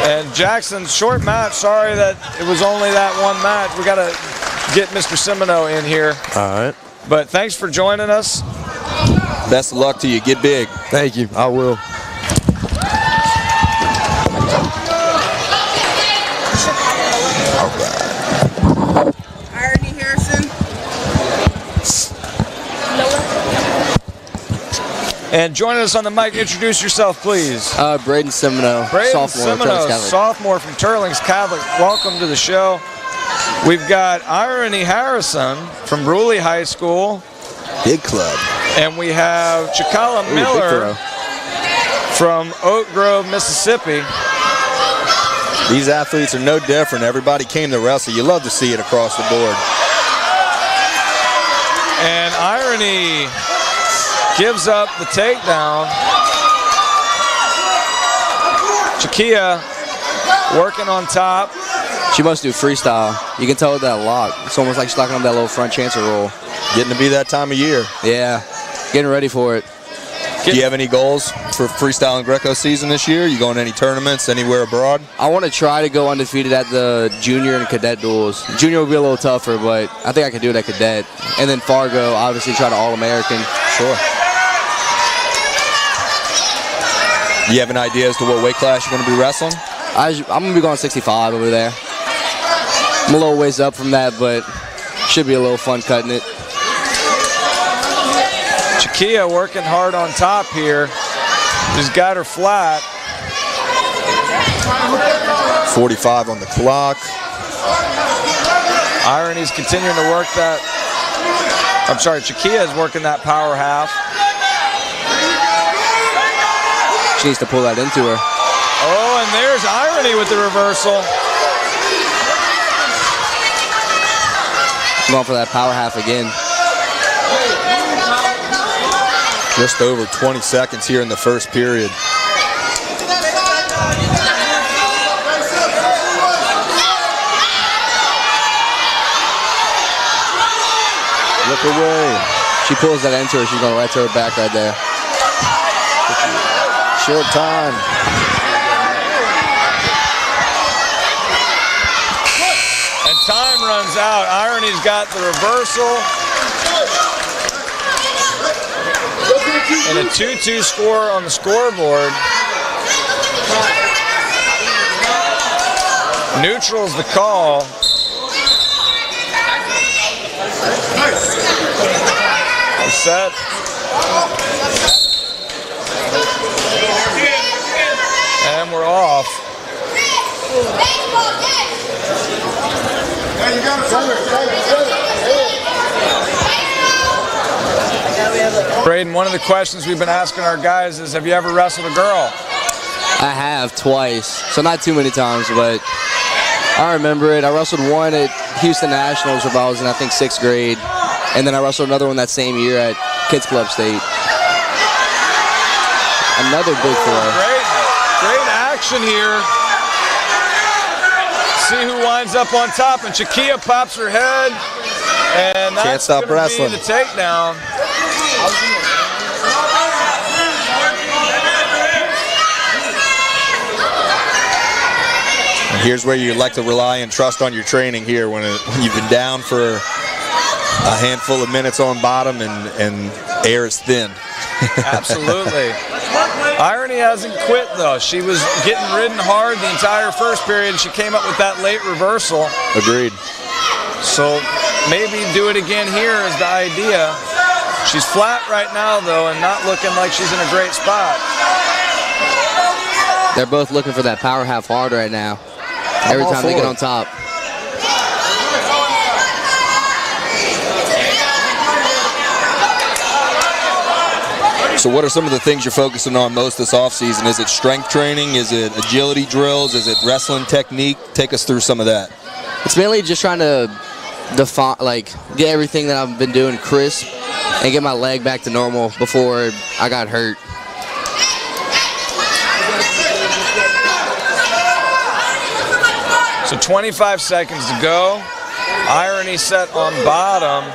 And Jackson, short match. Sorry that it was only that one match. We got to get Mr. Semino in here. All right. But thanks for joining us. Best of luck to you. Get big. Thank you. I will. Irony Harrison. And joining us on the mic, introduce yourself, please. Braden Semino, Braden sophomore, Semino, Turlings Catholic. sophomore from Turlings Catholic. Welcome to the show. We've got Irony Harrison from Bruley High School. Big club. And we have Chakala Miller from Oak Grove, Mississippi. These athletes are no different. Everybody came to wrestle. You love to see it across the board. And Irony gives up the takedown. Chakia working on top. She must do freestyle. You can tell with that lock. It's almost like she's locking up that little front chancer roll. Getting to be that time of year. Yeah, getting ready for it. Do you have any goals for freestyle and Greco season this year? You going to any tournaments, anywhere abroad? I want to try to go undefeated at the junior and cadet duels. Junior will be a little tougher, but I think I can do it at cadet. And then Fargo, obviously try to All-American. Sure. Do you have an idea as to what weight class you're going to be wrestling? I'm going to be going 65 over there. I'm a little ways up from that, but should be a little fun cutting it. Chakia working hard on top here. Just got her flat. 45 on the clock. Irony's continuing to work that. I'm sorry, Chakia is working that power half. She needs to pull that into her. Oh, and there's Irony with the reversal. Going for that power half again. Just over 20 seconds here in the first period. Look away. She pulls that into her. She's going to right to her back right there. Short time. And time runs out. Irony's got the reversal. And a 2-2 score on the scoreboard. Neutral's the call. Set. And we're off. Braden, one of the questions we've been asking our guys is, have you ever wrestled a girl? I have twice, so not too many times, but I remember it. I wrestled one at Houston Nationals when I was in, I think, 6th grade. And then I wrestled another one that same year at Kids Club State. Another big throw. Great action here. See who winds up on top, and Chakia pops her head, and that's going to be the takedown. And here's where you like to rely and trust on your training here when you've been down for a handful of minutes on bottom and air is thin. Absolutely. Irony hasn't quit though. She was getting ridden hard the entire first period. She came up with that late reversal. Agreed. So maybe do it again here is the idea. She's flat right now though and not looking like she's in a great spot. They're both looking for that power half hard right now. Every time they get on top. So what are some of the things you're focusing on most this offseason? Is it strength training? Is it agility drills? Is it wrestling technique? Take us through some of that. It's mainly just trying to define, get everything that I've been doing crisp and get my leg back to normal before I got hurt. So 25 seconds to go. Irony set on bottom.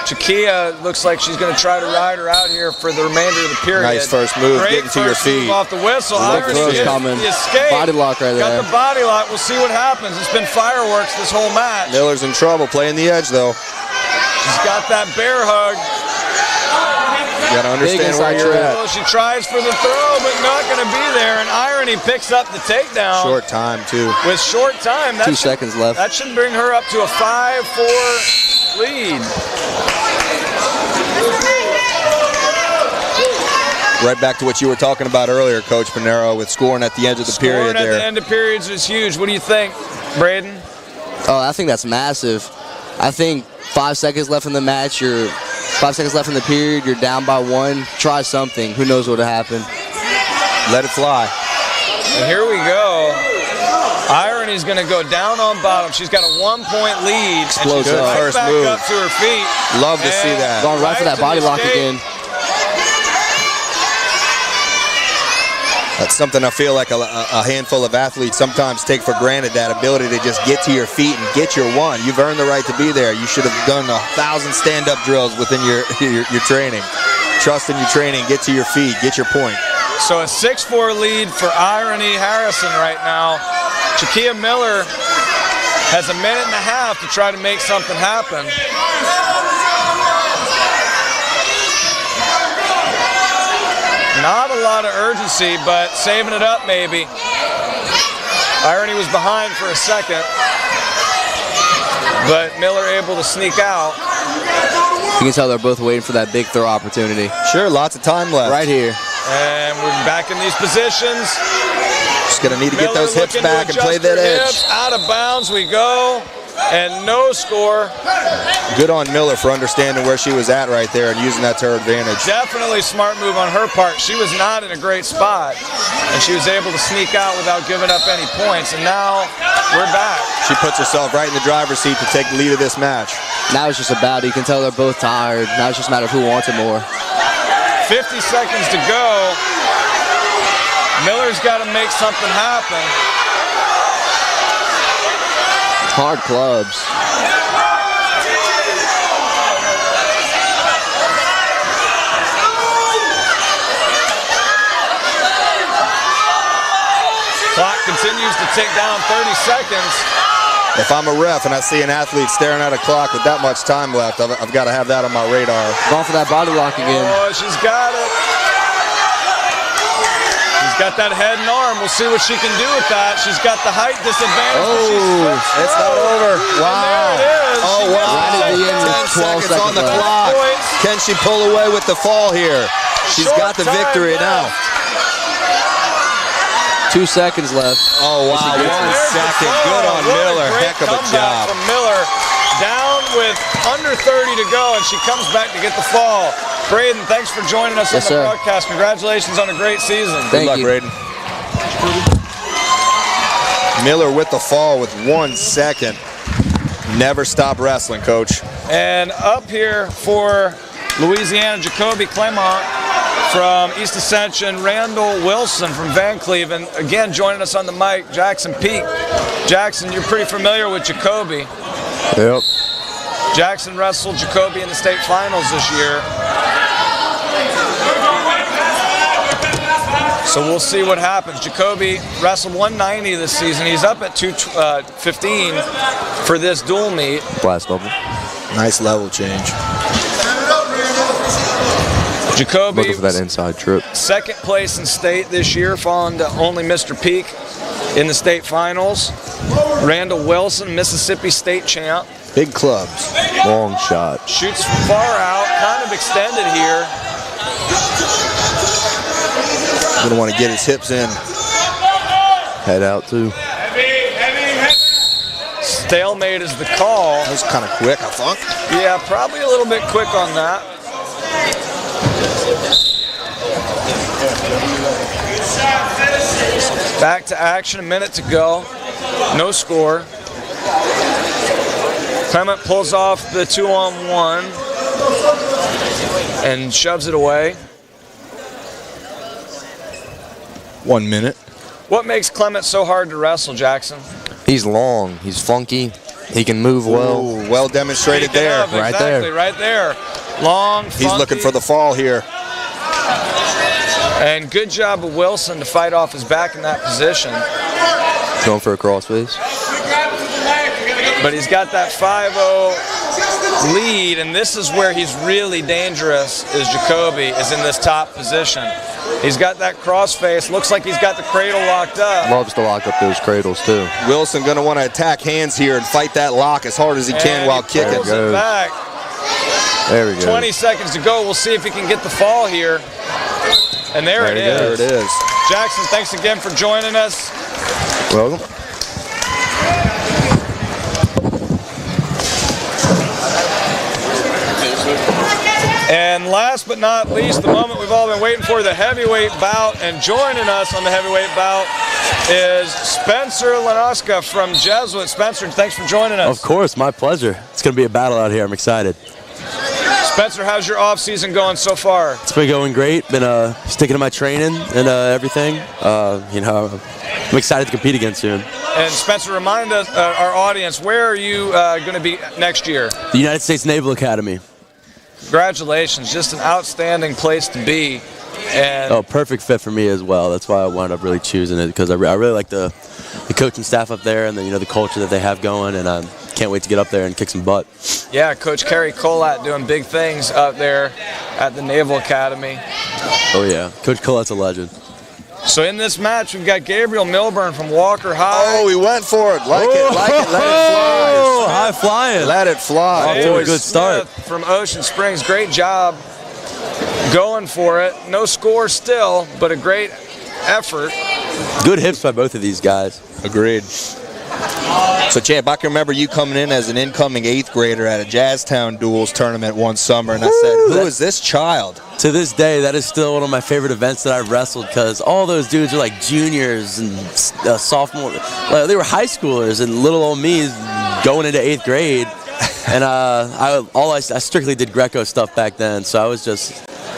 Chakia looks like she's going to try to ride her out here for the remainder of the period. Nice first move, Great getting to your feet. Move off the whistle. Irony coming. The escape. Body lock right there. Got the body lock. We'll see what happens. It's been fireworks this whole match. Miller's in trouble, playing the edge though. She's got that bear hug. You got to understand where you're at. Well, she tries for the throw, but not going to be there. And Irony picks up the takedown. Short time, too. With short time. 2 seconds left. That should bring her up to a 5-4 lead. Right back to what you were talking about earlier, Coach Pinero, with scoring at the end of the period there. Scoring at the end of periods is huge. What do you think, Braden? Oh, I think that's massive. I think 5 seconds left in the match, 5 seconds left in the period, you're down by 1. Try something. Who knows what'll happen. Let it fly. And here we go. Irony's going to go down on bottom. She's got a 1-point lead. Explosive. Right first back move. up to her feet. Love to see that. Going right for that body lock again. That's something I feel like a handful of athletes sometimes take for granted, that ability to just get to your feet and get your one. You've earned the right to be there. You should have done 1,000 stand-up drills within your training. Trust in your training, get to your feet, get your point. So a 6-4 lead for Irony Harrison right now. Chakia Miller has a minute and a half to try to make something happen. Not a lot of urgency, but saving it up maybe. Irony was behind for a second, but Miller able to sneak out. You can tell they're both waiting for that big throw opportunity. Sure, lots of time left. Right here. And we're back in these positions. Just going to need to get those hips back and play that edge. Out of bounds we go, and no score. Good on Miller for understanding where she was at right there and using that to her advantage. Definitely smart move on her part. She was not in a great spot, and she was able to sneak out without giving up any points, and now we're back. She puts herself right in the driver's seat to take the lead of this match. Now it's just a battle. You can tell they're both tired. Now it's just a matter of who wants it more. 50 seconds to go. Miller's got to make something happen. Hard clubs. Clock continues to tick down, 30 seconds. If I'm a ref and I see an athlete staring at a clock with that much time left, I've got to have that on my radar. Going for that body lock again. Oh, she's got it. She's got that head and arm. We'll see what she can do with that. She's got the height disadvantage. Oh, it's not over. Wow. And there it is. Oh, wow. 10 seconds on the clock. Can she pull away with the fall here? She's got the victory now. 2 seconds left. Oh, wow. 1 second. Good on Miller. Heck of a job. From Miller. Down with under 30 to go, and she comes back to get the fall. Braden, thanks for joining us on the broadcast. Congratulations on a great season. Good luck, Braden. Miller with the fall with 1 second. Never stop wrestling, Coach. And up here for Louisiana, Jacoby Clement from East Ascension, Randall Wilson from Van Cleve, and again joining us on the mic, Jackson Peak. Jackson, you're pretty familiar with Jacoby. Yep. Jackson wrestled Jacoby in the state finals this year. So we'll see what happens. Jacoby wrestled 190 this season. He's up at 215 for this dual meet. Blast double. Nice level change. Jacoby looking for that inside trip. Second place in state this year, falling to only Mr. Peak in the state finals. Randall Wilson, Mississippi state champ. Big clubs. Long shot. Shoots from far out, kind of extended here. Gonna want to get his hips in. Head out too. Stalemate is the call. That was kind of quick, I think. Yeah, probably a little bit quick on that. Back to action, a minute to go. No score. Clement pulls off the 2-on-1 and shoves it away. 1 minute. What makes Clement so hard to wrestle, Jackson? He's long. He's funky. He can move well. Ooh, well demonstrated there. Right there. Right there. Long, funky. He's looking for the fall here. And good job of Wilson to fight off his back in that position. Going for a crossface. But he's got that 5-0 lead, and this is where he's really dangerous, is Jacoby, is in this top position. He's got that crossface. Looks like he's got the cradle locked up. Loves to lock up those cradles too. Wilson going to want to attack hands here and fight that lock as hard as he can while kicking. Pulls it back. There we go. 20 seconds to go. We'll see if he can get the fall here. And there it is. There it is. Jackson, thanks again for joining us. Welcome. And last but not least, the moment we've all been waiting for, the heavyweight bout. And joining us on the heavyweight bout is Spencer Lanoska from Jesuit. Spencer, thanks for joining us. Of course, my pleasure. It's going to be a battle out here. I'm excited. Spencer, how's your off-season going so far? It's been going great. Been sticking to my training and everything. I'm excited to compete again soon. And Spencer, remind us, our audience, where are you going to be next year? The United States Naval Academy. Congratulations, just an outstanding place to be. And perfect fit for me as well. That's why I wound up really choosing it, because I really like the coaching staff up there and the culture that they have going, and I can't wait to get up there and kick some butt. Yeah, Coach Kerry Colat doing big things out there at the Naval Academy. Oh yeah, Coach Colat's a legend. So in this match, we've got Gabriel Milburn from Walker High. Oh, he went for it. Like it, let it fly. Oh, high flying. Let it fly. Off to a good start. Smith from Ocean Springs, great job going for it. No score still, but a great effort. Good hips by both of these guys. Agreed. So, Champ, I can remember you coming in as an incoming 8th grader at a Jazztown Duels tournament one summer, and I said, who is this child? To this day, that is still one of my favorite events that I've wrestled, because all those dudes are like juniors and sophomores. They were high schoolers, and little old me is going into 8th grade. And I strictly did Greco stuff back then, so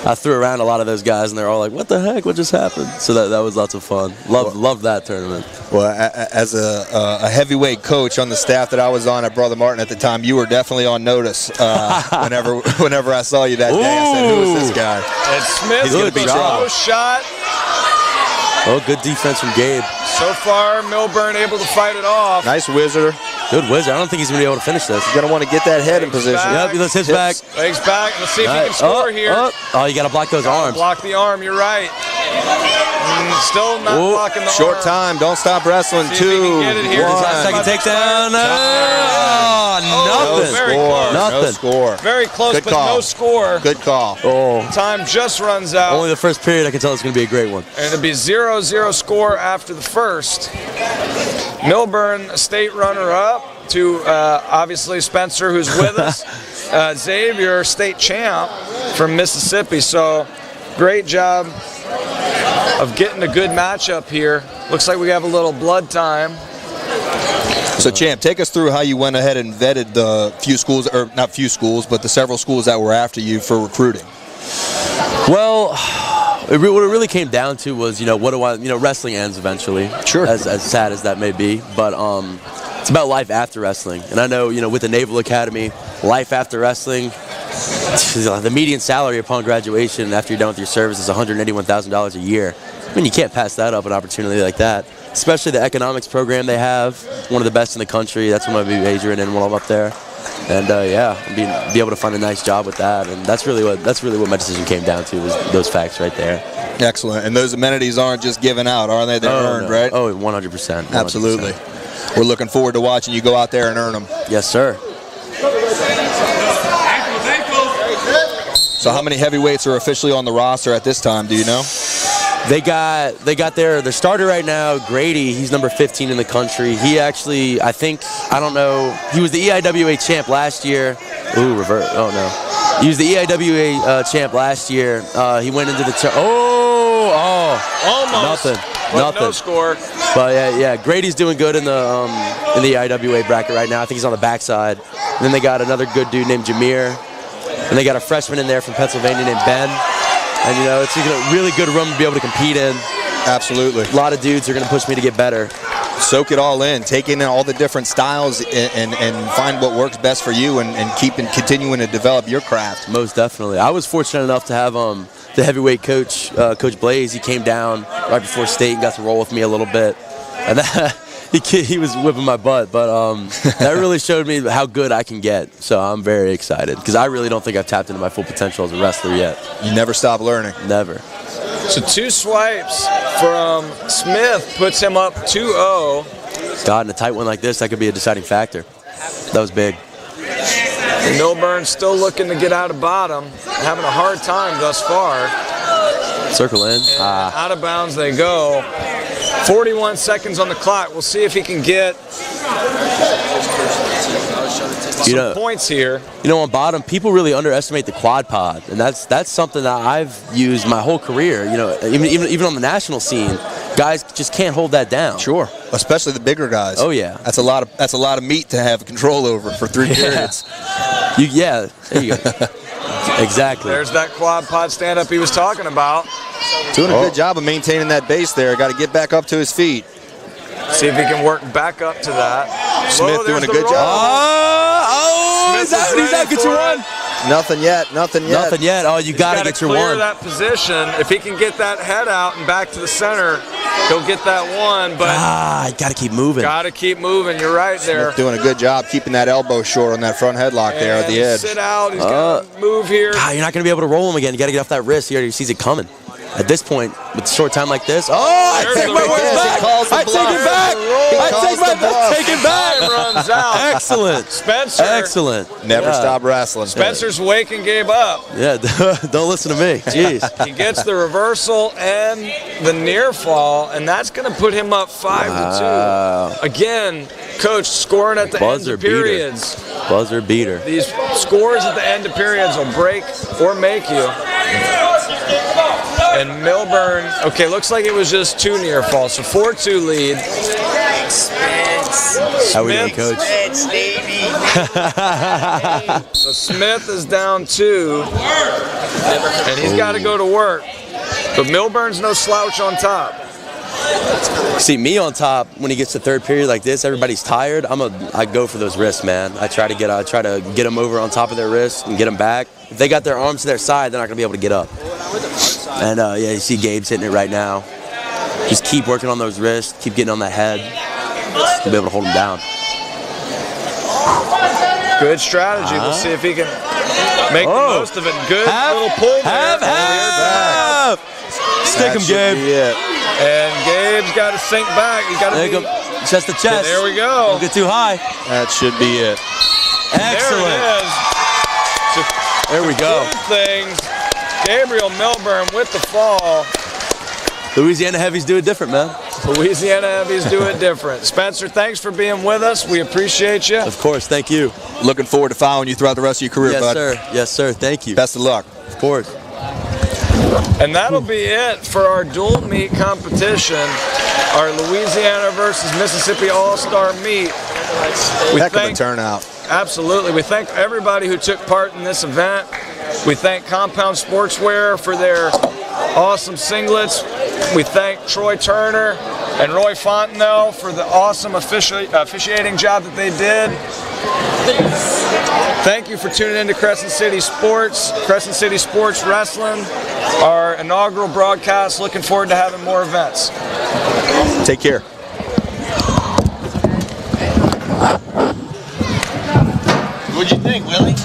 I threw around a lot of those guys, and they're all like, "What the heck? What just happened?" So that was lots of fun. Loved that tournament. Well, as a heavyweight coach on the staff that I was on at Brother Martin at the time, you were definitely on notice. Whenever I saw you that day, I said, "Who is this guy?" And Smith with the close shot. Oh, good defense from Gabe. So far, Milburn able to fight it off. Nice wizard. Good wizard. I don't think he's going to be able to finish this. He's going to want to get that head in position. Yep, he lets his back. Legs back. Let's see if he can score here. Oh, you got to block those arms. Block the arm. You're right. Still not blocking the Short arm. time. Don't stop wrestling. 2, 1. Second takedown. No score. Nothing. No score. Very close, Good but call. no score. Good call. Oh. Time just runs out. Only the first period, I can tell it's going to be a great one. And it'll be 0-0 score after the first. Milburn, a state runner-up to obviously Spencer, who's with us. Xavier, state champ from Mississippi. So great job of getting a good matchup here. Looks like we have a little blood time. So, Champ, take us through how you went ahead and vetted the few schools, or not few schools, but the several schools that were after you for recruiting. Well, what it really came down to was, what do I, wrestling ends eventually. Sure. As sad as that may be. But it's about life after wrestling. And I know, with the Naval Academy, life after wrestling, the median salary upon graduation after you're done with your service is $181,000 a year. I mean, you can't pass that up, an opportunity like that. Especially the economics program they have, one of the best in the country. That's what I'm going to be majoring in when I'm up there. And I'll be able to find a nice job with that. And that's really what my decision came down to, was those facts right there. Excellent. And those amenities aren't just given out, are they? They're earned, right? Oh, 100%. Absolutely. We're looking forward to watching you go out there and earn them. Yes, sir. So how many heavyweights are officially on the roster at this time? Do you know? They got their starter right now, Grady. He's number 15 in the country. He actually, I don't know, he was the EIWA champ last year. Ooh, revert. Oh, no. He was the EIWA champ last year. He went into the almost. Nothing. No score. But yeah, Grady's doing good in the EIWA bracket right now. I think he's on the backside. And then they got another good dude named Jameer. And they got a freshman in there from Pennsylvania named Ben. And, it's a really good room to be able to compete in. Absolutely. A lot of dudes are going to push me to get better. Soak it all in. Take in all the different styles and find what works best for you and continuing to develop your craft. Most definitely. I was fortunate enough to have the heavyweight coach, Coach Blaze. He came down right before state and got to roll with me a little bit. And he was whipping my butt, but that really showed me how good I can get. So I'm very excited because I really don't think I've tapped into my full potential as a wrestler yet. You never stop learning. Never. So 2 swipes from Smith puts him up 2-0. God, in a tight one like this, that could be a deciding factor. That was big. And Milburn still looking to get out of bottom, having a hard time thus far. Circle in. Out of bounds they go. 41 seconds on the clock. We'll see if he can get some points here. On bottom, people really underestimate the quad pod, and that's something that I've used my whole career. Even on the national scene, guys just can't hold that down. Sure, especially the bigger guys. Oh yeah, that's a lot of meat to have control over for 3 periods. There you go. Exactly. There's that quad pod stand up he was talking about. Doing a good job of maintaining that base there. Got to get back up to his feet. See if he can work back up to that. Smith doing a good job. He's out. Get your one. Nothing yet. Oh, you got to get your clear one. That position. If he can get that head out and back to the center, he'll get that one. But you got to keep moving. Got to keep moving. You're right there. Smith doing a good job keeping that elbow short on that front headlock there at the edge. Sit out. He's got to move here. God, you're not going to be able to roll him again. You got to get off that wrist. He already sees it coming. At this point, with a short time like this, I take my words back. I take it back. Time runs out. Excellent. Spencer. Excellent. Never stop wrestling. Spencer's waking Gabe up. Yeah, don't listen to me. Jeez. He gets the reversal and the near fall, and that's going to put him up 5-2. Again, Coach scoring at the end of periods. Buzzer beater. These scores at the end of periods will break or make you. And Milburn, okay, looks like it was just 2 near falls, so 4-2 lead. How are we doing, Coach? So Smith is down 2, and he's got to go to work. But Milburn's no slouch on top. See, me on top, when he gets to third period like this, everybody's tired. I go for those wrists, man. I try to get them over on top of their wrists and get them back. If they got their arms to their side, they're not going to be able to get up. And, you see Gabe's hitting it right now. Just keep working on those wrists, keep getting on that head. You'll be able to hold them down. Good strategy. We'll see if he can make the most of it. Good little pull there. Stick him, Gabe. And Gabe's got to sink back. He's got to be chest to chest. There we go. Don't get too high. That should be it. Excellent. There we go. Things. Gabriel Milburn with the fall. Louisiana Heavies do it different, man. Louisiana Heavies do it different. Spencer, thanks for being with us. We appreciate you. Of course, thank you. Looking forward to following you throughout the rest of your career, bud. Yes, sir. Yes, sir. Thank you. Best of luck. Of course. And that'll be it for our dual meet competition, our Louisiana versus Mississippi All-Star meet. Heck of a turnout. Absolutely. We thank everybody who took part in this event. We thank Compound Sportswear for their awesome singlets. We thank Troy Turner and Roy Fontenelle for the awesome officiating job that they did. Thank you for tuning in to Crescent City Sports Wrestling, our inaugural broadcast. Looking forward to having more events. Take care. What'd you think, Willie?